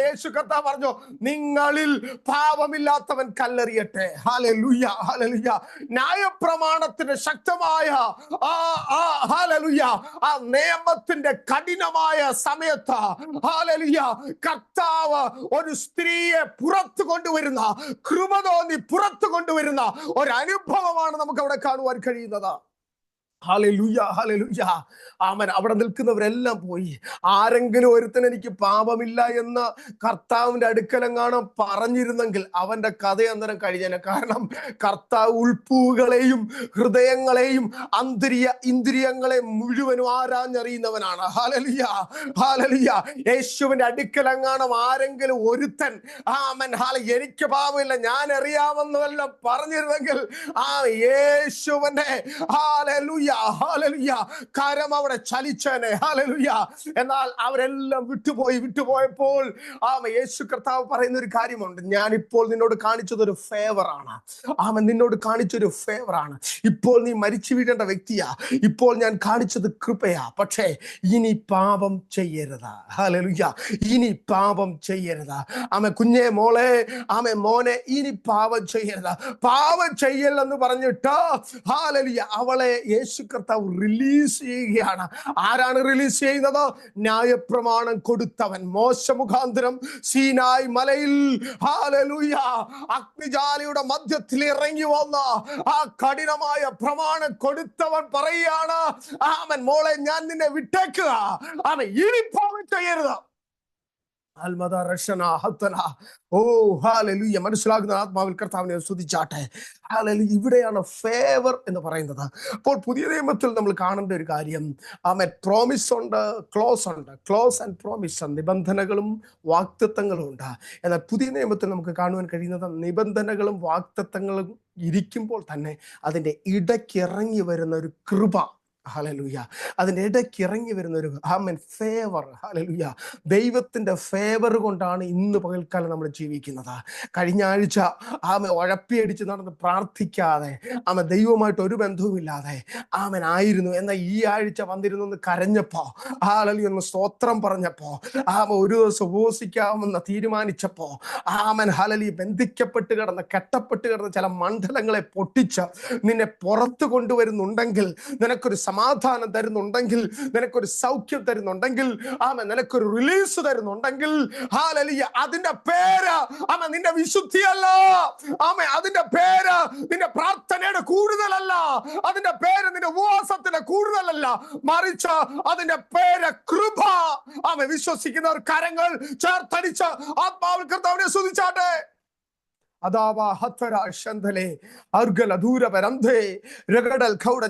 യേശു കർത്താവ് പറഞ്ഞു, നിങ്ങളിൽ പാപമില്ലാത്തവൻ കല്ലെറിയട്ടെ. Hallelujah, hallelujah. ന്യായപ്രമാണത്തിന് ശക്തമായ ഹല്ലേലൂയ ആ നിയമത്തിന്റെ കഠിനമായ സമയത്ത്, ഹല്ലേലൂയ, കർത്താവ് ഒരു സ്ത്രീയെ പുറത്തു കൊണ്ടുവരുന്ന, കൃപ തോന്നി പുറത്തു കൊണ്ടുവരുന്ന ഒരു അനുഭവമാണ് നമുക്ക് അവിടെ കാണുവാൻ കഴിയുന്നത്. ഹല്ലേലൂയ, ഹല്ലേലൂയ. ആമേൻ. അവിടെ നിൽക്കുന്നവരെല്ലാം പോയി. ആരെങ്കിലും ഒരുത്തൻ എനിക്ക് പാപമില്ല എന്ന് കർത്താവിന്റെ അടുക്കലെങ്ങാനും പറഞ്ഞിരുന്നെങ്കിൽ അവന്റെ കഥ അന്നേരം കഴിഞ്ഞേനെ. കാരണം കർത്താവ് ഉൾപ്പൂകളെയും ഹൃദയങ്ങളെയും ഇന്ദ്രിയങ്ങളെ മുഴുവനും ആരാഞ്ഞറിയുന്നവനാണ്. Hallelujah, hallelujah. യേശുവിന്റെ അടുക്കലെങ്ങാനും ആരെങ്കിലും ഒരുത്തൻ ആമേൻ എനിക്ക് പാപമില്ല, ഞാൻ അറിയാമെന്ന് വല്ലതും പറഞ്ഞിരുന്നെങ്കിൽ യേശുവിന്റെ ഹല്ലേലൂയ, ഹല്ലേലൂയ, കരം അവിടെ ചലിച്ചേനെ. ഹല്ലേലൂയ. എന്നാൽ അവരെല്ലാം വിട്ടുപോയപ്പോൾ യേശു കർത്താവ് പറയുന്ന ഒരു കാര്യമുണ്ട്, ഞാനിപ്പോൾ നിന്നോട് കാണിച്ചതൊരു ഫേവറാണ്. നിന്നോട് കാണിച്ചൊരു ഫേവറാണ്. ഇപ്പോൾ നീ മരിച്ചു വീഴേണ്ട വ്യക്തിയാ, ഇപ്പോൾ ഞാൻ കാണിച്ചത് കൃപയാ. പക്ഷേ ഇനി പാപം ചെയ്യരുത്. ഹല്ലേലൂയ, ഇനി പാപം ചെയ്യരുത്. കുഞ്ഞെ, മോളെ, മോനെ, ഇനി പാപം ചെയ്യരുത്. പാപം ചെയ്യല്ലെന്ന് പറഞ്ഞിട്ട് ഹല്ലേലൂയ അവളെ യേശു കർത്താവ് റിലീസ് ചെയ്യുകയാണ്. ആരാണ് റിലീസ് ചെയ്യുന്നത്? ന്യായപ്രമാണം കൊടുത്തവൻ. മോശ മുഖാന്തരം സീനായ് മലയിൽ ഹല്ലേലൂയ അഗ്നിജാലയുടെ മധ്യത്തിൽ ഇറങ്ങി വന്ന ആ കഠിനമായ പ്രമാണം കൊടുത്തവൻ പറയുകയാണ്, മോളെ, ഞാൻ നിന്നെ വിട്ടേക്കുക, ഇനി പാപം ചെയ്യരുത്. മനസ്സിലാകുന്ന ആത്മാവിൽ കർത്താവിനെ സ്തുതിച്ചാട്ടെ. ഇവിടെയാണ് ഫേവർ എന്ന് പറയുന്നത്. അപ്പോൾ പുതിയ നിയമത്തിൽ നമ്മൾ കാണേണ്ട ഒരു കാര്യം, പ്രോമിസ് ഉണ്ട്, ക്ലോസ് ഉണ്ട്. ക്ലോസ് ആൻഡ് പ്രോമിസ്, നിബന്ധനകളും വാഗ്ദത്തങ്ങളും ഉണ്ട്. എന്നാൽ പുതിയ നിയമത്തിൽ നമുക്ക് കാണുവാൻ കഴിയുന്നത് നിബന്ധനകളും വാഗ്ദത്തങ്ങളും ഇരിക്കുമ്പോൾ തന്നെ അതിൻ്റെ ഇടയ്ക്കിറങ്ങി വരുന്ന ഒരു കൃപ. ഹല്ലേലൂയ. അതിൻ്റെ ഇടയ്ക്ക് ഇറങ്ങി വരുന്ന ഒരു ഫേവർ. ഹല്ലേലൂയ. ദൈവത്തിൻ്റെ ഫേവർ കൊണ്ടാണ് ഇന്ന് പകൽക്കാലം നമ്മൾ ജീവിക്കുന്നത്. കഴിഞ്ഞ ആഴ്ച ഉഴപ്പിയടിച്ച് നടന്ന് പ്രാർത്ഥിക്കാതെ ദൈവവുമായിട്ട് ഒരു ബന്ധവുമില്ലാതെ ആയിരുന്നു. എന്നാൽ ഈ ആഴ്ച വന്നിരുന്നു കരഞ്ഞപ്പോ, ഹല്ലേലൂയ, ഒന്ന് സ്തോത്രം പറഞ്ഞപ്പോ, ഒരു ദിവസം ഉപവസിക്കാമെന്ന് തീരുമാനിച്ചപ്പോ, ഹല്ലേലൂയ, ബന്ധിക്കപ്പെട്ട് കിടന്ന് കെട്ടപ്പെട്ട് കിടന്ന ചില മണ്ഡലങ്ങളെ പൊട്ടിച്ച് നിന്നെ പുറത്തു കൊണ്ടുവരുന്നുണ്ടെങ്കിൽ, നിനക്കൊരു സമാധാനം തരുന്നുണ്ടെങ്കിൽ, നിനക്കൊരു സൗഖ്യം തരുന്നുണ്ടെങ്കിൽ, നിനക്കൊരു റിലീസ് തരുന്നുണ്ടെങ്കിൽ, ഹല്ലേലൂയ, അതിന്റെ പേര് നിന്റെ വിശുദ്ധിയല്ല. അതിന്റെ പേര് നിന്റെ പ്രാർത്ഥനയുടെ കൂടുതലല്ല. അതിന്റെ പേര് നിന്റെ ഉപവാസത്തിന്റെ കൂടുതലല്ല. മറിച്ച് അതിന്റെ പേര് കൃപ. വിശ്വസിക്കുന്നവർ കരങ്ങൾ ചേർത്തടിച്ച് ആത്മാവിൽ കർത്താവിനെ സ്തുതിച്ചാട്ടെ.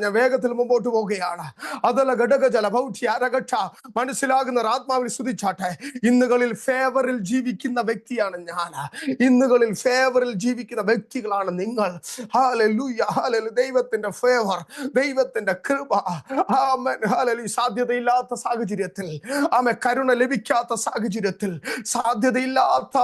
ഞാൻ വേഗത്തിൽ മുമ്പോട്ട് പോവുകയാണ്. മനസ്സിലാകുന്ന ആത്മാവിൽ സ്തുതിച്ചാട്ടെ. ഇന്നുകളിൽ ഫേവറിൽ ജീവിക്കുന്ന വ്യക്തിയാണ് ഞാൻ. ഇന്നുകളിൽ ഫേവറിൽ ജീവിക്കുന്ന വ്യക്തികളാണ് നിങ്ങൾ. Hallelujah, hallelujah. ദൈവത്തിന്റെ ഫേവർ, ദൈവത്തിന്റെ കൃപ. ഹല്ലേലൂയ. സാധ്യതയില്ലാത്ത സാഹചര്യത്തിൽ, കരുണ ലഭിക്കാത്ത സാഹചര്യത്തിൽ, സാധ്യതയില്ലാത്ത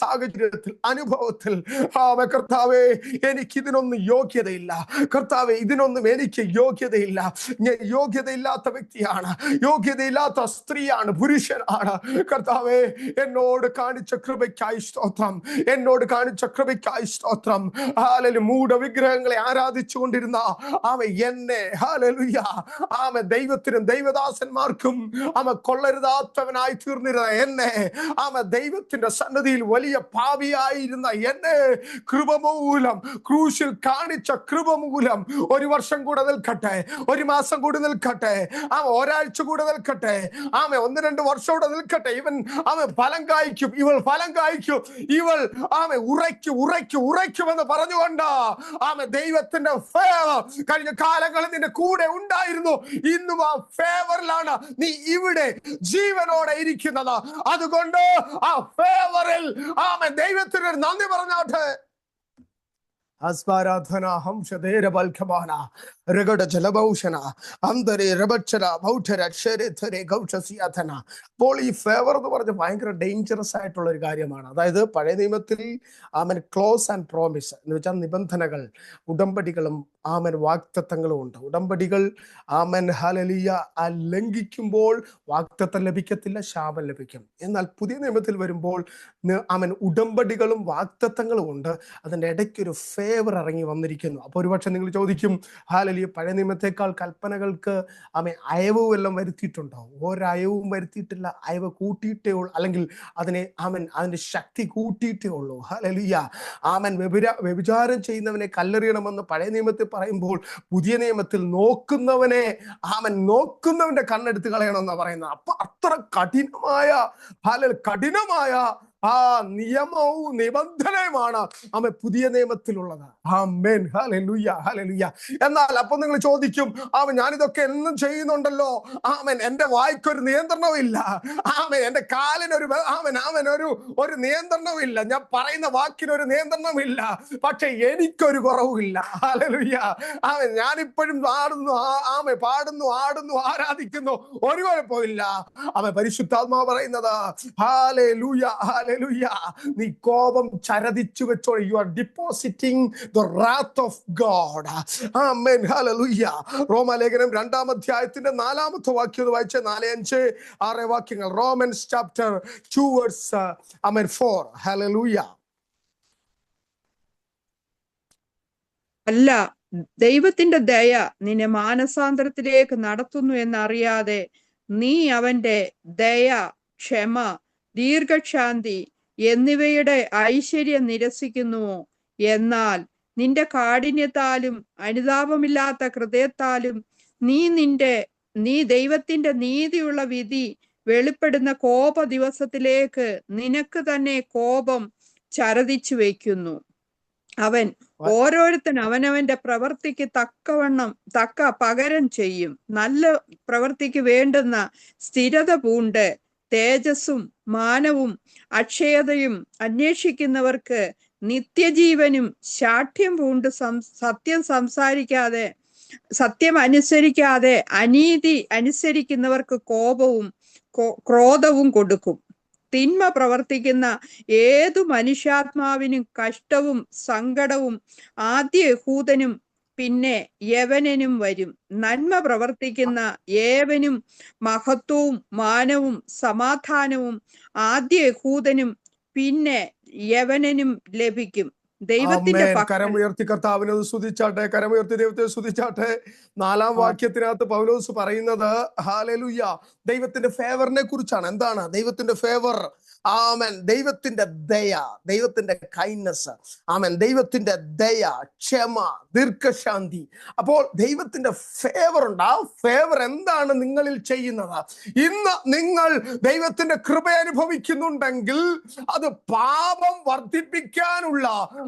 സാഹചര്യത്തിൽ, അനുഭവത്തിൽ ജീവിതത്തിൽ കർത്താവേ എനിക്കിതിനൊന്നും യോഗ്യതയില്ല, കർത്താവെ ഇതിനൊന്നും എനിക്ക് യോഗ്യതയില്ല, ഞാൻ യോഗ്യതയില്ലാത്ത വ്യക്തിയാണ്, യോഗ്യതയില്ലാത്ത സ്ത്രീയാണ്, പുരുഷനാണ്. കർത്താവെ എന്നോട് കാണിച്ച കൃപയ്ക്കായി സ്തോത്രം, എന്നോട് കാണിച്ച കൃപയ്ക്കായി സ്തോത്രം. ഹല്ലേലൂയ. മൂഢ വിഗ്രഹങ്ങളെ ആരാധിച്ചു കൊണ്ടിരുന്ന എന്നെ ഹല്ലേലൂയ ദൈവത്തിനും ദൈവദാസന്മാർക്കും കൊള്ളരുതാത്തവനായി തീർന്നിരുന്ന എന്നെ ദൈവത്തിന്റെ സന്നിധിയിൽ വലിയ പാപിയായിരുന്ന എന്നെ കൃപ മൂലം, ക്രൂശിൽ കാണിച്ച കൃപ മൂലം 1 വർഷം കൂടെ നിൽക്കട്ടെ, 1 മാസം കൂടി നിൽക്കട്ടെ, ഒരാഴ്ച കൂടെ നിൽക്കട്ടെ, 1-2 വർഷം കൂടെ നിൽക്കട്ടെ, ഫലം കായ്ക്കും, ഇവൾ ഫലം കായ്ക്കും, ഇവൾ ഉറയ്ക്കുമെന്ന് പറഞ്ഞുകൊണ്ട് ദൈവത്തിന്റെ ഫേവർ കഴിഞ്ഞ കാലങ്ങളിൽ നിന്റെ കൂടെ ഉണ്ടായിരുന്നു. ഇന്നും ആ ഫേവറിലാണ് നീ ഇവിടെ ജീവനോടെ ഇരിക്കുന്നത്. അതുകൊണ്ട് ആ ഫേവറിൽ ദൈവത്തിന് നന്ദി പറഞ്ഞാട്ടെ. അസ്വാരാധന ഹംസദേര ബൽഖമാന രഗട ജലഭൗഷണ അന്തരെ രബക്ഷര ഭൗഠര ക്ഷരേ ഗൗഷസിയാധന. അപ്പോൾ ഈ ഫേവർ എന്ന് പറഞ്ഞ ഭയങ്കര ഡേഞ്ചറസ് ആയിട്ടുള്ള ഒരു കാര്യമാണ്. അതായത് പഴയ നിയമത്തിൽ ക്ലോസ് ആൻഡ് പ്രോമിസ് എന്ന് വെച്ചാൽ നിബന്ധനകൾ, ഉടമ്പടികളും വാഗ്ദത്തങ്ങളും ഉണ്ട്. ഉടമ്പടികൾ ഹല്ലേലൂയ ലംഘിക്കുമ്പോൾ വാഗ്ദത്തം ലഭിക്കത്തില്ല, ശാപം ലഭിക്കും. എന്നാൽ പുതിയ നിയമത്തിൽ വരുമ്പോൾ ഉടമ്പടികളും വാഗ്ദത്തങ്ങളും ഉണ്ട്, അതിൻ്റെ ഇടയ്ക്കൊരു ഫേവർ ഇറങ്ങി വന്നിരിക്കുന്നു. അപ്പോൾ ഒരുപക്ഷെ നിങ്ങൾ ചോദിക്കും, ഹല്ലേലൂയ പഴയ നിയമത്തെക്കാൾ കൽപ്പനകൾക്ക് അയവ് വല്ലതും വരുത്തിയിട്ടുണ്ടോ? ഒരയവും വരുത്തിയിട്ടില്ല, അയവ് കൂട്ടിയിട്ടേ ഉള്ളൂ, അല്ലെങ്കിൽ അതിന്റെ ശക്തി കൂട്ടിയിട്ടേ ഉള്ളൂ. ഹല്ലേലൂയ. വ്യഭിചാരം ചെയ്യുന്നവനെ കല്ലെറിയണമെന്ന് പഴയ നിയമത്തിൽ പറയുമ്പോൾ പുതിയ നിയമത്തിൽ നോക്കുന്നവന്റെ കണ്ണെടുത്ത് കളയണമെന്നാണ് പറയുന്നത്. അപ്പൊ അത്ര കഠിനമായ നിയമവും നിബന്ധനയുമാണ് പുതിയ നിയമത്തിലുള്ളത്. ആമേൻ. Hallelujah, hallelujah. എന്നാൽ അപ്പൊ നിങ്ങൾ ചോദിക്കും, ഞാനിതൊക്കെ എന്നും ചെയ്യുന്നുണ്ടല്ലോ, എന്റെ വായ്ക്കൊരു നിയന്ത്രണവും ഇല്ല, എന്റെ കാലിനൊരു ഒരു നിയന്ത്രണവും ഇല്ല, ഞാൻ പറയുന്ന വാക്കിനൊരു നിയന്ത്രണവും ഇല്ല, പക്ഷെ എനിക്കൊരു കുറവുമില്ല. ഹല്ലേലൂയ. ഞാനിപ്പോഴും പാടുന്നു, ആടുന്നു, ആരാധിക്കുന്നു, ഒരു കുഴപ്പമില്ല. പരിശുദ്ധാത്മാവ് പറയുന്നത് ഹല്ലേലൂയ, ഹല്ലേലൂയ, നീ കോപം ചരതിച്ചു വെച്ചോ. You are depositing the wrath of God. Amen. Hallelujah. റോമാലേഖനം 2-ാം അധ്യായത്തിന്റെ 4-ാമത്തെ വാക്യം വായിച്ച 4-5-6 വാക്യങ്ങൾ. Romance chapter 2 verse 4. ഹല്ലേലൂയ. അല്ല, ദൈവത്തിന്റെ ദയ നിന്നെ മാനസാന്തരത്തിലേക്ക് നടത്തുന്നു എന്നറിയാതെ നീ അവന്റെ ദയ, ക്ഷമ, ദീർഘക്ഷാന്തി എന്നിവയുടെ ഐശ്വര്യം നിരസിക്കുന്നുവോ? എന്നാൽ നിന്റെ കാഠിന്യത്താലും അനുതാപമില്ലാത്ത ഹൃദയത്താലും നീ ദൈവത്തിന്റെ നീതിയുള്ള വിധി വെളിപ്പെടുന്ന കോപ ദിവസത്തിലേക്ക് നിനക്ക് തന്നെ കോപം ചരതിച്ചു വയ്ക്കുന്നു. അവൻ ഓരോരുത്തൻ അവനവന്റെ പ്രവൃത്തിക്ക് തക്ക പകരം ചെയ്യും. നല്ല പ്രവൃത്തിക്ക് വേണ്ടുന്ന സ്ഥിരത പൂണ്ട് തേജസ്സും മാനവും അക്ഷയതയും അന്വേഷിക്കുന്നവർക്ക് നിത്യജീവനും, ശാഠ്യം പൂണ്ട് സത്യം അനുസരിക്കാതെ അനീതി അനുസരിക്കുന്നവർക്ക് ക്രോധവും കൊടുക്കും. തിന്മ പ്രവർത്തിക്കുന്ന ഏതു മനുഷ്യാത്മാവിനും കഷ്ടവും സങ്കടവും ആദ്യ യഹൂദനും പിന്നെ യവനനും വരും. നന്മ പ്രവർത്തിക്കുന്ന ഏവനും മഹത്വവും മാനവും സമാധാനവും ആദ്യ യഹൂദനും പിന്നെ യവനനും ലഭിക്കും. ദൈവത്തിന്റെ കരമുയർത്തി കർത്താവിനെ സ്തുതിച്ചാട്ടെ, കരമുയർത്തി ദൈവത്തെ സ്തുതിച്ചാട്ടെ. 4-ാം വാക്യത്തിനകത്ത് പൗലോസ് പറയുന്നത് ഹല്ലേലൂയ ദൈവത്തിന്റെ ഫേവറിനെ കുറിച്ചാണ്. എന്താണ് ദൈവത്തിന്റെ ഫേവർ? ആമേൻ. ദൈവത്തിന്റെ ദയ, ദൈവത്തിന്റെ കൈൻഡ്നസ്, ആമേൻ, ദൈവത്തിന്റെ ദയ, ക്ഷമ, ദീർഘശാന്തി. അപ്പോൾ ദൈവത്തിന്റെ ഫേവർ ഉണ്ട്. ആ ഫേവർ എന്താണ് നിങ്ങളിൽ ചെയ്യുന്നത്? ഇന്ന് നിങ്ങൾ ദൈവത്തിന്റെ കൃപ അനുഭവിക്കുന്നുണ്ടെങ്കിൽ അത് പാപം വർദ്ധിപ്പിക്കാനുള്ള,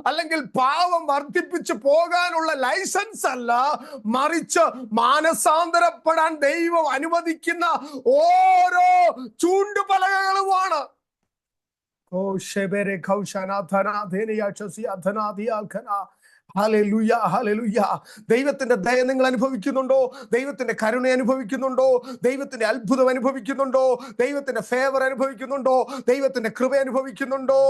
അല്ലെങ്കിൽ പാവം വർദ്ധിപ്പിച്ചു പോകാനുള്ള ലൈസൻസ് അല്ല, മറിച്ച് മാനസാന്തരപ്പെടാൻ ദൈവം അനുവദിക്കുന്ന ഓരോ ചൂണ്ടുപലകകളുമാണ്. Hallelujah, hallelujah. ദൈവത്തിന്റെ ദയ നിങ്ങൾ അനുഭവിക്കുന്നുണ്ടോ? ദൈവത്തിന്റെ കരുണ അനുഭവിക്കുന്നുണ്ടോ? ദൈവത്തിന്റെ അത്ഭുതം അനുഭവിക്കുന്നുണ്ടോ? ദൈവത്തിന്റെ ഫേവർ അനുഭവിക്കുന്നുണ്ടോ? ദൈവത്തിന്റെ കൃപ അനുഭവിക്കുന്നുണ്ടോ?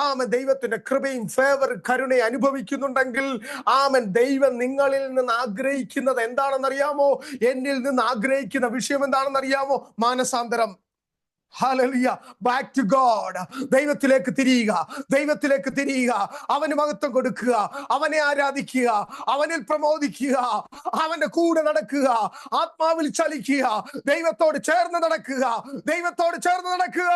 ആമൻ. ദൈവത്തിന്റെ കൃപയും ഫേവർ കരുണയും അനുഭവിക്കുന്നുണ്ടെങ്കിൽ ആമൻ, ദൈവം നിങ്ങളിൽ നിന്ന് ആഗ്രഹിക്കുന്നത് എന്താണെന്നറിയാമോ? എന്നിൽ നിന്ന് ആഗ്രഹിക്കുന്ന വിഷയം എന്താണെന്നറിയാമോ? മാനസാന്തരം. ഹല്ലേലൂയ. Back to god. ദൈവത്തിലേക്ക് തിരിയുക, ദൈവത്തിലേക്ക് തിരിയുക. അവന് മഹത്വം കൊടുക്കുക, അവനെ ആരാധിക്കുക, അവനിൽ പ്രമോദിക്കുക, അവന്റെ കൂടെ നടക്കുക, ആത്മാവിൽ ചലിക്കുക, ദൈവത്തോട് ചേർന്ന് നടക്കുക, ദൈവത്തോട് ചേർന്ന് നടക്കുക.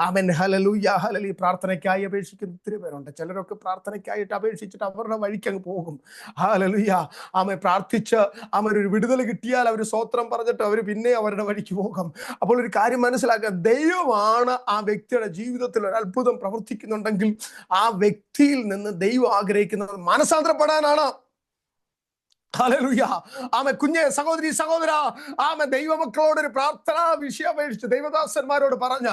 ആമേൻ. Hallelujah, hallelujah. പ്രാർത്ഥനയ്ക്കായി അപേക്ഷിക്കുന്ന ഒത്തിരി പേരുണ്ട്. ചിലരൊക്കെ പ്രാർത്ഥനയ്ക്കായിട്ട് അപേക്ഷിച്ചിട്ട് അവരുടെ വഴിക്ക് അങ്ങ് പോകും. ഹല്ലേലൂയ. ആമേൻ. പ്രാർത്ഥിച്ച് ഒരു വിടുതൽ കിട്ടിയാൽ അവർ സ്തോത്രം പറഞ്ഞിട്ട് അവർ പിന്നെ അവരുടെ വഴിക്ക് പോകും. അപ്പോൾ ഒരു കാര്യം മനസ്സിലാക്കുക, ദൈവമാണ് ആ വ്യക്തിയുടെ ജീവിതത്തിൽ ഒരു അത്ഭുതം പ്രവർത്തിക്കുന്നുണ്ടെങ്കിൽ ആ വ്യക്തിയിൽ നിന്ന് ദൈവം ആഗ്രഹിക്കുന്നത് മാനസാന്തരപ്പെടാനാണ്. ഹല്ലേലൂയ. ആമേൻ. കുഞ്ഞെ, സഹോദരി, സഹോദര, ആമേൻ. ദൈവമക്കളോട് ഒരു പ്രാർത്ഥനാ വിഷയം അപേക്ഷിച്ച് ദൈവദാസന്മാരോട് പറഞ്ഞ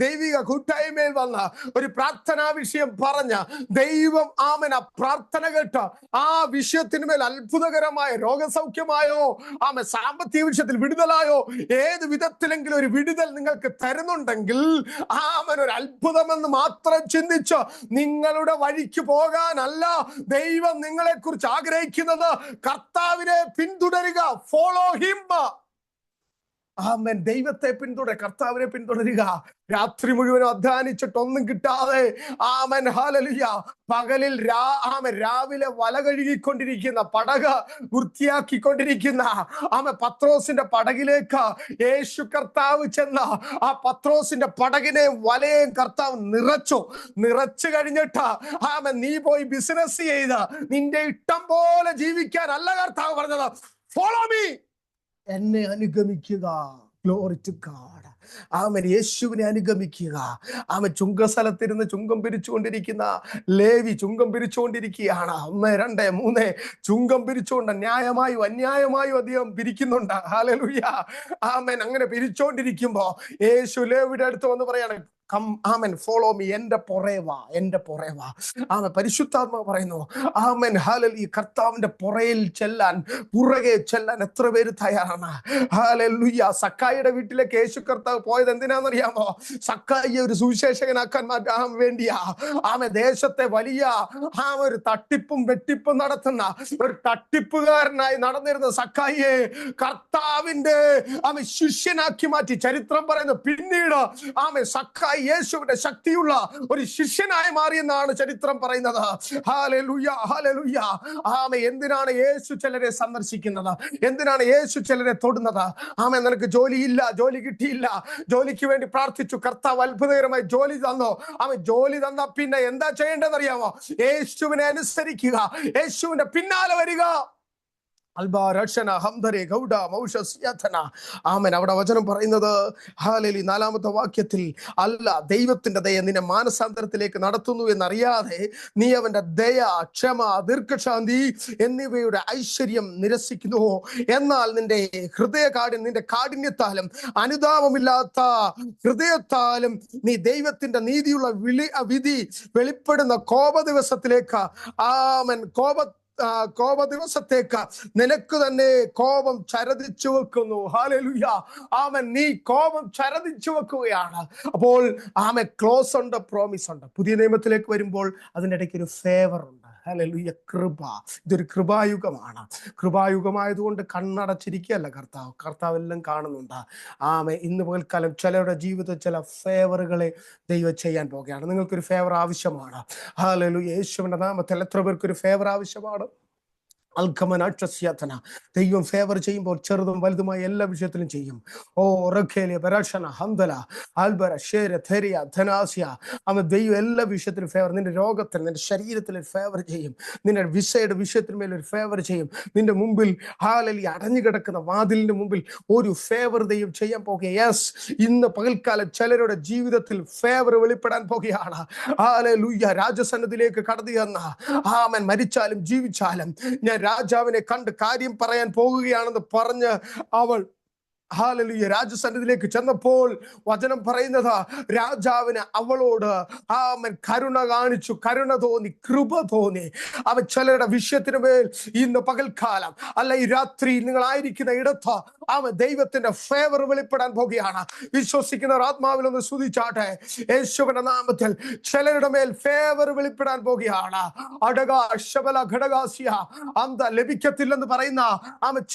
ദൈവിക കൂട്ടായ്മയിൽ വന്ന ഒരു പ്രാർത്ഥനാ വിഷയം പറഞ്ഞ ദൈവം ആമേൻ ആ പ്രാർത്ഥന കേട്ട് ആ വിഷയത്തിന്മേൽ അത്ഭുതകരമായ രോഗസൗഖ്യമായോ ആമേൻ സാമ്പത്തിക വിഷയത്തിൽ വിടുതലായോ ഏത് വിധത്തിലെങ്കിലും ഒരു വിടുതൽ നിങ്ങൾക്ക് തരുന്നുണ്ടെങ്കിൽ ആമേൻ ഒരു അത്ഭുതമെന്ന് മാത്രം ചിന്തിച്ച് നിങ്ങളുടെ വഴിക്ക് പോകാനല്ല ദൈവം നിങ്ങളെ കുറിച്ച് ആഗ്രഹിക്കുന്നത്. കർത്താവിനെ പിന്തുടരുക. Follow him. ആമേൻ. ദൈവത്തെ പിന്തുടരുക, കർത്താവിനെ പിന്തുടരുക. രാത്രി മുഴുവൻ അധ്വാനിച്ചിട്ടൊന്നും കിട്ടാതെ ആമേൻ ഹല്ലേലൂയ പകലിൽ രാവിലെ വല കഴുകിക്കൊണ്ടിരിക്കുന്ന, പടക് വൃത്തിയാക്കിക്കൊണ്ടിരിക്കുന്ന പത്രോസിന്റെ പടകിലേക്ക് യേശു കർത്താവ് ചെന്ന ആ പത്രോസിന്റെ പടകിനെ വലയും കർത്താവ് നിറച്ചു കഴിഞ്ഞിട്ട് ആമേൻ നീ പോയി ബിസിനസ് ചെയ്ത് നിന്റെ ഇഷ്ടം പോലെ ജീവിക്കാനല്ല കർത്താവ് പറഞ്ഞത്. ഫോളോ മീ, എന്നെ അനുഗമിക്കുക. Glory to God. ആമേൻ. യേശുവിനെ അനുഗമിക്കുക. ആമേൻ. ചുങ്കസ്ഥലത്തിരുന്ന് ചുങ്കം പിരിച്ചുകൊണ്ടിരിക്കുന്ന ലേവി ചുങ്കം പിരിച്ചുകൊണ്ടിരിക്കുകയാണ്. 1, 2, 3 ചുങ്കം പിരിച്ചുകൊണ്ട് ന്യായമായും അന്യായമായും അദ്ദേഹം പിരിക്കുന്നുണ്ട്. ഹല്ലേലൂയ. ആമേൻ. അങ്ങനെ പിരിച്ചോണ്ടിരിക്കുമ്പോ യേശു ലേവിയുടെ അടുത്ത് വന്ന് പറയാണ്, ആമേൻ, ഫോളോ മീ, എന്റെ പുറേവാ, എന്റെ പുറേവാ. ആമേൻ. പരിശുദ്ധാത്മാവ് പറയുന്നു, ആമേൻ ഹല്ലേലൂയ, കർത്താവിന്റെ പുറകെ ചെല്ലാൻ എത്ര പേര് തയ്യാറാണ്? ഹല്ലേലൂയ. സക്കായിയുടെ വീട്ടിലേക്ക് യേശു കർത്താവ് പോയത് എന്തിനാണെന്നറിയാമോ? സക്കായിയെ ഒരു സുവിശേഷകനാക്കാൻ വേണ്ടിയാ. ആമേൻ. ദേശത്തെ വലിയ ഒരു തട്ടിപ്പും വെട്ടിപ്പും നടത്തുന്ന ഒരു തട്ടിപ്പുകാരനായി നടന്നിരുന്ന സക്കായിയെ കർത്താവിന്റെ ശിഷ്യനാക്കി മാറ്റി. ചരിത്രം പറയുന്നു, പിന്നീട് സക്കായി യേശുവിന്റെ ശക്തിയുള്ള ഒരു ശിഷ്യനായി മാറിയെന്നാണ് ചരിത്രം പറയുന്നത്. ഹല്ലേലൂയ, ഹല്ലേലൂയ. ആമേൻ. എന്തിനാണ് യേശു ചിലരെ സന്ദർശിക്കുന്നത്? എന്തിനാണ് യേശു ചിലരെ തൊടുന്നത്? ആമേൻ. നിനക്ക് ജോലിയില്ല, ജോലി കിട്ടിയില്ല, ജോലിക്ക് വേണ്ടി പ്രാർത്ഥിച്ചു, കർത്താവ് അത്ഭുതകരമായി ജോലി തന്നു. ആമേൻ. ജോലി തന്ന പിന്നെ എന്താ ചെയ്യേണ്ടതെന്ന് അറിയാമോ? യേശുവിനെ അനുസരിക്കുക, യേശുവിന്റെ പിന്നാലെ വരിക. ആമേൻ. അവിടെ വചനം പറയുന്നത് ഹല്ലേലൂയ 4-ാമത്തെ വാക്യത്തിൽ, അല്ല ദൈവത്തിന്റെ ദയ നിന്നെ മാനസാന്തരത്തിലേക്ക് നടത്തുന്നു എന്നറിയാതെ നീ അവന്റെ ദയ, ക്ഷമ, ദീർഘശാന്തി എന്നിവയുടെ ഐശ്വര്യം നിരസിക്കുന്നുവോ? എന്നാൽ നിന്റെ കാഠിന്യത്താലും അനുതാപമില്ലാത്ത ഹൃദയത്താലും നീ ദൈവത്തിന്റെ നീതിയുള്ള വിധി വെളിപ്പെടുന്ന കോപ ദിവസത്തിലേക്ക് കോപ ദിവസത്തേക്ക് നിനക്ക് തന്നെ കോപം ചരതിച്ചു വെക്കുന്നു. ഹല്ലേലൂയ. ആമേൻ. നീ കോപം ചരതിച്ചു വെക്കുകയാണ്. അപ്പോൾ ആമേൻ, ക്ലോസ് ഉണ്ട്, പ്രോമിസ് ഉണ്ട്. പുതിയ നിയമത്തിലേക്ക് വരുമ്പോൾ അതിൻ്റെ ഇടയ്ക്ക് ഒരു ഫേവർ ഉണ്ട്. ഹല്ലേലൂയ. കൃപ. ഇതൊരു കൃപായുഗമാണ്. കൃപായുഗമായതുകൊണ്ട് കണ്ണടച്ചിരിക്കുകയല്ല കർത്താവ് എല്ലാം കാണുന്നുണ്ട്. ആമേൻ. ഇന്ന് പകൽക്കാലം ചിലരുടെ ജീവിതത്തിൽ ചില ഫേവറുകളെ ദൈവം ചെയ്യാൻ പോകുകയാണ്. നിങ്ങൾക്കൊരു ഫേവർ ആവശ്യമാണ്. ഹല്ലേലൂയ. യേശുവിന്റെ നാമത്തിൽ എത്ര പേർക്കൊരു ഫേവർ ആവശ്യമാണ്? ദൈവം ഫേവർ ചെയ്യുമ്പോൾ ചെറുതും വലുതുമായ എല്ലാ വിഷയത്തിലും ചെയ്യും. ദൈവം എല്ലാ വിഷയത്തിലും ഫേവർ. നിന്റെ രോഗത്തിൽ, നിന്റെ ശരീരത്തിൽ ഫേവർ ചെയ്യും. നിന്റെ വിസയുടെ വിഷയത്തിന്മേൽ ഒരു ഫേവർ ചെയ്യും. നിന്റെ മുമ്പിൽ ഹല്ലേലൂയ അടഞ്ഞു കിടക്കുന്ന വാതിലിന്റെ മുമ്പിൽ ഒരു ഫേവർ ദൈവം ചെയ്യാൻ പോകുക. യെസ്, ഇന്ന് പകൽക്കാലം ചിലരുടെ ജീവിതത്തിൽ ഫേവർ വെളിപ്പെടാൻ പോകുകയാണ്. ഹല്ലേലൂയ. രാജസന്നിധിയിലേക്ക് കടന്നു ചെന്ന ആമേൻ, മരിച്ചാലും ജീവിച്ചാലും ഞാൻ രാജാവിനെ കണ്ട് കാര്യം പറയാൻ പോകുകയാണെന്ന് പറഞ്ഞ് അവൾ ഹല്ലേലൂയ രാജസന്നിധിയിലേക്ക് ചെന്നപ്പോൾ വചനം പറയുന്നത് രാജാവിന് അവളോട് ആമൻ കരുണ കാണിച്ചു, കരുണ തോന്നി, കൃപ തോന്നി. അവൻ ചിലരുടെ വിഷയത്തിന് മേൽ ഇന്ന് പകൽക്കാലം അല്ല ഈ രാത്രി നിങ്ങളായിരിക്കുന്ന ഇടത്ത് അവൻ ദൈവത്തിന്റെ ഫേവർ വെളിപ്പെടാൻ പോകുകയാണ്. വിശ്വസിക്കുന്നവർ ആത്മാവിലൊന്ന് സ്തുതിച്ചാട്ടെ. യേശുവിന്റെ നാമത്തിൽ ചിലരുടെ മേൽ ഫേവർ വെളിപ്പെടാൻ പോകുകയാണ്. അന്ത ലഭിക്കത്തില്ലെന്ന് പറയുന്ന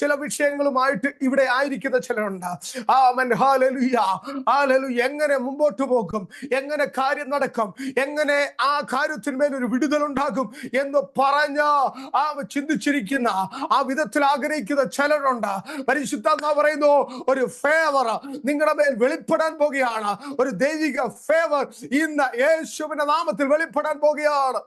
ചില വിഷയങ്ങളുമായിട്ട് ഇവിടെ ആയിരിക്കുന്ന ചിലരുണ്ട്. ആമൻ ഹല്ലേലൂയ ഹല്ലേലൂയ. എങ്ങനെ മുമ്പോട്ട് പോകും, എങ്ങനെ കാര്യം നടക്കും, എങ്ങനെ ആ കാര്യത്തിന്മേൽ ഒരു വിടുതൽ ഉണ്ടാകും എന്ന് പറഞ്ഞ ചിന്തിച്ചിരിക്കുന്ന ആ വിധത്തിൽ ആഗ്രഹിക്കുന്ന ചിലരുണ്ട്. പരിശുദ്ധാത്മാവ് പറയുന്നു ഒരു ഫേവർ നിങ്ങളുടെ മേൽ വെളിപ്പെടാൻ പോകുകയാണ്. ഒരു ദൈവിക ഫേവർ ഇന്ന് യേശുവിന്റെ നാമത്തിൽ വെളിപ്പെടാൻ പോകുകയാണ്.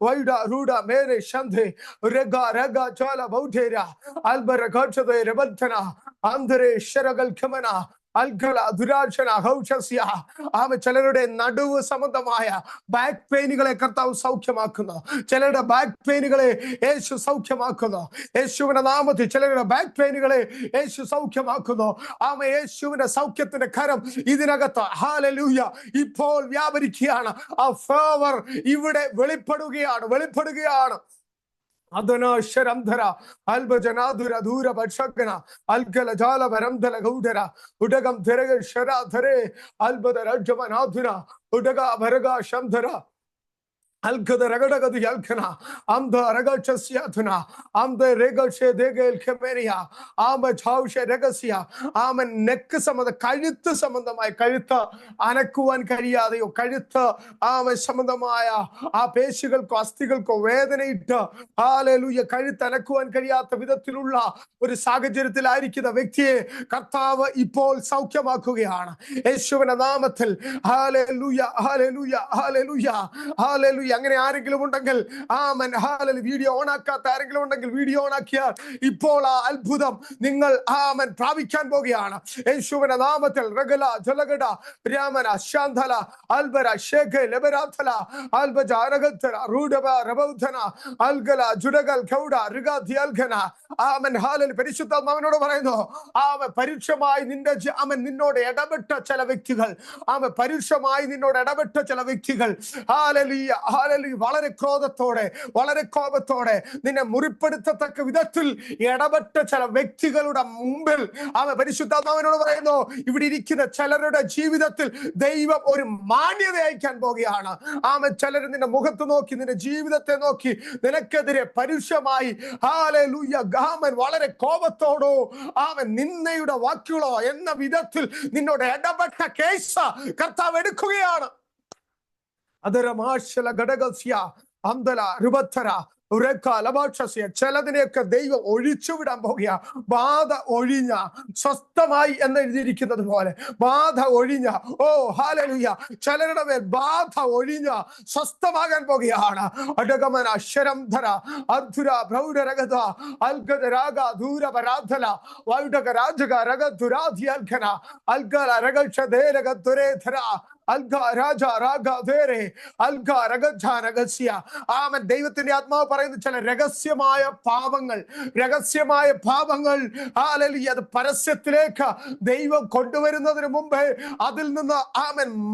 വൈഡ റൂഡ മേരെ ശന്ധേ രഗ രഗ ചാല ബൗഢേര അൽബര ഘോഷതേ രബന്ധന ആന്തരേ ശരകൽ ഖമന അൽഗല ദുരാശന ഹൗഷസ്യ. ചിലരുടെ നടുവ് സംബന്ധമായ ബാക്ക് പെയിനുകളെ കർത്താവ് സൗഖ്യമാക്കുന്നു. ചിലരുടെ ബാക്ക് പെയിനുകളെ യേശു സൗഖ്യമാക്കുന്നു. യേശുവിന്റെ നാമത്തിൽ ചിലരുടെ ബാക്ക് പെയിനുകളെ യേശു സൗഖ്യമാക്കുന്നു. യേശുവിന്റെ സൗഖ്യത്തിന്റെ കരം ഇതിനകത്ത് ഹല്ലേലൂയ ഇപ്പോൾ വ്യാപരിക്കുകയാണ്. ആ ഫേവർ ഇവിടെ വെളിപ്പെടുകയാണ്. അധനാശരംധര അൽബജനാധുര ധൂര ഭക്ഷകന അൽകല ജാല വരംധല ഗൗഡര ഉടകം ധരക ശരാധരേ അൽബദ രജമനാധുര ഉടക ഭരക ശംധര അൽഖദ രഗടഗതി അൽഖന അംധ രഗക്ഷസ്യധുന അംധ രഗക്ഷേ ദേഗൽ ഖമേരിയ ആമ ഛൗഷ രഗസ്യ. ആമൻ നെക്ക് സംബന്ധ കഴുത്ത് സംബന്ധമായ കഴുത്ത് അനക്കുവാൻ കഴിയാതെയോ കഴുത്ത് സംബന്ധമായ ആ പേശികൾക്കോ അസ്ഥികൾക്കോ വേദനയിട്ട് ഹല്ലേലൂയ കഴുത്ത് അനക്കുവാൻ കഴിയാത്ത വിധത്തിലുള്ള ഒരു സാഹചര്യത്തിലായിരിക്കുന്ന വ്യക്തിയെ കർത്താവ് ഇപ്പോൾ സൗഖ്യമാക്കുകയാണ് യേശുവിന്റെ നാമത്തിൽ. ഹല്ലേലൂയ ഹല്ലേലൂയ ഹല്ലേലൂയ ഹല്ലേലൂയ. അങ്ങനെ ആരെങ്കിലും ഉണ്ടെങ്കിൽ വീഡിയോ ഓൺ ആക്കാത്ത ആരെങ്കിലും ഉണ്ടെങ്കിൽ വീഡിയോ ഓൺ ആക്കിയാൽ ഇപ്പോൾ ആ അത്ഭുതം നിങ്ങൾ പ്രാപിക്കാൻ പോകുകയാണ് യേശുവിന്റെ നാമത്തിൽ. റഗല ജലഗട രാമന ശാന്തല അൽബര ശേഖ ലബരാഥല അൽബജ അരഗത്തര റൂഡബ രബൗധന അൽഗല ജുഡഗൽ ഖൗഡ ഋഗാധി അൽഘന. പരിശുദ്ധാത്മാവിനോട് പറയുന്നു പരുഷമായി നിന്നോട് ഇടപെട്ട ചില വ്യക്തികൾ പരുഷമായി നിന്നോട് ഇടപെട്ട ചില വ്യക്തികൾ വളരെ ക്രോധത്തോടെ വളരെ കോപത്തോടെ നിന്നെ മുറിപ്പെടുത്തത്തക്ക വിധത്തിൽ ഇടപെട്ട ചില വ്യക്തികളുടെ മുമ്പിൽ പരിശുദ്ധാത്മാവിനോട് പറയുന്നു ഇവിടെ ഇരിക്കുന്ന ചിലരുടെ ജീവിതത്തിൽ ദൈവം ഒരു മാന്യത അയക്കാൻ പോകുകയാണ്. ചിലർ നിന്റെ മുഖത്ത് നോക്കി നിന്റെ ജീവിതത്തെ നോക്കി നിനക്കെതിരെ പരുഷമായി വളരെ കോപത്തോടോ നിന്നയുടെ വാക്കുകളോ എന്ന വിധത്തിൽ നിന്നോട് ഇടപെട്ട കേസ് കർത്താവ് എടുക്കുകയാണ്. അതരമാശല ഘടകസ്യ അന്തല രുബത്തര ചിലതിനെയൊക്കെ ദൈവം ഒഴിച്ചുവിടാൻ പോകുക. ബാധ ഒഴിഞ്ഞ സ്വസ്ഥമായി എന്ന് എഴുതിയിരിക്കുന്നത് പോലെ ബാധ ഒഴിഞ്ഞ ഹല്ലേലൂയ ചിലരുടെ മേൽ ബാധ ഒഴിഞ്ഞ സ്വസ്ഥമാകാൻ പോകുകയാണ്. അടകമന അക്ഷരംധര അധുര പ്രൗഢരഗത അൽഗത രാഗ ധൂര പരാധല വൈഡക രാജക രഗധുരാധി അൽഘന അൽഗല രഗക്ഷധേരഗധുരേധര ദൈവത്തിന്റെ ആത്മാവ് പറയുന്ന ചില രഹസ്യമായ പാപങ്ങൾ അത് പരസ്യത്തിലേക്ക് ദൈവം കൊണ്ടുവരുന്നതിന് മുമ്പ് അതിൽ നിന്ന്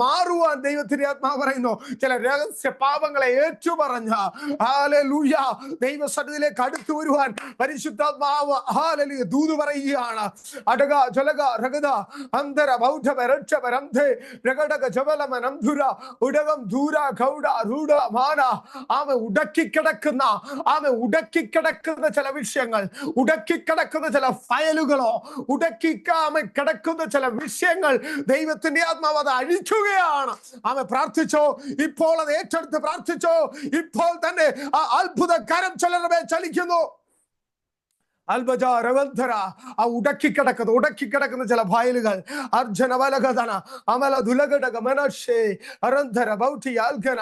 മാറുവാൻ ദൈവത്തിന്റെ ആത്മാവ് പറയുന്നു. ചില രഹസ്യ പാപങ്ങളെ ഏറ്റുപറഞ്ഞ ദൈവസന്നിധിയിലേക്ക് അടുത്തു വരുവാൻ പരിശുദ്ധാത്മാവ് ദൂത് പറയുകയാണ്. അടക ജലക രഗത അന്തര ബൗദ്ധ രക്ഷപരംധേ രഗടക ഉടകം ധൂര ഗൗഡ റൂഡ മാന ഉടക്കിക്കിടക്കുന്ന ചില വിഷയങ്ങൾ ഉടക്കിക്കിടക്കുന്ന ചില ഫയലുകളോ കിടക്കുന്ന ചില വിഷയങ്ങൾ ദൈവത്തിന്റെ ആത്മാവ് അത് അഴിക്കുകയാണ്. പ്രാർത്ഥിച്ചോ ഇപ്പോൾ അത് ഏറ്റെടുത്ത് പ്രാർത്ഥിച്ചോ ഇപ്പോൾ തന്നെ ആ അത്ഭുത കരം ചിലരുടെ ചലിക്കുന്നു. അൽബജ രവന്ധര ഉടക്കിക്കിടക്കുന്ന ചില ഫയലുകൾ അർജന വലഗതന അമല ദുലഗടക മനശേ അരന്ധര ബൗട്ടി അൽഗന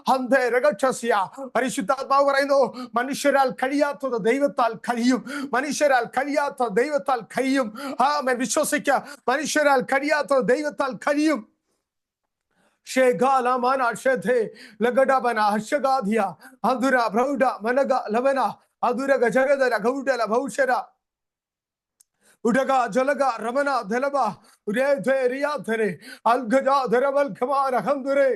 ഹന്തേ രഗക്ഷസ്യ. പരിശുദ്ധാത്മാവ് പറയുന്നു മനുഷ്യരാൽ കഴിയാത്തത് ദൈവത്താൽ കഴിയും. മനുഷ്യരാൽ കഴിയാത്ത ദൈവത്താൽ കഴിയും. വിശ്വസിക്ക മനുഷ്യരാൽ കഴിയാത്തത് ദൈവത്താൽ കഴിയും. Shegala mana shethe lagada bana hashagadia adura brauda managa lavana adura gajagadara gaudala bhaushara Udaga jalaga ramana dhalaba uredhe riyadhare algaja dharaval khamara handure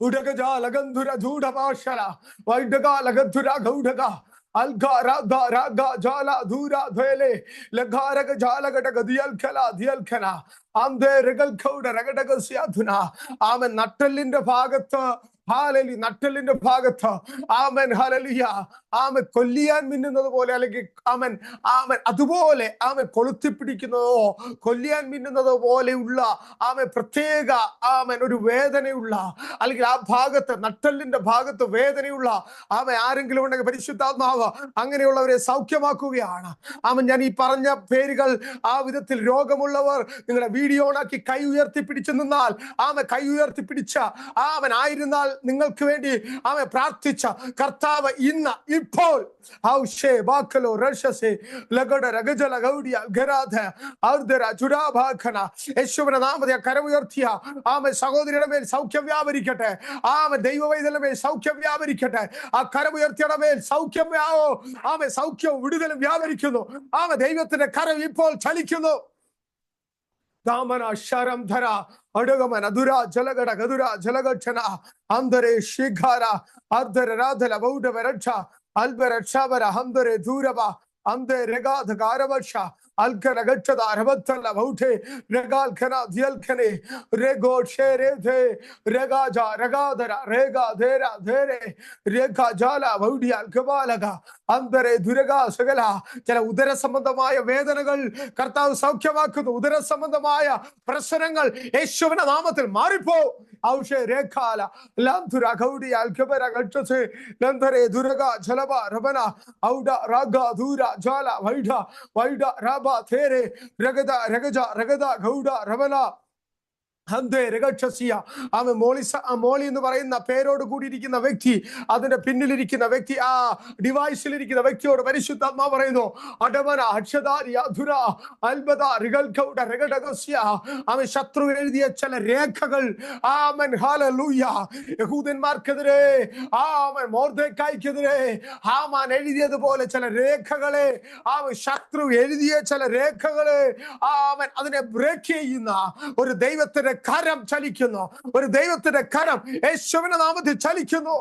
Udagaja lagandhura judha pashara Vaidaga lagadhura gaudaga Alga raga raga jala dhura dhele Lagaraga jala gadaga diyal khala Ande regal kauda ragadaga siyadhuna Amen nattalinde bhagatha Hallelujah. നട്ടലിന്റെ ഭാഗത്ത് ആമൻ hallelujah ആമൻ കൊല്ലിയാൻ മിന്നുന്നത് പോലെ അല്ലെങ്കിൽ ആമൻ ആമൻ അതുപോലെ ആമൻ കൊളുത്തിപ്പിടിക്കുന്നതോ കൊല്ലിയാൻ മിന്നുന്നത് പോലെയുള്ള ആമൻ പ്രത്യേക ആമൻ ഒരു വേദനയുള്ള അല്ലെങ്കിൽ ആ ഭാഗത്ത് നട്ടലിന്റെ ഭാഗത്ത് വേദനയുള്ള ആമൻ ആരെങ്കിലും ഉണ്ടെങ്കിൽ പരിശുദ്ധാത്മാവ് അങ്ങനെയുള്ളവരെ സൗഖ്യമാക്കുകയാണ്. ആമൻ ഞാൻ ഈ പറഞ്ഞ പേരുകൾ ആ വിധത്തിൽ രോഗമുള്ളവർ നിങ്ങളുടെ വീഡിയോ ഓണാക്കി കൈ ഉയർത്തി പിടിച്ചു നിന്നാൽ ആമൻ കൈ ഉയർത്തി പിടിച്ച ആമൻ ആയിരുന്നാൽ നിങ്ങൾക്ക് വേണ്ടി അവൻ പ്രാർത്ഥിച്ച കർത്താവ് ഇന്ന് ഇപ്പോൾ യേശുവിന്റെ നാമത്തിൽ കരമുയർത്തിയ ആമൻ സഹോദരിയുടെ മേൽ സൗഖ്യം വ്യാപരിക്കട്ടെ. ആമൻ ദൈവവൈദ്യരുടെ മേൽ സൗഖ്യം വ്യാപരിക്കട്ടെ. ആ കരമുയർത്തിയുടെ മേൽ സൗഖ്യം ആമൻ സൗഖ്യവും വിടുതലും വ്യാപരിക്കുന്നു. ആമൻ ദൈവത്തിന്റെ കരം ഇപ്പോൾ ചലിക്കുന്നു. Damana sharam dhara Adagamana Dura Jalagada Gadura Jalagachana Andare Shigara Ardhara Radhala Bauda Veracha Albera Shavara Handare Duraba Ande Rega the Garavasha Alkaragachada Ravatala Baute Regal Kana Dialkane Rego Shere Regaja Regadara Rega Dera Dere Rega Jala Baudi Alkabalaga Andare Durega Sagala Jala Udara Samandamaya Vedanagal Kartav Saukyamaku Udara Samandamaya Prasarangal Eshuvana Namatil Maripo Aushe Rekala Lantura Gaudi Alkabara Gachase Landare Duraga Jalaba Rabana Auda Raga Dura Jala Vaida Raba There Ragada Gauda Rabana Hande Regachasiya Ame Moli എന്ന് പറയുന്ന പേരോട് കൂടിയിരിക്കുന്ന വ്യക്തി അതിന്റെ പിന്നിലിരിക്കുന്ന വ്യക്തി ആ ഡിവൈസിലിരിക്കുന്ന വ്യക്തിയോട് പരിശുദ്ധാത്മാവ് പറയുന്നു അടവന അക്ഷദാരിയ ധുര അൽബദ റിഗൽ കൗഡ രഗഡഗസ്യ ആമൻ ശത്രു എഴുതിയ ചില രേഖകൾ ആമൻ ഹല്ലേലൂയ യഹൂദന്മാർക്കെതിരെ ആമൻ മൊർദെഖായിക്കെതിരെ ഹാമാൻ എഴുതിയതുപോലെ ചില രേഖകളെ ആമൻ ശത്രു എഴുതിയ ചില രേഖകളെ ആമൻ അതിനെ ബ്രേക്ക് ചെയ്യുന്ന ഒരു ദൈവത്തിന്റെ കരം ചലിക്കുന്നു. ഒരു ദൈവത്തിന്റെ കരം യേശുവിന്റെ നാമത്തിൽ ചലിക്കുന്നു.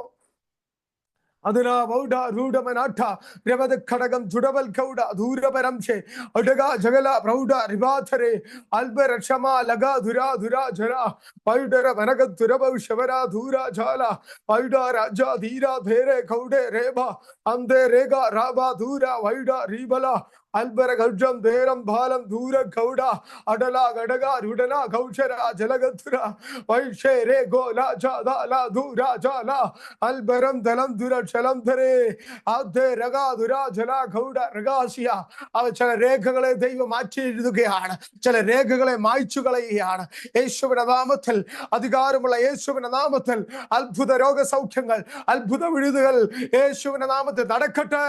Adana Vauda Rudamanata Revada Kadagam Judabal Kauda Durabaramche Adaga Jagala Rauda Rivatare Albert Shama Laga Dura Jara Paidara Vanagat Duraba Shavara Dura Jala Paida Raja Dira Dhere Kaude Reba Ande Rega Raba Dura Vaida Ribala Albert Gajam Deram Balam Dura Kauda Adala Gadaga Rudana Gauchara Jalagatura Vaishe Rego La Jada La Dura Jala Alberam Dalam Dura Chalamdare Ade Raga Dura Jala Kauda Ragasia അവ ചില രേഖകളെ ദൈവം മാറ്റിയെഴുതുകയാണ്. ചില രേഖകളെ മായ്ച്ചു കളയുകയാണ്. യേശുവിന്റെ നാമത്തിൽ അധികാരമുള്ള യേശുവിന്റെ നാമത്തിൽ അത്ഭുത രോഗസൗഖ്യങ്ങൾ അത്ഭുത വിടുതൽ യേശുവിന്റെ നാമത്തിൽ നടക്കട്ടെ.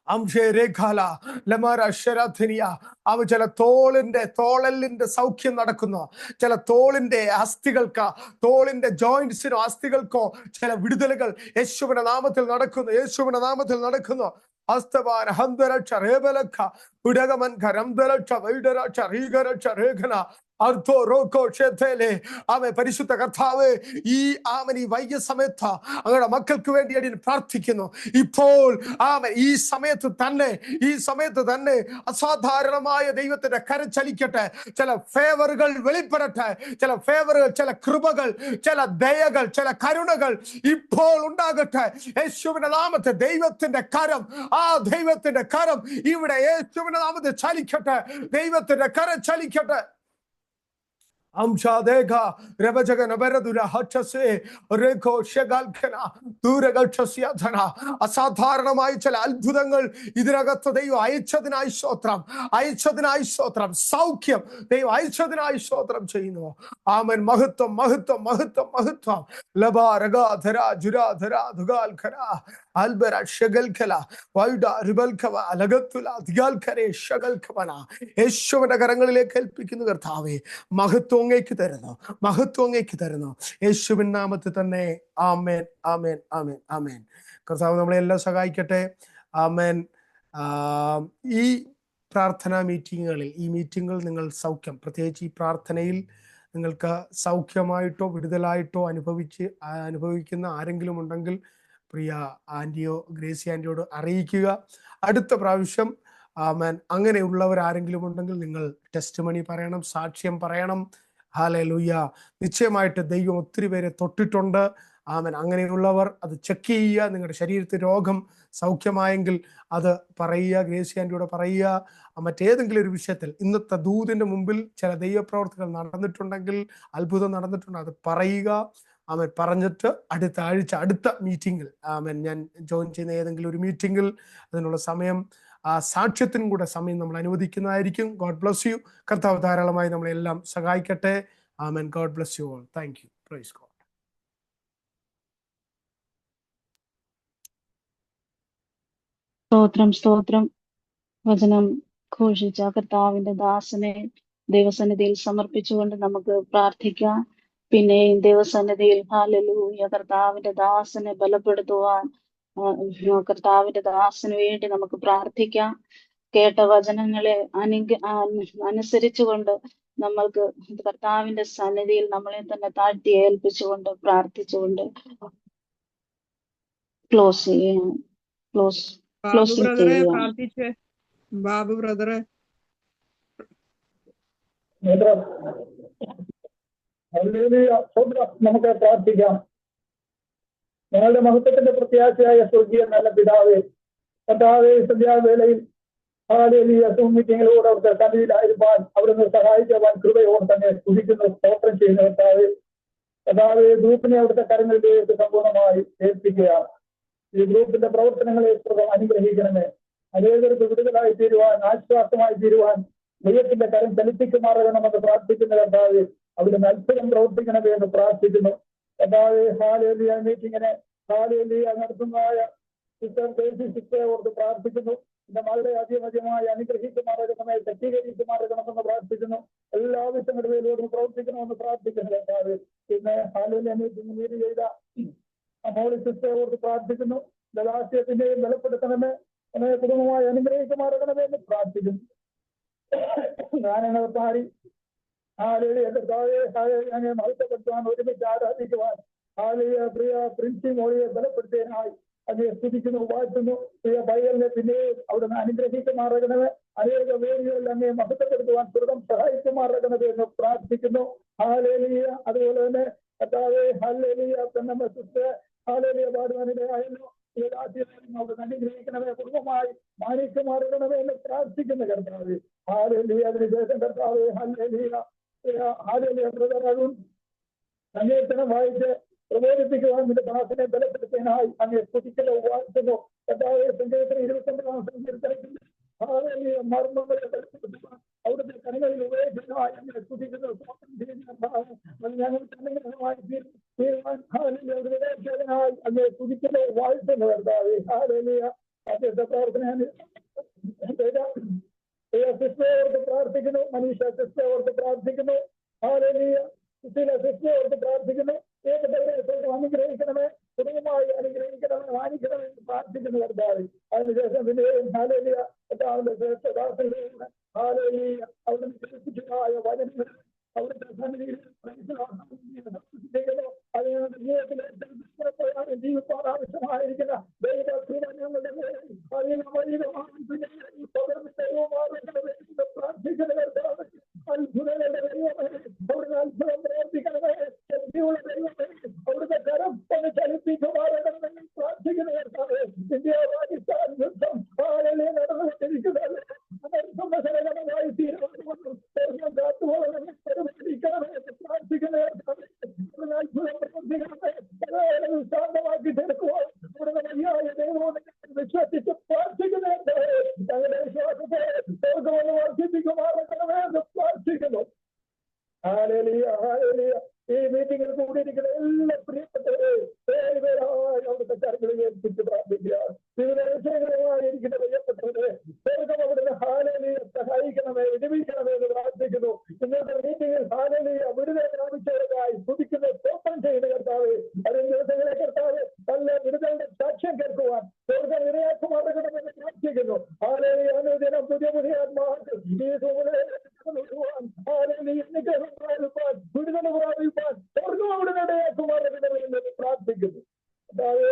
Amshe Rekala Lamara Sherathania അവ ചില തോളലിന്റെ സൗഖ്യം നടക്കുന്നു. ചില തോളിന്റെ അസ്ഥികൾക്കോ തോളിന്റെ ജോയിന്റ്സിനോ അസ്ഥികൾക്കോ ചില വിടുതലുകൾ യേശുവിന്റെ നാമത്തിൽ നടക്കുന്നു. Astavan Handaracha Rebelaka Udagaman Karamdaracha Vaidaracha Rigaracha Regana Artho Roko Chetele Ame Parishutta Karthave ഈ ആമനി വൈകിയ സമയത്ത് അങ്ങയുടെ മക്കൾക്ക് വേണ്ടി ഞാൻ പ്രാർത്ഥിക്കുന്നു. ഇപ്പോൾ ആമൻ ഈ സമയത്ത് തന്നെ അസാധാരണമായ ദൈവത്തിന്റെ കരം ചലിക്കട്ടെ. ചില ഫേവറുകൾ വെളിപ്പെടട്ടെ. ചില കൃപകൾ, ചില ദയകൾ, ചില കരുണകൾ ഇപ്പോൾ ഉണ്ടാകട്ടെ. യേശുവിന്റെ നാമത്തിൽ ദൈവത്തിന്റെ കരം ഇവിടെ യേശുവിന്റെ നാമത്തിൽ ചലിക്കട്ടെ. ദൈവത്തിന്റെ കരം ചലിക്കട്ടെ. Amshadega Rebajagan Aberadura Hachase Reko Shegalkana Duragachasiadana Asadharana Maichel Albudangal Idragata Deo Aichadina Isotram Saukyam Deo Aichadina Isotram Chino Amen Mahatam Laba Raga Thera Jura Thera Dugal Kara ആൽബര ഷഗൽഖല വൈഡ റിബൽഖവ അലഗത്തുല അധികാൽഖരെ ഷഗൽഖവന. യേശുവിന്റെ കരങ്ങളിലേക്ക് ഏൽപ്പിക്കുന്നു കർത്താവേ. മഹത്വം അങ്ങേക്ക് തരുന്നു, മഹത്വം അങ്ങേക്ക് തരുന്നു, യേശുവിൻ നാമത്തിൽ തന്നെ. ആമേൻ, ആമേൻ, ആമേൻ, ആമേൻ. കർത്താവ് നമ്മളെല്ലാം സഹായിക്കട്ടെ. ആമേൻ. ഈ പ്രാർത്ഥനാ മീറ്റിങ്ങുകളിൽ, ഈ മീറ്റിങ്ങുകൾ നിങ്ങൾ സൗഖ്യം, പ്രത്യേകിച്ച് ഈ പ്രാർത്ഥനയിൽ നിങ്ങൾക്ക് സൗഖ്യമായിട്ടോ വിടുതലായിട്ടോ അനുഭവിക്കുന്ന ആരെങ്കിലും ഉണ്ടെങ്കിൽ പ്രിയ ആൻറ്റിയോ ഗ്രേസി ആൻറ്റിയോട് അറിയിക്കുക. അടുത്ത പ്രാവശ്യം ആമേൻ അങ്ങനെയുള്ളവർ ആരെങ്കിലും ഉണ്ടെങ്കിൽ നിങ്ങൾ ടെസ്റ്റ് മണി പറയണം, സാക്ഷ്യം പറയണം. ഹല്ലേലൂയ. നിശ്ചയമായിട്ട് ദൈവം ഒത്തിരി പേരെ തൊട്ടിട്ടുണ്ട്. ആമേൻ. അങ്ങനെയുള്ളവർ അത് ചെക്ക് ചെയ്യുക. നിങ്ങളുടെ ശരീരത്തിൽ രോഗം സൗഖ്യമായെങ്കിൽ അത് പറയുക, ഗ്രേസി ആൻറ്റിയോട് പറയുക. മറ്റേതെങ്കിലും ഒരു വിഷയത്തിൽ ഇന്നത്തെ ദൂതിന്റെ മുമ്പിൽ ചില ദൈവപ്രവർത്തികൾ നടന്നിട്ടുണ്ടെങ്കിൽ, അത്ഭുതം നടന്നിട്ടുണ്ട്, അത് പറയുക. ആമേൻ. പറഞ്ഞിട്ട് അടുത്ത ആഴ്ച അടുത്ത മീറ്റിങ്ങിൽ ആമേൻ ഞാൻ ജോയിൻ ചെയ്യുന്ന ഏതെങ്കിലും ഒരു മീറ്റിങ്ങിൽ അതിനുള്ള സമയം, സാക്ഷ്യത്തിനും കൂടെ സമയം നമ്മൾ അനുവദിക്കുന്നതായിരിക്കും. God bless U. കർത്താവ് ധാരാളമായി നമ്മളെല്ലാം സഹായിക്കട്ടെ. ആമേൻ. God bless you all. Thank you. Praise God. സ്തോത്രം, സ്തോത്രം. വചനം ഘോഷിച്ച കർത്താവിന്റെ ദാസനെ ദൈവസന്നിധിയിൽ സമർപ്പിച്ചുകൊണ്ട് നമുക്ക് പ്രാർത്ഥിക്കാം. പിന്നെയും ദൈവസന്നിധിയിൽ ഹല്ലേലൂയ കർത്താവിന്റെ ദാസനെ ബലപ്പെടുത്തുവാൻ, കർത്താവിന്റെ ദാസന് വേണ്ടി നമുക്ക് പ്രാർത്ഥിക്കാം. കേട്ട വചനങ്ങളെ അനുസരിച്ചുകൊണ്ട് നമ്മൾക്ക് കർത്താവിന്റെ സന്നിധിയിൽ നമ്മളെ തന്നെ താഴ്ത്തി ഏൽപ്പിച്ചുകൊണ്ട് പ്രാർത്ഥിച്ചുകൊണ്ട് ക്ലോസ് ചെയ്യാം. ബാബു ബ്രദറെ പ്രാർത്ഥിച്ച്. ബാബു ബ്രദറെ. നമുക്ക് പ്രാർത്ഥിക്കാം. ഞങ്ങളുടെ മഹത്വത്തിന്റെ പ്രത്യാശയായ സ്വർഗീയ നല്ല പിതാവേ, കർത്താവേ, സന്ധ്യാവേളയിൽ മീറ്റിങ്ങിലൂടെ അവിടുത്തെ സന്നിധിയിലായിരുവാൻ അവിടുന്ന് സഹായിക്കുവാൻ കൃപയോട് തന്നെ സ്തുതിക്കുന്നു, സ്തോത്രം ചെയ്യുന്ന കർത്താവേ. കർത്താവേ, ഗ്രൂപ്പിനെ അവിടുത്തെ കരങ്ങളിലേക്ക് സമ്പൂർണ്ണമായി ഏൽപ്പിക്കുകയാണ്. ഈ ഗ്രൂപ്പിന്റെ പ്രവർത്തനങ്ങളെ അനുഗ്രഹിക്കണമേ. അനേകർക്ക് വിടുതലായി തീരുവാൻ, ആശ്വാസമായി തീരുവാൻ ദൈവത്തിന്റെ കരം ചലിപ്പിക്കുമാറണമെന്ന് പ്രാർത്ഥിക്കുന്ന കർത്താവേ, അവിടുന്ന് അത്ഭുതം പ്രവർത്തിക്കണമേ എന്ന് പ്രാർത്ഥിക്കുന്നു. കർത്താവേ, ഹല്ലേലൂയ മീറ്റിങ്ങിനെ ഹല്ലേലൂയ നടത്തുന്നതായ സിസ്റ്ററെ ഓർത്ത് പ്രാർത്ഥിക്കുന്നു. എന്റെ മകളെ അധികമായി അനുഗ്രഹിക്കുമാറകണമേ, ശക്തീകരിക്കുമാറകണമെന്ന് പ്രാർത്ഥിക്കുന്നു. എല്ലാ വിഷയങ്ങളിലും പ്രവർത്തിക്കണമെന്ന് പ്രാർത്ഥിക്കുന്നു കർത്താവേ. പിന്നെ ഹല്ലേലൂയ മീറ്റിംഗ് ലീഡ് ചെയ്ത മോളി സിസ്റ്ററെ ഓർത്ത് പ്രാർത്ഥിക്കുന്നു. ജലാശയത്തിന്റെയും ബലപ്പെടുത്തണമേ, എന്നെ കുടുംബമായി അനുഗ്രഹിക്കുമാറകണമേ എന്ന് പ്രാർത്ഥിക്കുന്നു. ഗാനങ്ങളെപ്പാടി അങ്ങനെ മഹത്വപ്പെടുത്തുവാൻ, ഒരുമിച്ച് ആരാധിക്കുവാൻ പ്രിയ പ്രിൻസി മോളിയെ ബലപ്പെടുത്തിയതിനായി അതിനെ സ്തുതിക്കുന്നു, വാഴ്ത്തുന്നു. പ്രിയ ബൈബലിനെ പിന്നെയും അവിടുന്ന് അനുഗ്രഹിക്കുമാറകണമേ. അനേക വേദികളിൽ അങ്ങനെ മഹത്വപ്പെടുത്തുവാൻ സുഹൃതം സഹായിക്കുമാറകണമേ എന്ന് പ്രാർത്ഥിക്കുന്നു. ഹല്ലേലൂയ. അതുപോലെ തന്നെ കർത്താവേ, ഹല്ലേലൂയ നമ്മുടെ സിസ്റ്റർ ഹല്ലേലൂയ പാടുവാനിടയായിരുന്നു. അവിടുന്ന് അനുഗ്രഹിക്കണമേ, കുടുംബമായി മാനിക്കുമാറകണമേ എന്ന് പ്രാർത്ഥിക്കുന്ന കർത്താവേ. ഹല്ലേലൂയ. അതിനുശേഷം കർത്താവേ, ഹല്ലേലൂയ ഹല്ലേലൂയ ബ്രദർ അരുൺ സങ്കീർത്തനം വായിച്ച് പ്രബോധിപ്പിക്കുവാൻ നിന്റെ ദാസനെ ബലപ്പെടുത്തിയതിനായി അങ്ങ് സ്തുതിക്കലോ വാഴ്ത്തുന്നു. കർത്താവേ, സങ്കീർത്തനം 29 സങ്കീർത്തനത്തിന്റെ മർമ്മങ്ങളെ ബലപ്പെടുത്തുവാൻ അവിടുത്തെ കരങ്ങളിൽ ഉപയോഗിക്കുന്നതായി അങ്ങനെ സ്തുതിക്കുന്നു. ഞങ്ങൾ അനുഗ്രഹമായി തീരുവാൻ ഹല്ലേലൂയ അങ്ങ് സ്തുതിക്കലോ വാഴ്ത്തുന്നു കർത്താവേ. ഹല്ലേലൂയ. ആദ്യത്തെ പ്രാർത്ഥന സിസ്റ്ററെ ഓർത്ത് പ്രാർത്ഥിക്കുന്നു. മനീഷ സിസ്റ്ററെ ഓർത്ത് പ്രാർത്ഥിക്കുന്നു. ഹല്ലേലൂയ. സുശീല സിസ്റ്ററെ ഓർത്ത് പ്രാർത്ഥിക്കുന്നു. അനുഗ്രഹിക്കണമേ, കുടുംബമായി അനുഗ്രഹിക്കണമേ, മാനിക്കണമേ എന്ന് പ്രാർത്ഥിക്കുന്നു കർത്താവേ. അതിനുശേഷം പിന്നെയും ഹല്ലേലൂയ കർത്താവിന്റെ ശ്രേഷ്ഠദാസനിലൂടെ ഹല്ലേലൂയ അവിടുന്ന് ശിക്ഷിച്ചതായ വചനങ്ങൾ അവിടുത്തെ സന്നിധിയിൽ ചെയ്യുന്നു. അതിനാണ് ജീവിതത്തിലെ ജീവിക്കാൻ ആവശ്യമായിരിക്കുന്ന ദൈവകൃപ ഞങ്ങളുടെ പ്രാർത്ഥിക്കുന്ന കർത്താവേ. അത്ഭുതങ്ങളുടെ ദൈവമേ, അവിടുന്ന് അത്ഭുതം പ്രവർത്തിക്കണമേ. ശക്തിയുള്ള ദൈവമേ, അവിടുത്തെ കരം ഒന്ന് ചലിപ്പിക്കുമാറണമെന്ന് പ്രാർത്ഥിക്കുന്ന കർത്താവേ. ഇന്ത്യ പാകിസ്ഥാൻ യുദ്ധം നടന്നുകൊണ്ടിരിക്കുന്നത് സമ്മസരകരമായി തീരുമാനമെന്നും കാത്തുപോകണമെന്ന് പരിപാലിക്കണമേ എന്ന് പ്രാർത്ഥിക്കുന്ന കർത്താവേ. അത്ഭുതം പ്രവർത്തിക്കണമേ. ശാന്തമാക്കി തീർക്കുവാൻ അവിടുന്ന് മതിയായ ദൈവം വിശ്വസിച്ച് പ്രാർത്ഥിക്കുന്ന കർത്താവേ. ഞങ്ങളുടെ വിശ്വാസത്തെ സ്വർഗ്ഗമെന്ന് വർദ്ധിപ്പിക്കുമാറണമെന്ന് എന്ന് പ്രാർത്ഥിക്കുന്നു. Hallelujah, hallelujah. ഈ മീറ്റിംഗിൽ കൂടിയിരിക്കുന്ന എല്ലാ പ്രിയപ്പെട്ടവരെ പേരുപേരായി അവിടുത്തെ കരങ്ങളിൽ ഏൽപ്പിച്ച് പ്രാർത്ഥിക്കുക. വിടുവിക്കണമേ വിടുവിക്കണമേ എന്ന് പ്രാർത്ഥിക്കുന്നു. ഇന്നത്തെ മീറ്റിംഗിൽ ഹാലലുയ വിടുതൽ പ്രാപിച്ചവർക്കായി സ്തുതിക്കുന്ന സ്തോത്രം ചെയ്യുന്ന കർത്താവ് വരും ദിവസങ്ങളെ കർത്താവ് നല്ല വിടുതലിന്റെ സാക്ഷ്യം കേൾക്കുവാൻ സ്വർഗ്ഗം ഇടയാക്കുമാറണമെന്ന് പ്രാർത്ഥിക്കുന്നു. ഹാലലുയ അനുദിനം പുതിയ പുതിയ ആത്മാക്കൾ ഈ വിടുതൽ പ്രാപിപ്പാൻ സ്വർഗ്ഗം അവിടുന്ന് ഇടയാക്കുമാറണമെന്ന് പ്രാർത്ഥിക്കുന്നു.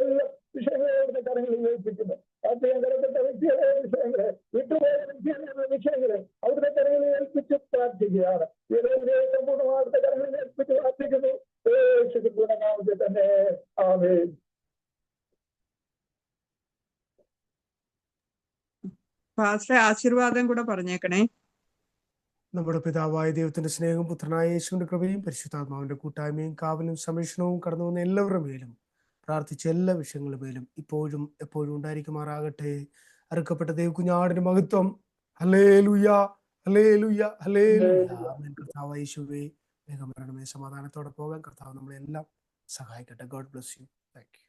എല്ലാ വിഷയങ്ങളെ കരങ്ങളിൽ ഏൽപ്പിക്കുന്നു. കരപ്പെട്ട വ്യക്തികളെ വിഷയങ്ങളെ വിട്ടുപോയ വിഷയങ്ങളെ അവിടുത്തെ കരങ്ങളിൽ ഏൽപ്പിച്ച് പ്രാർത്ഥിക്കുകയാണ്. സമ്പൂർണ്ണമായിട്ട് കരങ്ങളിൽ ഏൽപ്പിച്ച് പ്രാർത്ഥിക്കുന്നു. നാമത്തിൽ തന്നെ ആമേൻ. പാസ്റ്ററെ ആശീർവാദം കൂടെ പറഞ്ഞേക്കണേ. നമ്മുടെ പിതാവായ ദൈവത്തിന്റെ സ്നേഹവും പുത്രനായ യേശുവിന്റെ കൃപയും പരിശുദ്ധാത്മാവിന്റെ കൂട്ടായ്മയും കാവലും സംരക്ഷണവും കടന്നു വന്ന എല്ലാവരുടെ മേലും പ്രാർത്ഥിച്ച എല്ലാ വിഷയങ്ങളുടെ മേലും ഇപ്പോഴും എപ്പോഴും ഉണ്ടായിരിക്കുമാറാകട്ടെ. അറുക്കപ്പെട്ട ദൈവകുഞ്ഞാടിന്റെ മഹത്വം. ഹല്ലേലൂയ ഹല്ലേലൂയ ഹല്ലേലൂയ. ആമേൻ. കർത്താവായ യേശുവേ വേഗം വരണമേ. സമാധാനത്തോടെ പോകാൻ കർത്താവ് നമ്മളെല്ലാം സഹായിക്കട്ടെ. God bless you. Thank U.